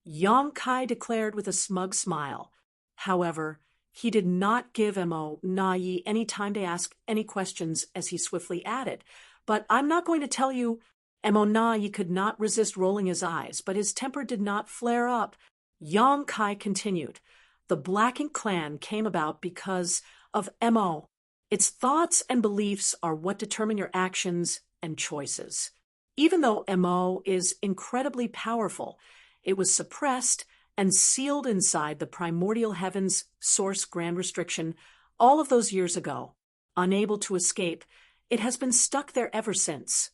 Yong Kai declared with a smug smile. However, he did not give Mo Na Yi any time to ask any questions as he swiftly added, "But I'm not going to tell you." Mo Na Yi could not resist rolling his eyes, but his temper did not flare up. Yong Kai continued, The Black Ink Clan came about because of MO. Its thoughts and beliefs are what determine your actions and choices. Even though MO is incredibly powerful, it was suppressed and sealed inside the primordial heavens source grand restriction all of those years ago. Unable to escape, it has been stuck there ever since.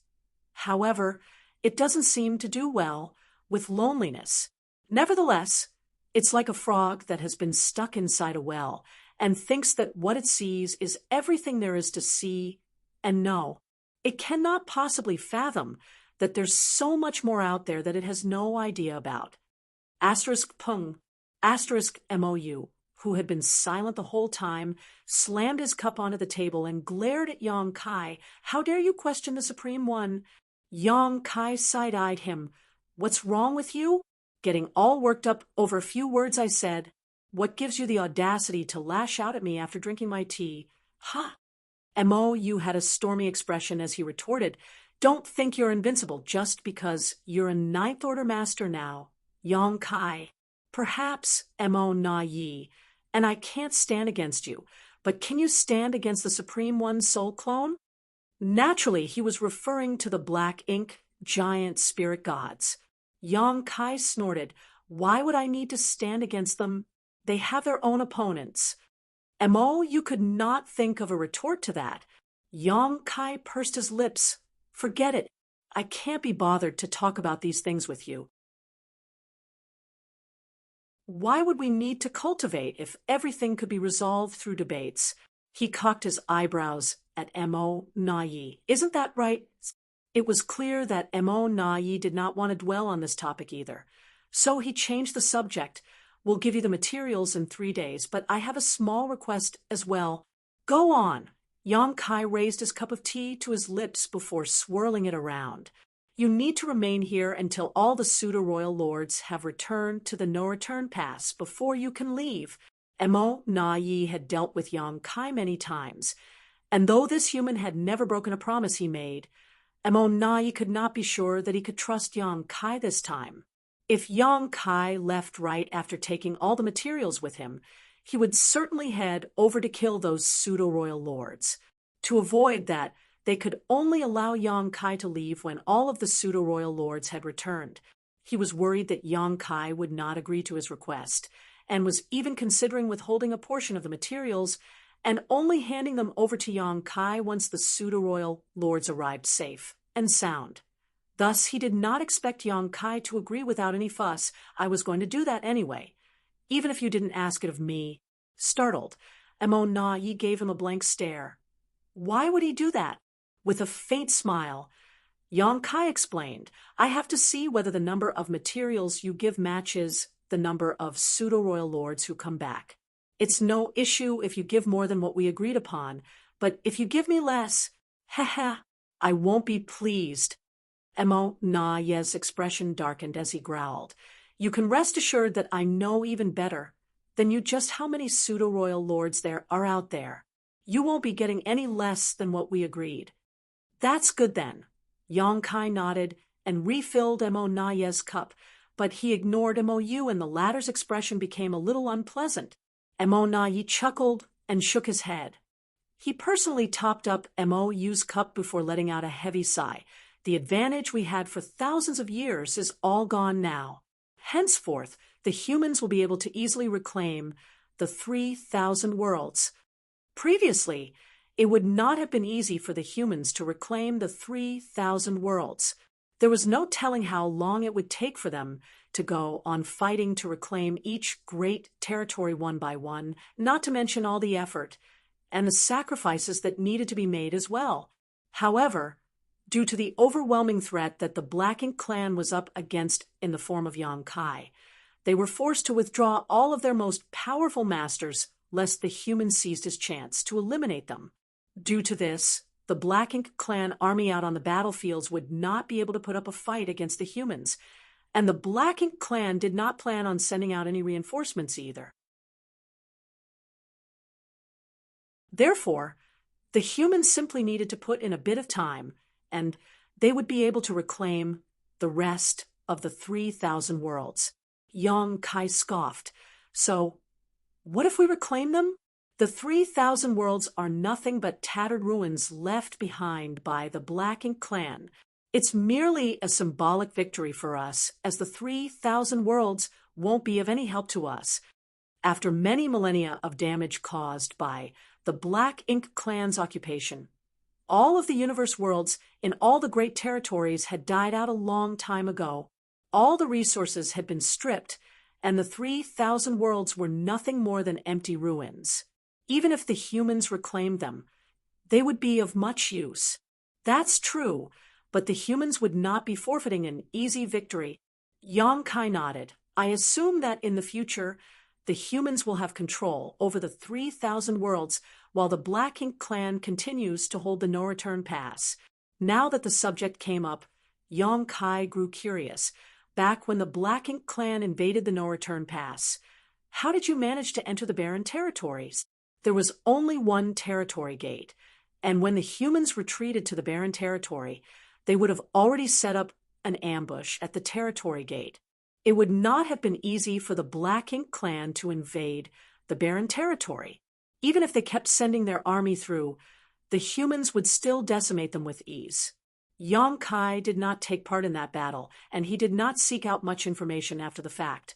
However, it doesn't seem to do well with loneliness. Nevertheless, it's like a frog that has been stuck inside a well and thinks that what it sees is everything there is to see and know. It cannot possibly fathom that there's so much more out there that it has no idea about. *Pung, *MOU, who had been silent the whole time, slammed his cup onto the table and glared at Yang Kai. "How dare you question the Supreme One?" Yang Kai side-eyed him. "What's wrong with you? Getting all worked up over a few words I said. What gives you the audacity to lash out at me after drinking my tea?" "Ha!" MOU had a stormy expression as he retorted, "Don't think you're invincible just because you're a Ninth Order Master now. Yang Kai, perhaps Mo Na Yi, and I can't stand against you, but can you stand against the Supreme One's soul clone?" Naturally, he was referring to the Black Ink giant spirit gods. Yang Kai snorted. "Why would I need to stand against them? They have their own opponents." Mo, you could not think of a retort to that. Yang Kai pursed his lips. "Forget it. I can't be bothered to talk about these things with you. Why would we need to cultivate if everything could be resolved through debates?" He cocked his eyebrows at Mo Na Yi. "Isn't that right?" It was clear that Mo Na Yi did not want to dwell on this topic either. So he changed the subject. "We'll give you the materials in 3 days, but I have a small request as well." "Go on." Yang Kai raised his cup of tea to his lips before swirling it around. "You need to remain here until all the pseudo-royal lords have returned to the no-return pass before you can leave." Mo Na Yi had dealt with Yang Kai many times, and though this human had never broken a promise he made, Mo Na Yi could not be sure that he could trust Yang Kai this time. If Yang Kai left right after taking all the materials with him, he would certainly head over to kill those pseudo-royal lords. To avoid that, they could only allow Yang Kai to leave when all of the pseudo-royal lords had returned. He was worried that Yang Kai would not agree to his request, and was even considering withholding a portion of the materials and only handing them over to Yang Kai once the pseudo-royal lords arrived safe and sound. Thus, he did not expect Yang Kai to agree without any fuss. "I was going to do that anyway, even if you didn't ask it of me." Startled, Mo Na Yi gave him a blank stare. Why would he do that? With a faint smile, Yang Kai explained, "I have to see whether the number of materials you give matches the number of pseudo-royal lords who come back. It's no issue if you give more than what we agreed upon, but if you give me less, I won't be pleased." Mo Na Yi's expression darkened as he growled. "You can rest assured that I know even better than you just how many pseudo-royal lords there are out there. You won't be getting any less than what we agreed." "That's good then." Yang Kai nodded and refilled Mo Na Yi's cup, but he ignored MOU and the latter's expression became a little unpleasant. Mo Na Yi chuckled and shook his head. He personally topped up MOU's cup before letting out a heavy sigh. "The advantage we had for thousands of years is all gone now. Henceforth, the humans will be able to easily reclaim the 3,000 worlds. Previously, it would not have been easy for the humans to reclaim the 3,000 worlds. There was no telling how long it would take for them to go on fighting to reclaim each great territory one by one, not to mention all the effort and the sacrifices that needed to be made as well. However, due to the overwhelming threat that the Black Ink clan was up against in the form of Yang Kai, they were forced to withdraw all of their most powerful masters lest the humans seized his chance to eliminate them. Due to this, the Black Ink clan army out on the battlefields would not be able to put up a fight against the humans, and the Black Ink clan did not plan on sending out any reinforcements either. Therefore, the humans simply needed to put in a bit of time, and they would be able to reclaim the rest of the 3,000 worlds. Yang Kai scoffed. "So, What if we reclaim them? The 3,000 worlds are nothing but tattered ruins left behind by the Black Ink clan. It's merely a symbolic victory for us, as the 3,000 worlds won't be of any help to us. After many millennia of damage caused by the Black Ink clan's occupation, all of the universe worlds in all the great territories had died out a long time ago. All the resources had been stripped, and the 3,000 worlds were nothing more than empty ruins. Even if the humans reclaimed them, they would be of much use. That's true, but the humans would not be forfeiting an easy victory. Yang Kai nodded. I assume that in the future, the humans will have control over the 3,000 worlds while the Black Ink clan continues to hold the no-return pass. Now that the subject came up, Yang Kai grew curious. Back when the Black Ink clan invaded the no-return pass, how did you manage to enter the barren territories? There was only one territory gate, and when the humans retreated to the barren territory, they would have already set up an ambush at the territory gate. It would not have been easy for the Black Ink clan to invade the barren territory. Even if they kept sending their army through, the humans would still decimate them with ease. Yang Kai did not take part in that battle, and he did not seek out much information after the fact.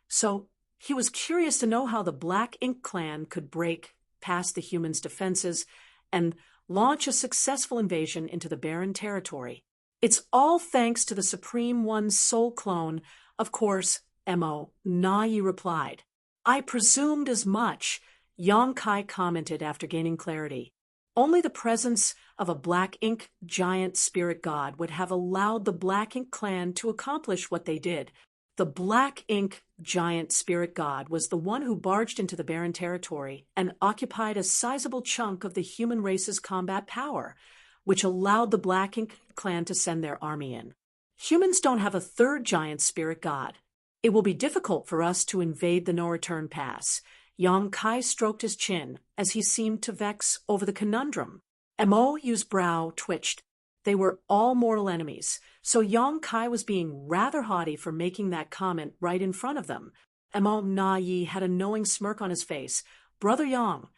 So he was curious to know how the Black Ink clan could break past the humans' defenses and launch a successful invasion into the barren territory. It's all thanks to the Supreme One's soul clone, of course, Mo. Nai replied. I presumed as much, Yang Kai commented after gaining clarity. Only the presence of a Black Ink giant spirit god would have allowed the Black Ink clan to accomplish what they did. The Black Ink giant spirit god was the one who barged into the barren territory and occupied a sizable chunk of the human race's combat power, which allowed the Black Ink clan to send their army in. Humans don't have a third giant spirit god. It will be difficult for us to invade the no-return pass. Yang Kai stroked his chin as he seemed to vex over the conundrum. Mo Yu's brow twitched. They were all mortal enemies, so Yang Kai was being rather haughty for making that comment right in front of them. Mo Nai had a knowing smirk on his face. Brother Yang,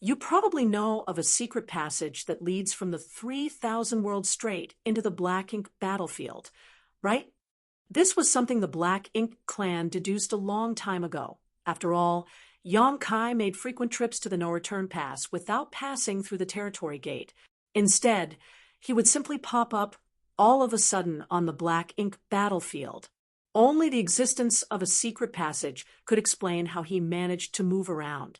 you probably know of a secret passage that leads from the 3,000 worlds straight into the Black Ink battlefield, right? This was something the Black Ink clan deduced a long time ago. After all, Yang Kai made frequent trips to the no-return pass without passing through the territory gate. Instead, he would simply pop up all of a sudden on the Black Ink battlefield. Only the existence of a secret passage could explain how he managed to move around.